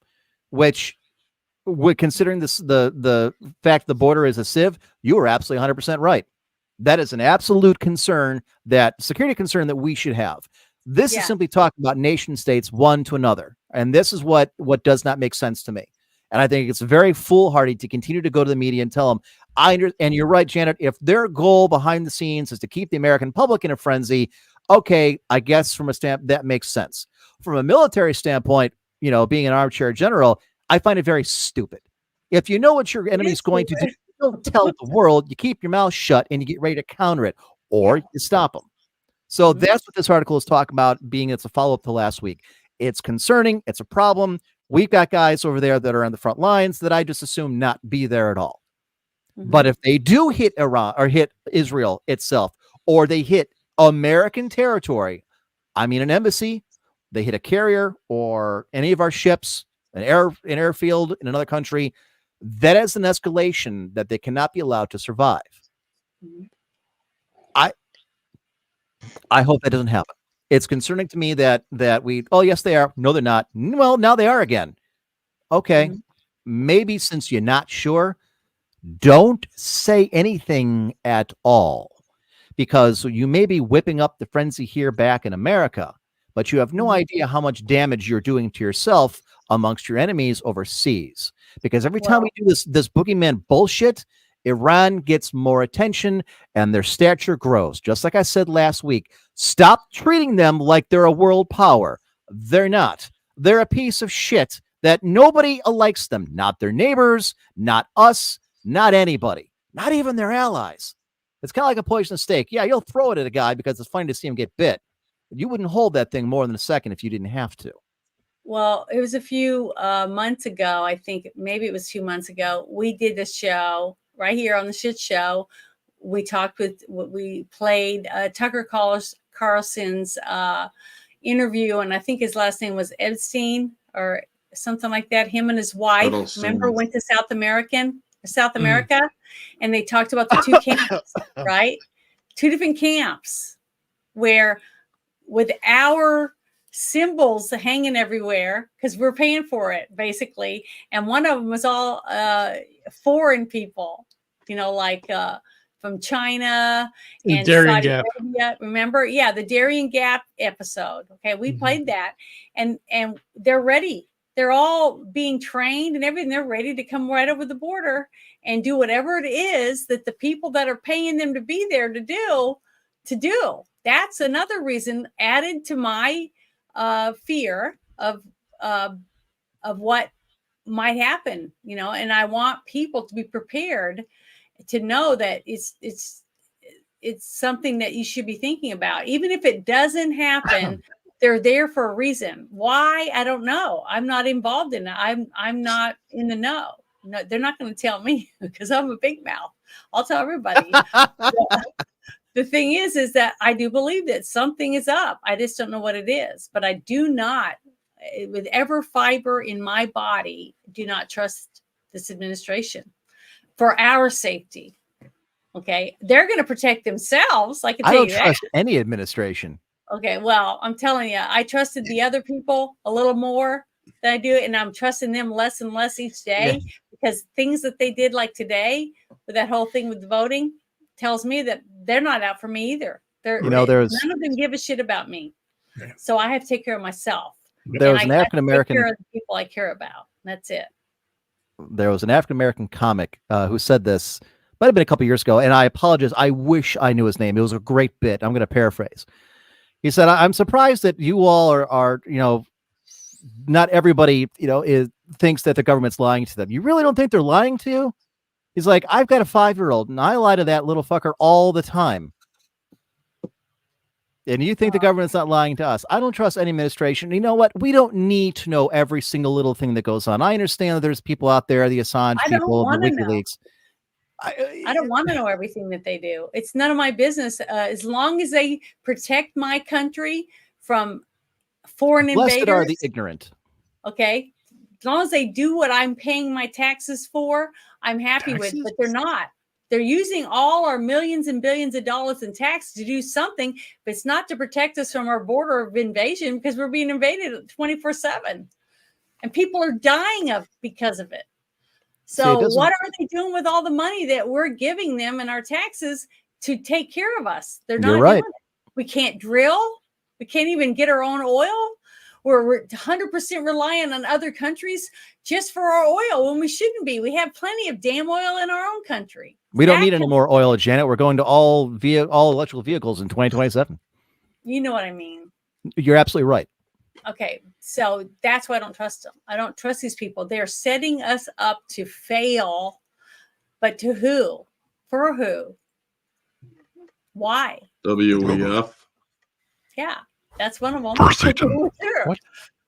which, considering this, the fact the border is a sieve, you are absolutely 100% right. That is an absolute concern, that security concern that we should have. This is simply talking about nation states one to another, and this is what does not make sense to me. And I think it's very foolhardy to continue to go to the media and tell them, and you're right, Janet, if their goal behind the scenes is to keep the American public in a frenzy, okay, I guess from a stamp that makes sense. From a military standpoint, being an armchair general, I find it very stupid. If you know what your enemy's going to do, you don't tell the world, you keep your mouth shut and you get ready to counter it, or you stop them. So that's what this article is talking about, being it's a follow-up to last week. It's concerning. It's a problem. We've got guys over there that are on the front lines that I just assume not be there at all. But if they do hit Iran or hit Israel itself, or they hit American territory, I mean an embassy, they hit a carrier or any of our ships, an airfield in another country, that is an escalation that they cannot be allowed to survive. I hope that doesn't happen. It's concerning to me that we, oh, yes, they are. No, they're not. Well, now they are again. Okay. Maybe since you're not sure, don't say anything at all, because you may be whipping up the frenzy here back in America, but you have no idea how much damage you're doing to yourself amongst your enemies overseas. Because every time we do this boogeyman bullshit, Iran gets more attention and their stature grows. Just like I said last week, stop treating them like they're a world power. They're not. They're a piece of shit that nobody likes them. Not their neighbors, not us, not anybody, not even their allies. It's kind of like a poisonous snake. Yeah, you'll throw it at a guy because it's funny to see him get bit. You wouldn't hold that thing more than a second if you didn't have to. Well, it was a few months ago. I think maybe it was 2 months ago. We did this show right here on the Shit Show. We played Tucker Carlson's interview, and I think his last name was Epstein or something like that. Him and his wife, remember, went to South America, and they talked about the two camps, right? Two different camps where with our symbols hanging everywhere because we're paying for it, basically. And one of them was all foreign people, like from China and Saudi Arabia. Remember? Yeah, the Darien Gap episode. Okay, we played that, and they're ready. They're all being trained and everything. They're ready to come right over the border and do whatever it is that the people that are paying them to be there to do. that's another reason added to my fear of what might happen, and I want people to be prepared to know that it's something that you should be thinking about. Even if it doesn't happen, they're there for a reason. Why? I don't know. I'm not involved in it. I'm not in the know. No, they're not going to tell me because I'm a big mouth. I'll tell everybody. The thing is that I do believe that something is up. I just don't know what it is. But I do not, with every fiber in my body, do not trust this administration for our safety. Okay, they're going to protect themselves. I don't trust any administration. Okay, well, I'm telling you, I trusted the other people a little more than I do, and I'm trusting them less and less each day because things that they did like today with that whole thing with the voting tells me that they're not out for me either. None of them give a shit about me. So I have to take care of myself. There was an African American people I care about. That's it. There was an African American comic who said this. Might have been a couple years ago, and I apologize. I wish I knew his name. It was a great bit. I'm going to paraphrase. He said, "I'm surprised that you all are not everybody, thinks that the government's lying to them. You really don't think they're lying to you?" He's like, "I've got a 5-year-old, and I lie to that little fucker all the time. And you think the government's not lying to us? I don't trust any administration. You know what? We don't need to know every single little thing that goes on. I understand that there's people out there, the Assange people, the WikiLeaks." I don't want to know everything that they do. It's none of my business. As long as they protect my country from foreign invaders. Blessed are the ignorant. Okay. As long as they do what I'm paying my taxes for, I'm happy with, but they're not. They're using all our millions and billions of dollars in tax to do something, but it's not to protect us from our border of invasion because we're being invaded 24/7 and people are dying because of it. So what are they doing with all the money that we're giving them in our taxes to take care of us? They're not doing it. We can't drill. We can't even get our own oil. We're 100% reliant on other countries just for our oil when we shouldn't be. We have plenty of damn oil in our own country. We don't need any more oil, Janet. We're going to all electrical vehicles in 2027. You know what I mean? You're absolutely right. Okay, so that's why I don't trust them. I don't trust these people. They're setting us up to fail, but to who? For who? Why? WEF. Yeah, that's one of them. What?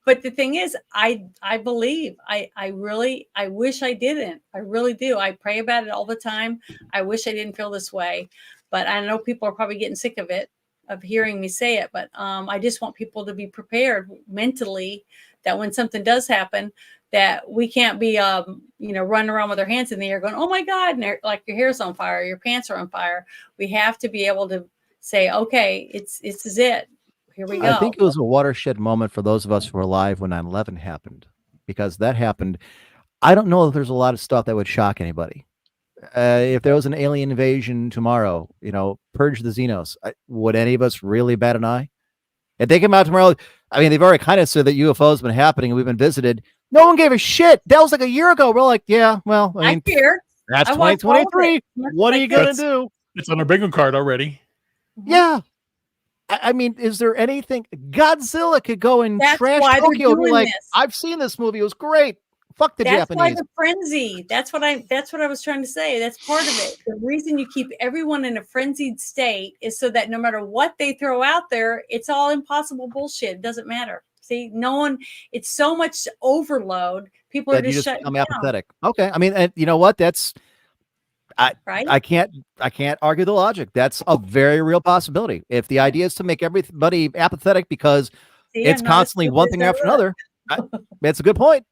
But the thing is, I believe. I wish I didn't. I really do. I pray about it all the time. I wish I didn't feel this way, but I know people are probably getting sick of it, of hearing me say it, but I just want people to be prepared mentally that when something does happen, that we can't be, running around with our hands in the air going, "Oh my God," and like your hair's on fire, your pants are on fire. We have to be able to say, "Okay, this is it. Here we go." I think it was a watershed moment for those of us who were alive when 9/11 happened, because that happened. I don't know if there's a lot of stuff that would shock anybody. If there was an alien invasion tomorrow, purge the Xenos, would any of us really bat an eye? If they come out tomorrow, I mean, they've already kind of said that UFOs have been happening and we've been visited. No one gave a shit. That was like a year ago. We're like, yeah, well, I mean, that's 2023. What are you going to do? It's on our bingo card already. Yeah. I mean, is there anything? Godzilla could go and trash Tokyo and be like, "I've seen this movie. It was great. Fuck the Japanese." That's why the frenzy. That's what I was trying to say. That's part of it. The reason you keep everyone in a frenzied state is so that no matter what they throw out there, it's all impossible bullshit. It doesn't matter. See, no one. It's so much overload. People are just shutting down. Apathetic. Okay, I mean, and you know what? That's I can't argue the logic. That's a very real possibility. If the idea is to make everybody apathetic because it's constantly one thing after another, that's a good point.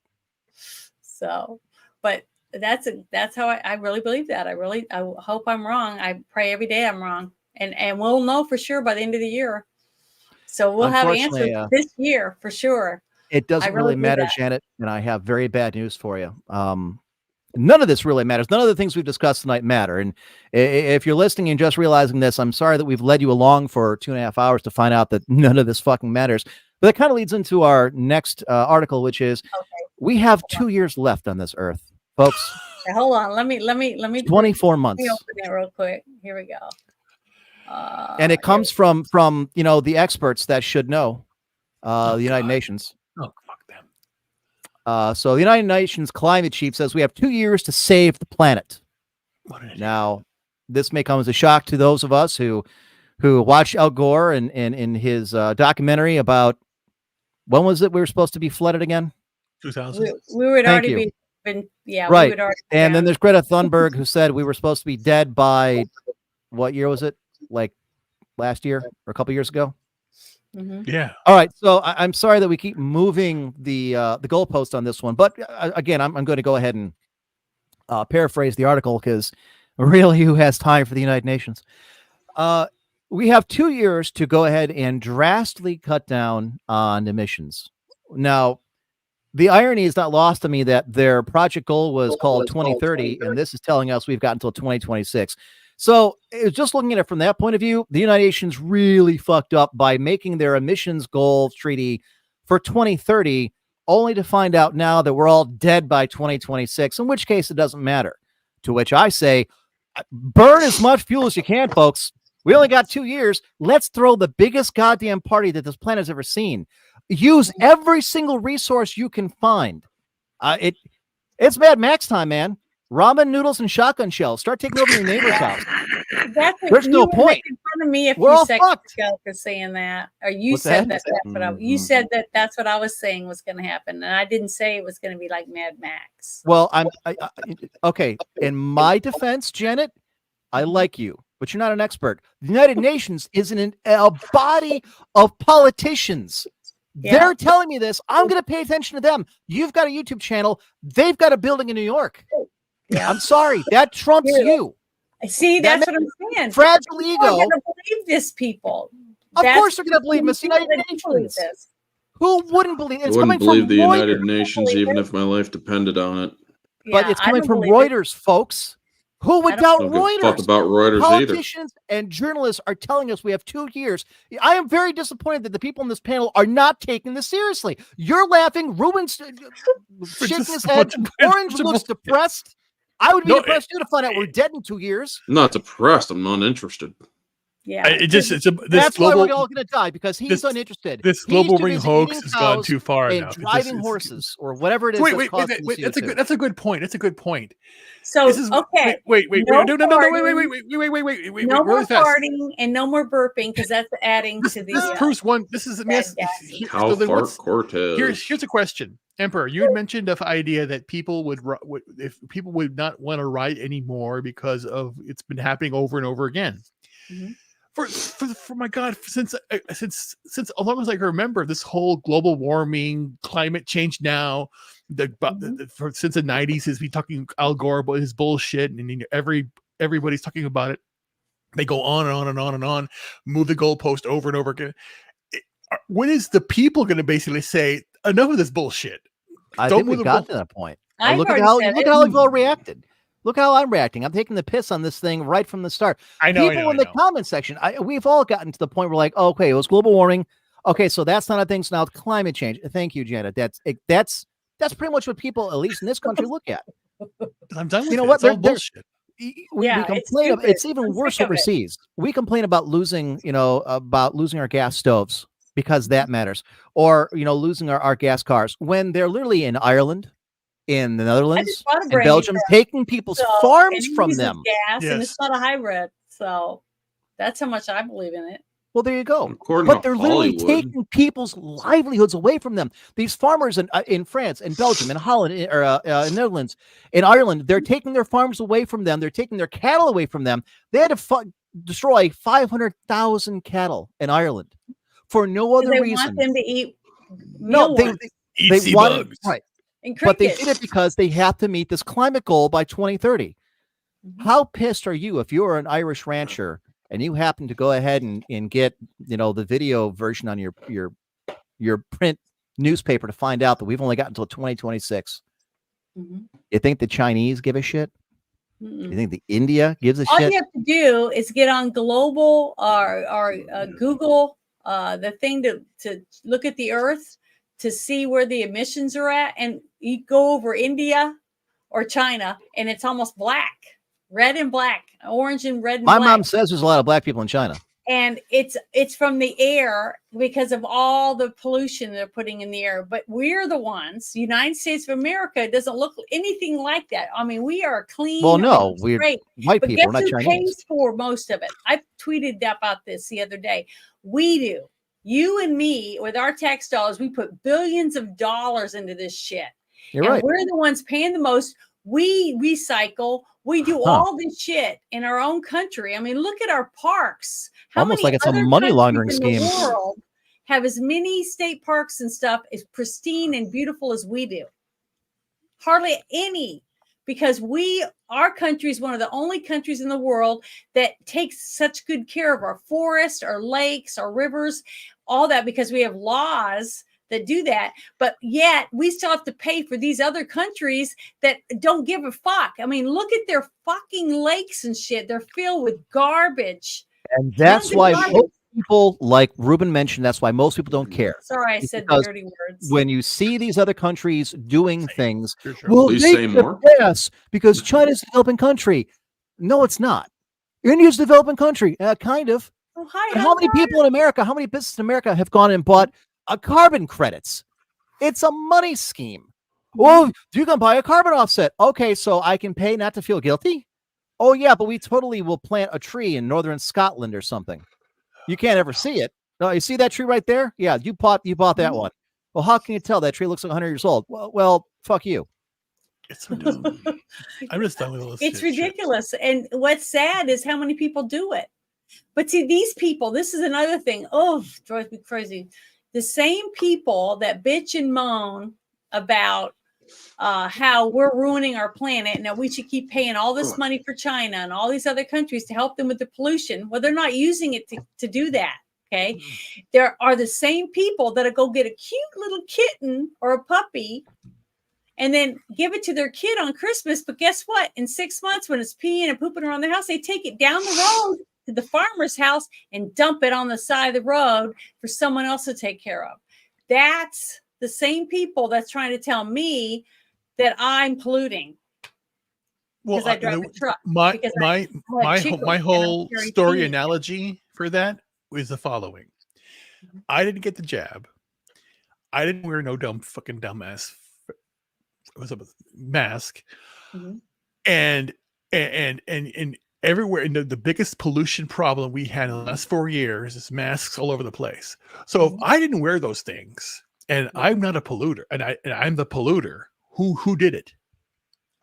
So, but that's how I really believe that. I hope I'm wrong. I pray every day I'm wrong, and we'll know for sure by the end of the year. So we'll have answers this year for sure. It doesn't really matter, Janet, and I have very bad news for you. None of this really matters. None of the things we've discussed tonight matter. And if you're listening and just realizing this, I'm sorry that we've led you along for 2.5 hours to find out that none of this fucking matters. But that kind of leads into our next article, which is we have 2 years left on this earth, folks. Hold on. Let me 24 months. Let me open it real quick. Here we go. And it comes from the experts that should know, the United Nations. Oh, fuck them. So the United Nations climate chief says we have 2 years to save the planet. Now, this may come as a shock to those of us who watched Al Gore and in his documentary about, when was it we were supposed to be flooded again? 2000. We would Thank already you. been yeah, we Right. would already And then been. there's Greta Thunberg, who said we were supposed to be dead by, what year was it? Like last year or a couple years ago? Mhm. Yeah. All right. So I'm sorry that we keep moving the goalpost on this one, but again, I'm going to go ahead and paraphrase the article, because really, who has time for the United Nations? We have 2 years to go ahead and drastically cut down on emissions. Now, the irony is not lost to me that their project goal was called 2030, and this is telling us we've got until 2026. So, just looking at it from that point of view, the United Nations really fucked up by making their emissions goal treaty for 2030, only to find out now that we're all dead by 2026, in which case it doesn't matter. To which I say, burn as much fuel as you can, folks. We only got 2 years. Let's throw the biggest goddamn party that this planet's ever seen. Use every single resource you can find. It's Mad Max time, man. Ramen noodles and shotgun shells. Start taking over your neighbor's house. There's no point. Making fun of me a We're few all seconds fucked. ago for saying that, or you What's said that? that's what you said that's what I was saying was going to happen, and I didn't say it was going to be like Mad Max. Well, okay. In my defense, Janet, I like you, but you're not an expert. The United Nations is a body of politicians. Yeah. They're telling me this. I'm going to pay attention to them. You've got a YouTube channel. They've got a building in New York. Yeah. I'm sorry. That trumps you. See, That that's what I'm saying. fragile People ego. are going to believe this, people. Of That's course they're going to believe us. people United that do believe Nations. this. Who wouldn't believe it? I It's wouldn't coming believe from the United Reuters. Nations even if my life depended on it. But Yeah, it's I coming don't from believe it. Reuters, folks. Who would I doubt Don't give a fuck Reuters? about Reuters either. Politicians and journalists are telling us we have 2 years. I am very disappointed that the people in this panel are not taking this seriously. You're laughing. Ruben's shaking his head. Orange looks depressed. I would be depressed too to find out we're dead in 2 years. I'm not depressed. I'm not interested. Yeah, That's why we're all going to die, because he's uninterested. This He's global too ring busy hoax eating has gone cows too far and now. driving horses or whatever it is. Wait, that's wait, causing wait, the that's a CO2. good. That's a good point. That's a good point. So This is okay, wait, no no, farting, wait, no more really fast. farting and no more burping, because that's adding to the. This proves one. This is gases. Cow so then fart what's- Cortez. Here's a question, Emperor. You had mentioned the idea that people would if people would not want to write anymore because of it's been happening over and over again. Mhm. For my God, since as long as I can remember, this whole global warming, climate change now, since the 90s, has been talking Al Gore about his bullshit, and everybody's talking about it. They go on and on and on and on, move the goalpost over and over again. When is the people going to basically say enough of this bullshit? I Don't think move we've the got goal- to that point. I've Look at already how said it. we've all reacted. Look how I'm reacting. I'm taking the piss on this thing right from the start. I know. People in the comment section, we've all gotten to the point where like, oh, okay, it was global warming. Okay, so that's not a thing. So now it's climate change. Thank you, Janet. That's pretty much what people, at least in this country, look at. I'm done with You know it. what? It's all They're- bullshit. We Yeah, complain. it's It's stupid. even I'm worse sick of it. overseas. We complain about losing, about losing our gas stoves because that matters, or losing our gas cars when they're literally in Ireland, in the Netherlands, bought a and brand new Belgium, truck. taking people's So, farms and it from uses them. gas, and Yes. it's not a hybrid. So that's how much I believe in it. Well, there you go. According But to they're literally Hollywood. taking people's livelihoods away from them. These farmers in France, in Belgium, in Holland, or in Netherlands, in Ireland, they're taking their farms away from them. They're taking their cattle away from them. They had to destroy 500,000 cattle in Ireland for no other They reason. want them to eat. No, they Eat wanted bugs. right, and but they crickets. did it because they have to meet this climate goal by 2030. How pissed are you if you're an Irish rancher and you happen to go ahead and get the video version on your print newspaper to find out that we've only got until 2026? Mhm. You think the Chinese give a shit? Mm-mm. You think the India gives a All shit? you have to do is get on global or Google, the thing to look at the Earth to see where the emissions are at, and you go over India or China, and it's almost black. red and black, orange and red and My black. mom says there's a lot of black people in China. And it's from the air because of all the pollution they're putting in the air. But we're the ones, United States of America doesn't look anything like that. I mean, we are clean. Well, no, we're great. white But people. guess We're not who Chinese. pays for most of it? I tweeted about this the other day. We do. You and me, with our tax dollars, we put billions of dollars into this shit. You're and right. We're the ones paying the most. We recycle. We do all this shit in our own country. I mean, look at our parks. How Almost many like it's a other money countries laundering in scheme. the world have as many state parks and stuff as pristine and beautiful as we do? Hardly any, because our country is one of the only countries in the world that takes such good care of our forests, our lakes, our rivers, all that, because we have laws that do that. But yet we still have to pay for these other countries that don't give a fuck. I mean, look at their fucking lakes and shit. They're filled with garbage. And that's Tons of why garbage. most people, like Ruben mentioned, that's why most people don't care. Sorry, I said the Because dirty words. when you see these other countries doing things, Sure, sure. well, Please they say more. yes, because China's a developing country. No, it's not. India's a developing country, kind of. Oh, hi, And how many people in America, how many businesses in America have gone and bought carbon credits? It's a money scheme. Oh, you can buy a carbon offset. Okay, so I can pay not to feel guilty? Oh, yeah, but we totally will plant a tree in northern Scotland or something. You can't ever see it. No, you see that tree right there? Yeah, you bought that one. Well, how can you tell that tree looks like 100 years old? Well, fuck you. It's so dumb. I'm just done with all this. It's shit. ridiculous. And what's sad is how many people do it. But see, these people, this is another thing. Oh, drives me crazy. The same people that bitch and moan about how we're ruining our planet and that we should keep paying all this money for China and all these other countries to help them with the pollution. Well, they're not using it to do that. Okay. There are the same people that'll go get a cute little kitten or a puppy and then give it to their kid on Christmas. But guess what? In 6 months, when it's peeing and pooping around their house, they take it down the road to the farmer's house and dump it on the side of the road for someone else to take care of. That's the same people that's trying to tell me that I'm polluting. Well, I drive a truck. my because my I my have chickens my and I'm whole very story teeny. analogy for that was the following: I didn't get the jab. I didn't wear no dumbass. It was a mask, and everywhere. And the biggest pollution problem we had in the last 4 years is masks all over the place. So if I didn't wear those things, and I'm not a polluter, and I'm the polluter, who did it?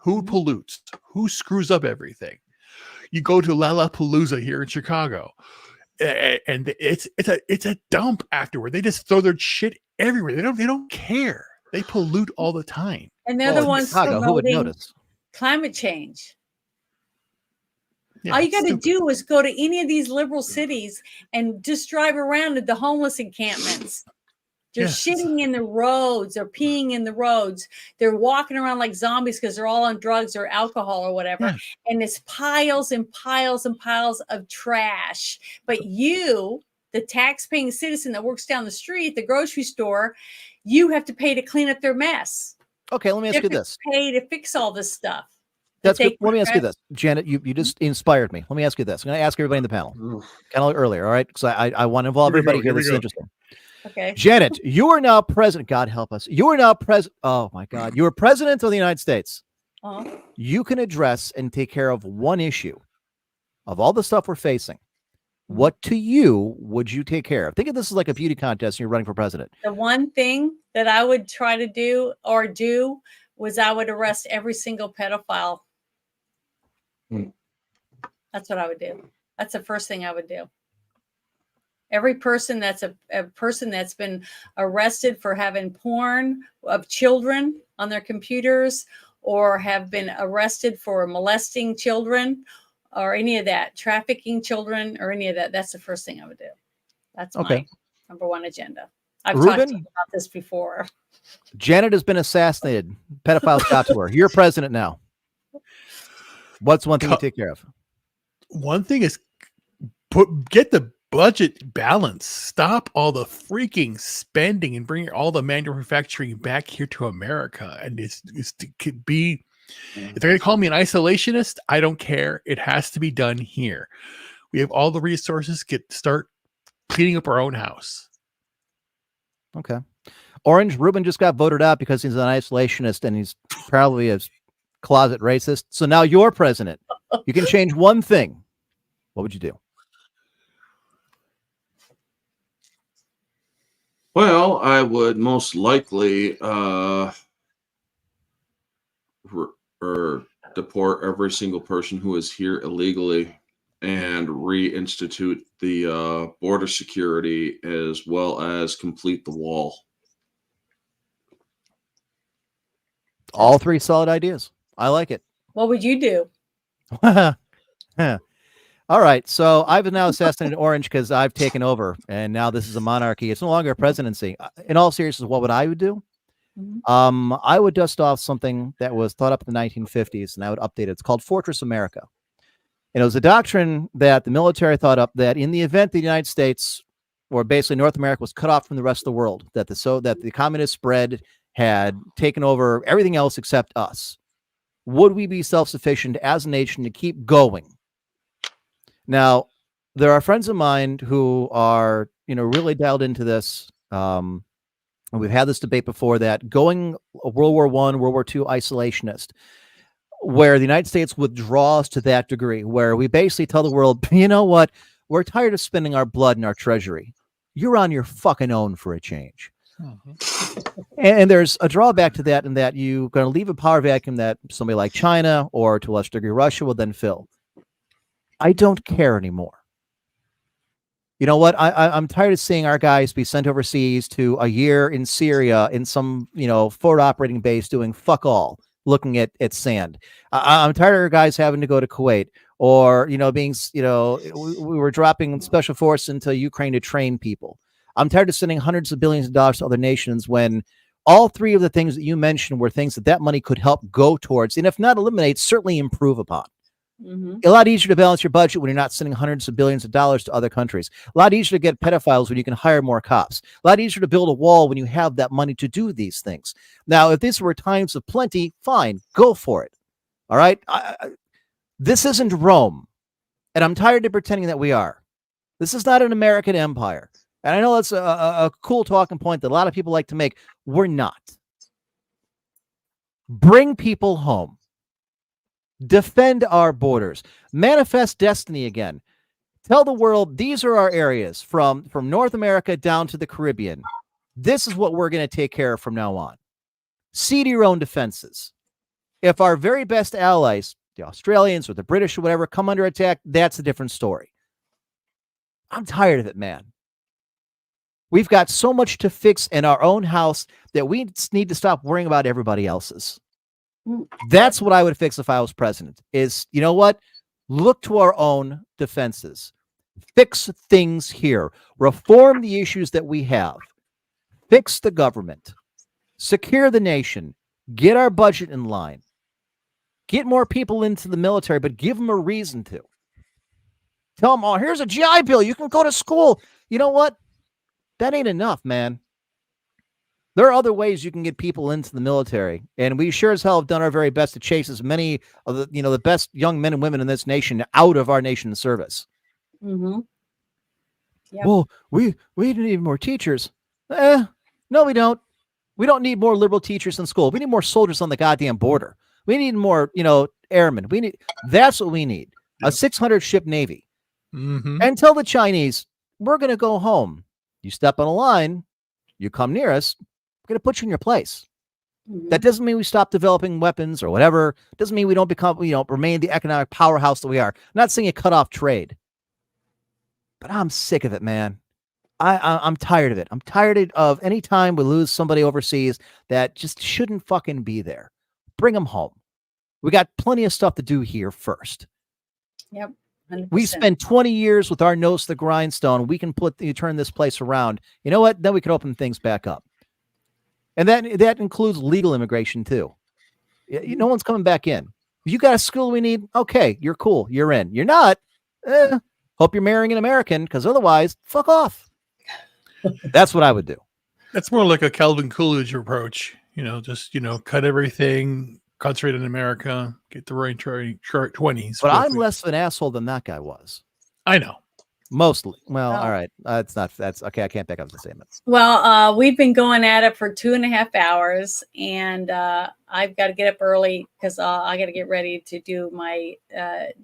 Who pollutes? Who screws up everything? You go to Lollapalooza here in Chicago, and it's a dump afterward. They just throw their shit everywhere. They don't care. They pollute all the time. And they're the ones Chicago, who would promoting notice? climate change. Yeah, All you got to stupid. do is go to any of these liberal cities and just drive around at the homeless encampments. They're Yes. shitting in the roads. They're peeing in the roads. They're walking around like zombies because they're all on drugs or alcohol or whatever. Yeah. And it's piles and piles and piles of trash. But you, the tax-paying citizen that works down the street, the grocery store, you have to pay to clean up their mess. Okay, let me ask You you have to this. pay to fix all this stuff. That's good. Take Let me ask you trash. this, Janet. You just inspired me. Let me ask you this. I'm going to ask everybody in the panel, kind of like earlier, all right? Because I want to involve Here we go, everybody here. here we This is go. interesting. Okay. Janet, you are now president. God help us. You are now president. Oh my God, you are president of the United States. Uh-huh. You can address and take care of one issue of all the stuff we're facing. What to you would you take care of? Think of this as like a beauty contest and you're running for president. The one thing that I would try to do was I would arrest every single pedophile. That's what I would do. That's the first thing I would do. Every person that's a person that's been arrested for having porn of children on their computers or have been arrested for molesting children or any of that, trafficking children or any of that, that's the first thing I would do. That's my number one agenda. I've talked to Ruben? you about this before. Janet has been assassinated. Pedophiles got to her. You're president now. What's one thing you take care of? One thing is get the budget balance. Stop all the freaking spending and bring all the manufacturing back here to America. And it's to be If they're going to call me an isolationist, I don't care. It has to be done here. We have all the resources. Start cleaning up our own house. Okay. Orange, Ruben just got voted out because he's an isolationist and he's probably a closet racist. So now you're president. You can change one thing. What would you do? Well, I would most likely deport every single person who is here illegally and reinstitute the border security as well as complete the wall. All three solid ideas. I like it. What would you do? All right. So I've now assassinated Orange because I've taken over, and now this is a monarchy. It's no longer a presidency. In all seriousness, what would I would do? I would dust off something that was thought up in the 1950s, and I would update it. It's called Fortress America. And it was a doctrine that the military thought up that in the event the United States, or basically North America, was cut off from the rest of the world, that the communist spread had taken over everything else except us, would we be self-sufficient as a nation to keep going? Now, there are friends of mine who are, really dialed into this. And we've had this debate before, that going World War I, World War II isolationist, where the United States withdraws to that degree, where we basically tell the world, you know what, we're tired of spending our blood in our treasury. You're on your fucking own for a change. And there's a drawback to that, in that you're going to leave a power vacuum that somebody like China, or to a lesser degree Russia, will then fill. I don't care anymore. You know what? I'm tired of seeing our guys be sent overseas to a year in Syria in some, forward operating base doing fuck all, looking at sand. I'm tired of our guys having to go to Kuwait, or, being, we were dropping special force into Ukraine to train people. I'm tired of sending hundreds of billions of dollars to other nations when all three of the things that you mentioned were things that money could help go towards, and if not eliminate, certainly improve upon. A lot easier to balance your budget when you're not sending hundreds of billions of dollars to other countries. A lot easier to get pedophiles when you can hire more cops. A lot easier to build a wall when you have that money to do these things. Now, if these were times of plenty, fine, go for it. All right? This isn't Rome, and I'm tired of pretending that we are. This is not an American empire. And I know that's a cool talking point that a lot of people like to make. We're not. Bring people home. Defend our borders. Manifest destiny again. Tell the world these are our areas from North America down to the Caribbean. This is what we're going to take care of from now on. See to your own defenses. If our very best allies, the Australians or the British or whatever, come under attack, that's a different story. I'm tired of it, man. We've got so much to fix in our own house that we need to stop worrying about everybody else's. That's what I would fix if I was president, is, you know what? Look to our own defenses. Fix things here. Reform the issues that we have. Fix the government. Secure the nation. Get our budget in line. Get more people into the military, but give them a reason to. Tell them, oh, here's a GI Bill. You can go to school. You know what? That ain't enough, man. There are other ways you can get people into the military, and we sure as hell have done our very best to chase as many of the best young men and women in this nation out of our nation's service. Yep. Well, we need more teachers. No, we don't. We don't need more liberal teachers in school. We need more soldiers on the goddamn border. We need more, airmen. That's what we need. A 600 ship Navy. And tell the Chinese, we're going to go home. You step on a line, you come near us, we're going to put you in your place. That doesn't mean we stop developing weapons or whatever. Doesn't mean we don't become, remain the economic powerhouse that we are. I'm not saying you cut off trade, but I'm sick of it, man. I'm tired of it. I'm tired of any time we lose somebody overseas that just shouldn't fucking be there. Bring them home. We got plenty of stuff to do here first. Yep. 100%. We spent 20 years with our nose to the grindstone. We can turn this place around. You know what? Then we can open things back up. And that includes legal immigration too. No one's coming back in. If you got a skill we need, okay, you're cool. You're in. You're not. Hope you're marrying an American, because otherwise, fuck off. That's what I would do. That's more like a Calvin Coolidge approach. Just cut everything, concentrate in America, get the right 20s. But I'm less of an asshole than that guy was. I know. Mostly. Well, Oh. all right. That's okay. I can't pick up the statement. Well, we've been going at it for 2.5 hours, and I've got to get up early because I got to get ready to do my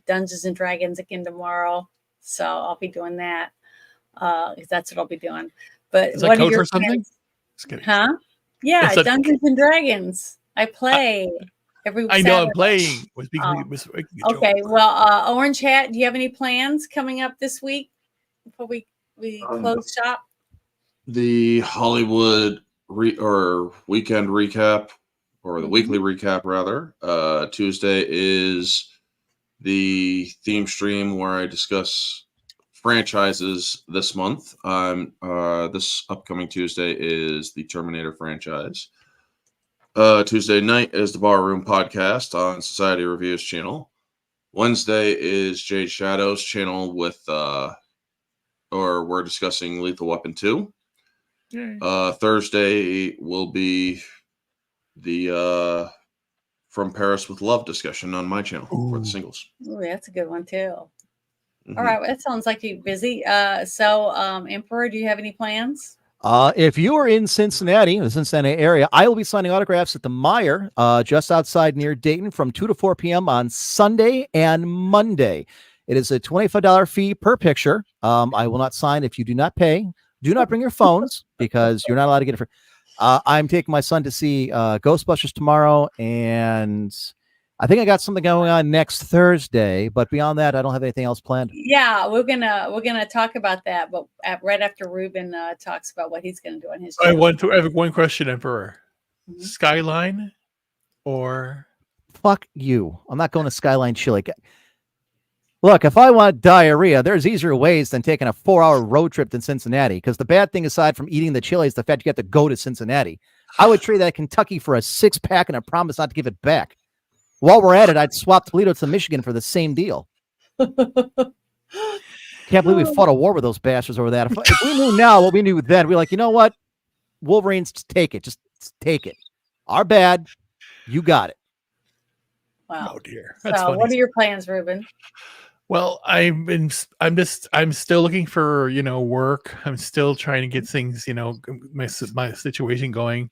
Dungeons and Dragons again tomorrow. So I'll be doing that. That's what I'll be doing. But Is that what are code your for something? plans? Just kidding. Huh? Yeah, Is that- Dungeons and Dragons. I play every I know Saturday. I'm playing. Was making a joke. Okay, well, Orange Hat, do you have any plans coming up this week before we close shop? The Hollywood weekend recap, or the weekly recap rather. Tuesday is the theme stream where I discuss franchises this month. This upcoming Tuesday is the Terminator franchise. Tuesday night is the Barroom podcast on Society Reviews channel. Wednesday is Jade Shadow's channel with we're discussing Lethal Weapon 2. Thursday will be the From Paris with Love discussion on my channel for the singles. Oh, that's a good one too. All right, well, that sounds like you're busy. So, Emperor, do you have any plans? If you are in Cincinnati, the Cincinnati area, I will be signing autographs at the Meyer, just outside near Dayton, from 2 to 4 p.m. on Sunday and Monday. It is a $25 fee per picture. I will not sign if you do not pay. Do not bring your phones because you're not allowed to get it for. I'm taking my son to see Ghostbusters tomorrow, and I think I got something going on next Thursday. But beyond that, I don't have anything else planned. Yeah, we're gonna talk about that, but right after Ruben talks about what he's gonna do on his I channel. have one question, Emperor. Skyline or Fuck you. I'm not going to Skyline Chili. Look, if I want diarrhea, there's easier ways than taking a 4-hour road trip to Cincinnati. Because the bad thing, aside from eating the chili, is the fact you have to go to Cincinnati. I would trade that Kentucky for a 6-pack and I promise not to give it back. While we're at it, I'd swap Toledo to Michigan for the same deal. Can't believe we fought a war with those bastards over that. If we knew now what we knew then, we're like, you know what? Wolverines, just take it. Just take it. Our bad. You got it. Wow. Oh dear. So, That's funny. what are your plans, Ruben? Well, I'm still looking for, work. I'm still trying to get things, my situation going.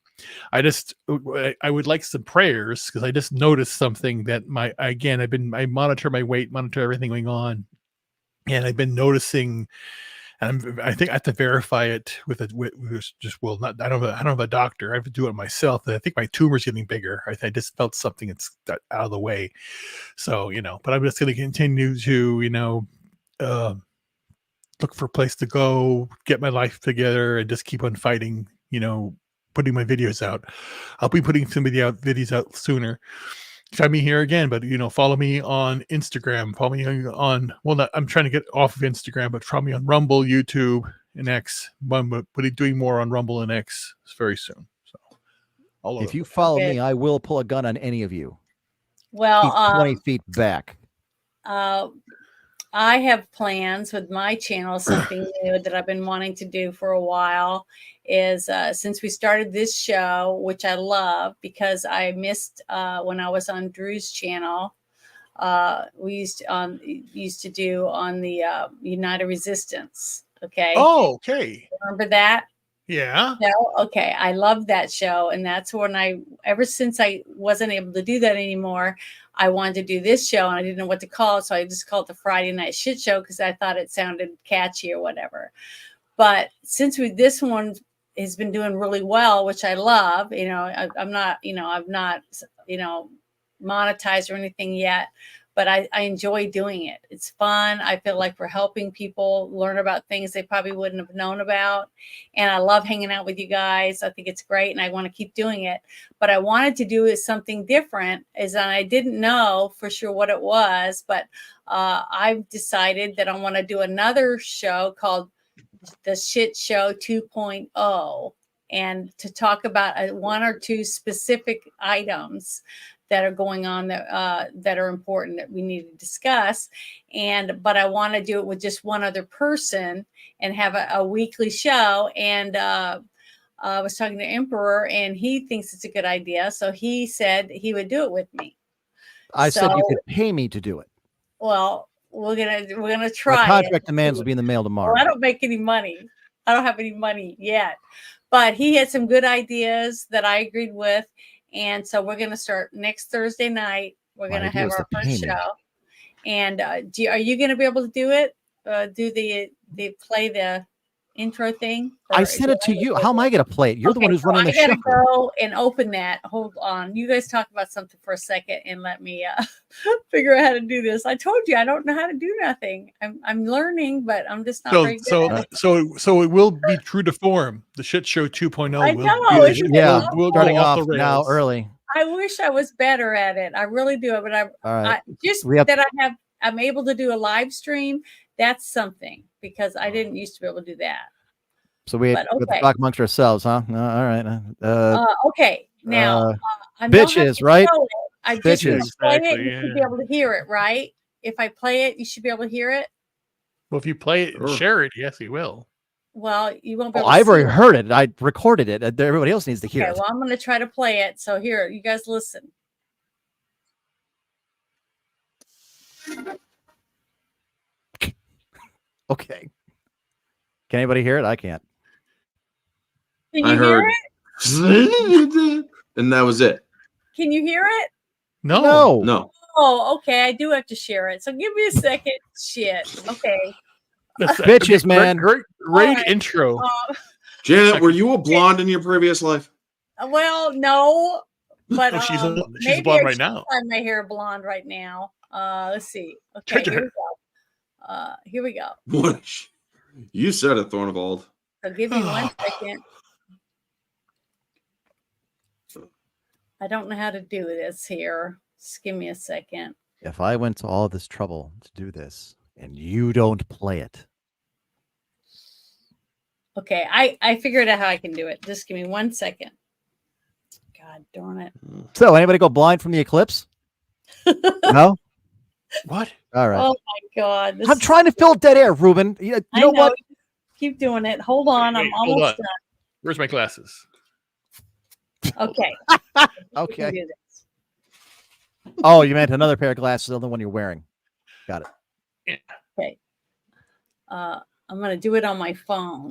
I would like some prayers because I just noticed something that I monitor my weight, monitor everything going on. And I've been noticing, and I think I have to verify it with I don't have a doctor. I have to do it myself. I think my tumor's getting bigger. I just felt something that's out of the way. So, but I'm just going to continue to, look for a place to go, get my life together, and just keep on fighting, putting my videos out. I'll be putting some videos out sooner. Try me here again, but follow me on Instagram. Follow me on I'm trying to get off of Instagram, but follow me on Rumble, YouTube, and X. But doing more on Rumble and X very soon. So, if you follow me, I will pull a gun on any of you. Well, keep 20 feet back. I have plans with my channel. Something new that I've been wanting to do for a while is since we started this show, which I love because I missed when I was on Drew's channel. We used to do on the United Resistance. Okay. Oh, okay. Remember that? Yeah. No? Okay. I love that show. And that's when ever since I wasn't able to do that anymore, I wanted to do this show and I didn't know what to call it. So I just called it the Friday Night Shit Show because I thought it sounded catchy or whatever. But since this one has been doing really well, which I love, I'm not monetized or anything yet, but I enjoy doing it. It's fun. I feel like we're helping people learn about things they probably wouldn't have known about. And I love hanging out with you guys. I think it's great. And I want to keep doing it. But I wanted to do something different I didn't know for sure what it was. But I've decided that I want to do another show called The Shit Show 2.0. And to talk about one or two specific items that are going on that are important that we need to discuss. But I want to do it with just one other person and have a weekly show. And was talking to Emperor, and he thinks it's a good idea. So he said he would do it with me. I said you So- could pay me to do it. Well, we're gonna My try. contract demands will be in the mail tomorrow. Well, I don't make any money. I don't have any money yet, but he had some good ideas that I agreed with, and so we're gonna start next Thursday night. We're My gonna idea have was our to first pay me. show. And are you gonna be able to do it? Do the play the intro thing? I sent it to you. How am I going to play it? You're the one who's running the I show. gotta go and open that. Hold on. You guys talk about something for a second and let me figure out how to do this. I told you I don't know how to do nothing. I'm learning, but I'm just not very good at it. So it will be true to form. The shit show 2.0 I will know, be, isn't it Yeah, will go starting off off the now rails. early. I wish I was better at it. I really do. But All right. just We have- that I'm able to do a live stream. That's something because I didn't used to be able to do that. So we have But to okay. talk amongst ourselves, huh? No, all right. Okay. Now, I know how bitches, to right? show it. I just Bitches. want to play it. Exactly, You should be able to hear it, right? If I play it, you should be able to hear it. Well, if you play it and Sure. share it, yes, he will. Well, you won't be Oh, able to I've see already it. heard it. I recorded it. Everybody else needs to hear Okay, it. well, I'm going to try to play it. So here, you guys listen. Okay. Can anybody hear it? I can't. Can I you hear heard, it? and that was it. Can you hear it? No. No, Oh, okay. I do have to share it. So give me a second. Shit. Okay. That's Bitches, man. Great All right. intro. Janet, were you a blonde in your previous life? Well, no, but Oh, she's a maybe blonde I right should now. dye my hair blonde right now. Let's see. Okay, Change your here we go. Here we go. What? You said it, Thornvald. So give me 1 second. I don't know how to do this here. Just give me a second. If I went to all this trouble to do this and you don't play it, Okay, I figured out how I can do it. Just give me 1 second. God darn it. so anybody go blind from the eclipse? No. What? All right. Oh my God. I'm trying to fill dead air, Ruben. You I know what? Keep doing it. Hold on. Wait, I'm hold almost on. Where's my glasses? done. Okay. Okay. We can do this. Oh, you meant another pair of glasses, the other one you're wearing. Got it. Okay. I'm going to do it on my phone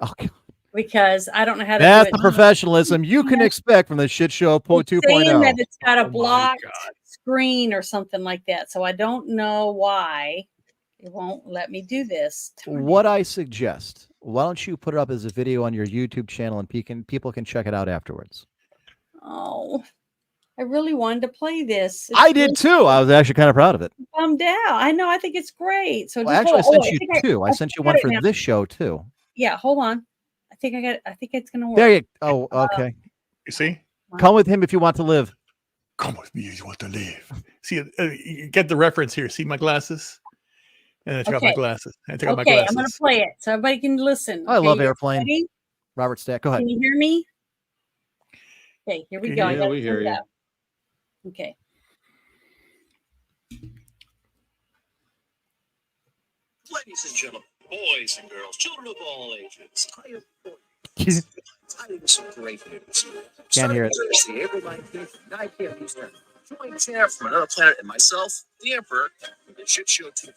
Okay. because I don't know how to That's do the it. professionalism you can expect from the shit show It's saying 2.0. that it's got a Oh my blocked God. screen or something like that. So I don't know why it won't let me do this. What I suggest, why don't you put it up as a video on your YouTube channel and people can check it out afterwards? Oh, I really wanted to play this. I did too. I was actually kind of proud of it. Bummed out. I know. I think it's great. So Well, just actually, I hold- sent oh, you think two. I sent you one got it for now. this show too. Yeah, hold on. I think it's gonna work. There you. Oh, okay. You see? Come with him if you want to live. Come with me if you want to live. See, you get the reference here. See my glasses? And I took out my Okay. glasses. I took out my Okay, glasses. I'm gonna play it so everybody can listen. I Okay, love you guys Airplane. ready? Robert Stack. Go ahead. Can you hear me? Okay, here we Okay, go. I yeah, gotta we hear turn it you. up. Okay. Ladies and gentlemen, boys and girls, children of all ages, I have tidings some great news. Can't hear it. Thursday, April 19th, 9 p.m. Eastern. Join Janet from Another Planet and myself, the Emperor, for the Shit Show 2.0.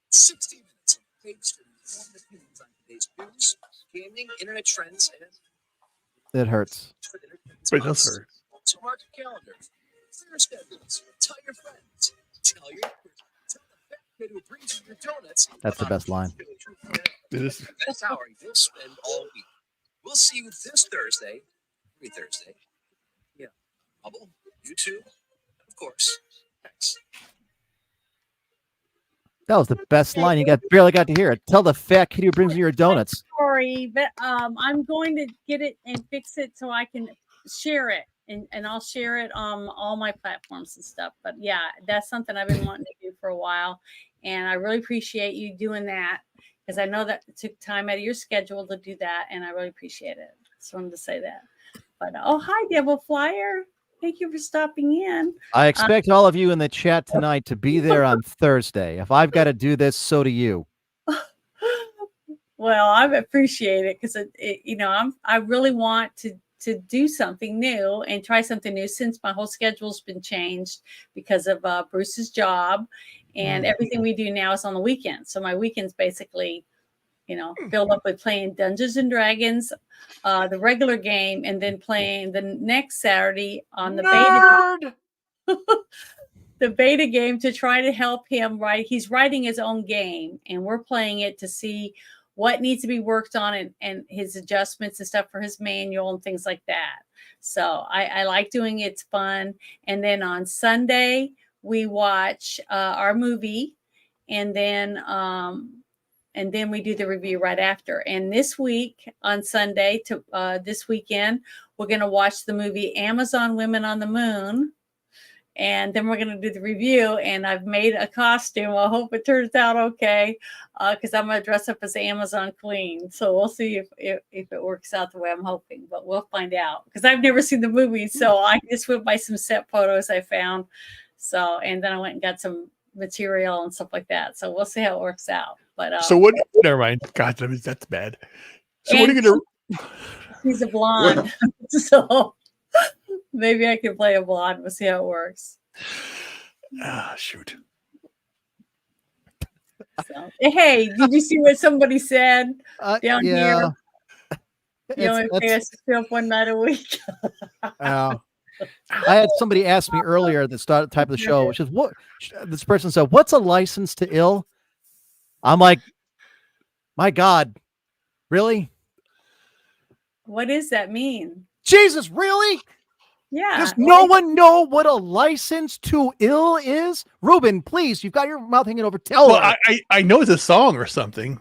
60 minutes of paid streaming informative opinions on today's news, gaming, internet trends, and It hurts. But it does hurt. so mark your calendars, clear your schedules, tell your friends, tell your neighbors, tell the fat kid who brings you your donuts. That's the about best line. Shit Show 2.0. It is. That's how you'll spend all week. We'll see you this Thursday, every Thursday. Yeah. Bubble, YouTube, and of course, X. That was the best line. You barely got to hear it. Tell the fat kid who brings you your donuts. Sorry, but I'm going to get it and fix it so I can share it. And I'll share it on all my platforms and stuff. But yeah, that's something I've been wanting to do for a while. And I really appreciate you doing that because I know that it took time out of your schedule to do that. And I really appreciate it. Just wanted to say that. But oh, hi, Devil Flyer. Thank you for stopping in. I expect all of you in the chat tonight to be there on Thursday. If I've got to do this, so do you. Well, I appreciate it because I really want to do something new and try something new since my whole schedule's been changed because of Bruce's job, and everything we do now is on the weekends. So my weekends basically, filled up with playing Dungeons and Dragons, the regular game, and then playing the next Saturday on the beta. The beta game to try to help him write. He's writing his own game, and we're playing it to see what needs to be worked on and his adjustments and stuff for his manual and things like that. So I like doing it. It's fun. And then on Sunday, we watch our movie, and then we do the review right after. And this week on Sunday this weekend, we're going to watch the movie Amazon Women on the Moon. And then we're going to do the review, and I've made a costume. I hope it turns out okay, because I'm going to dress up as Amazon Queen. So we'll see if it works out the way I'm hoping, but we'll find out because I've never seen the movie. So I just went by some set photos I found. So, and then I went and got some material and stuff like that. So we'll see how it works out. But so what? Never mind. God, that's bad. So what are you going to? He's a blonde, so. Maybe I can play a blonde. We'll see how it works. Shoot. So, hey, did you see what somebody said down here? You only pay us to show up one night a week. I had somebody ask me earlier at the start type of the show, which is what this person said, what's a license to ill? I'm like, my God, really? What does that mean? Jesus, really? Yeah. Does no one know what a license to ill is? Ruben, please, you've got your mouth hanging over. Tell her. I know it's a song or something.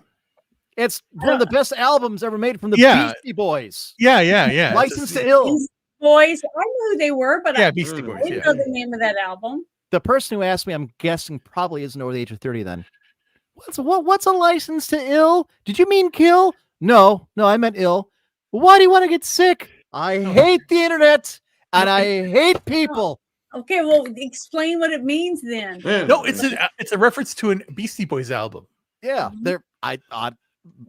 It's one of the best albums ever made from the Beastie Boys. Yeah. License to Ill. Beastie Boys. I knew who they were, but Beastie Boys. I didn't know the name of that album. The person who asked me, I'm guessing, probably isn't over the age of 30 then. What's a license to ill? Did you mean kill? No, I meant ill. Why do you want to get sick? I hate the internet. And I hate people. Okay, well, explain what it means then. No, it's a reference to a Beastie Boys album. Yeah, I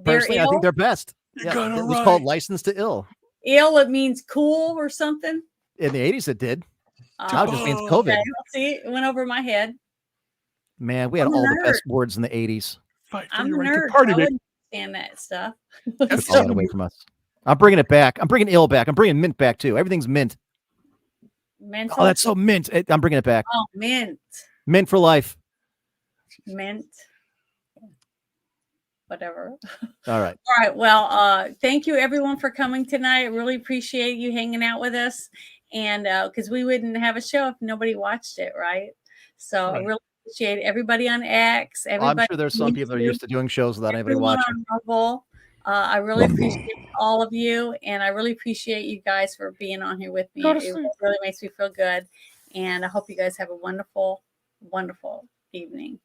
personally I think they're best. Yeah, it was called License to Ill. Ill, it means cool or something. In the 80s, it did. Now it just means COVID. Okay. See, it went over my head. Man, we had all the best words in the 80s. I'm a nerd. I wouldn't understand that stuff. Take all that away from us. I'm bringing it back. I'm bringing ill back. I'm bringing mint back too. Everything's mint. Mental. Oh, that's so mint. I'm bringing it back. Oh, mint. Mint for life. Mint. Whatever. All right. All right. Well, thank you everyone for coming tonight. I really appreciate you hanging out with us. And because we wouldn't have a show if nobody watched it, right? So I really appreciate everybody on X. Everybody I'm sure there's some people that are used to doing shows without anybody watching. I really appreciate all of you, and I really appreciate you guys for being on here with me. It really makes me feel good, and I hope you guys have a wonderful, wonderful evening.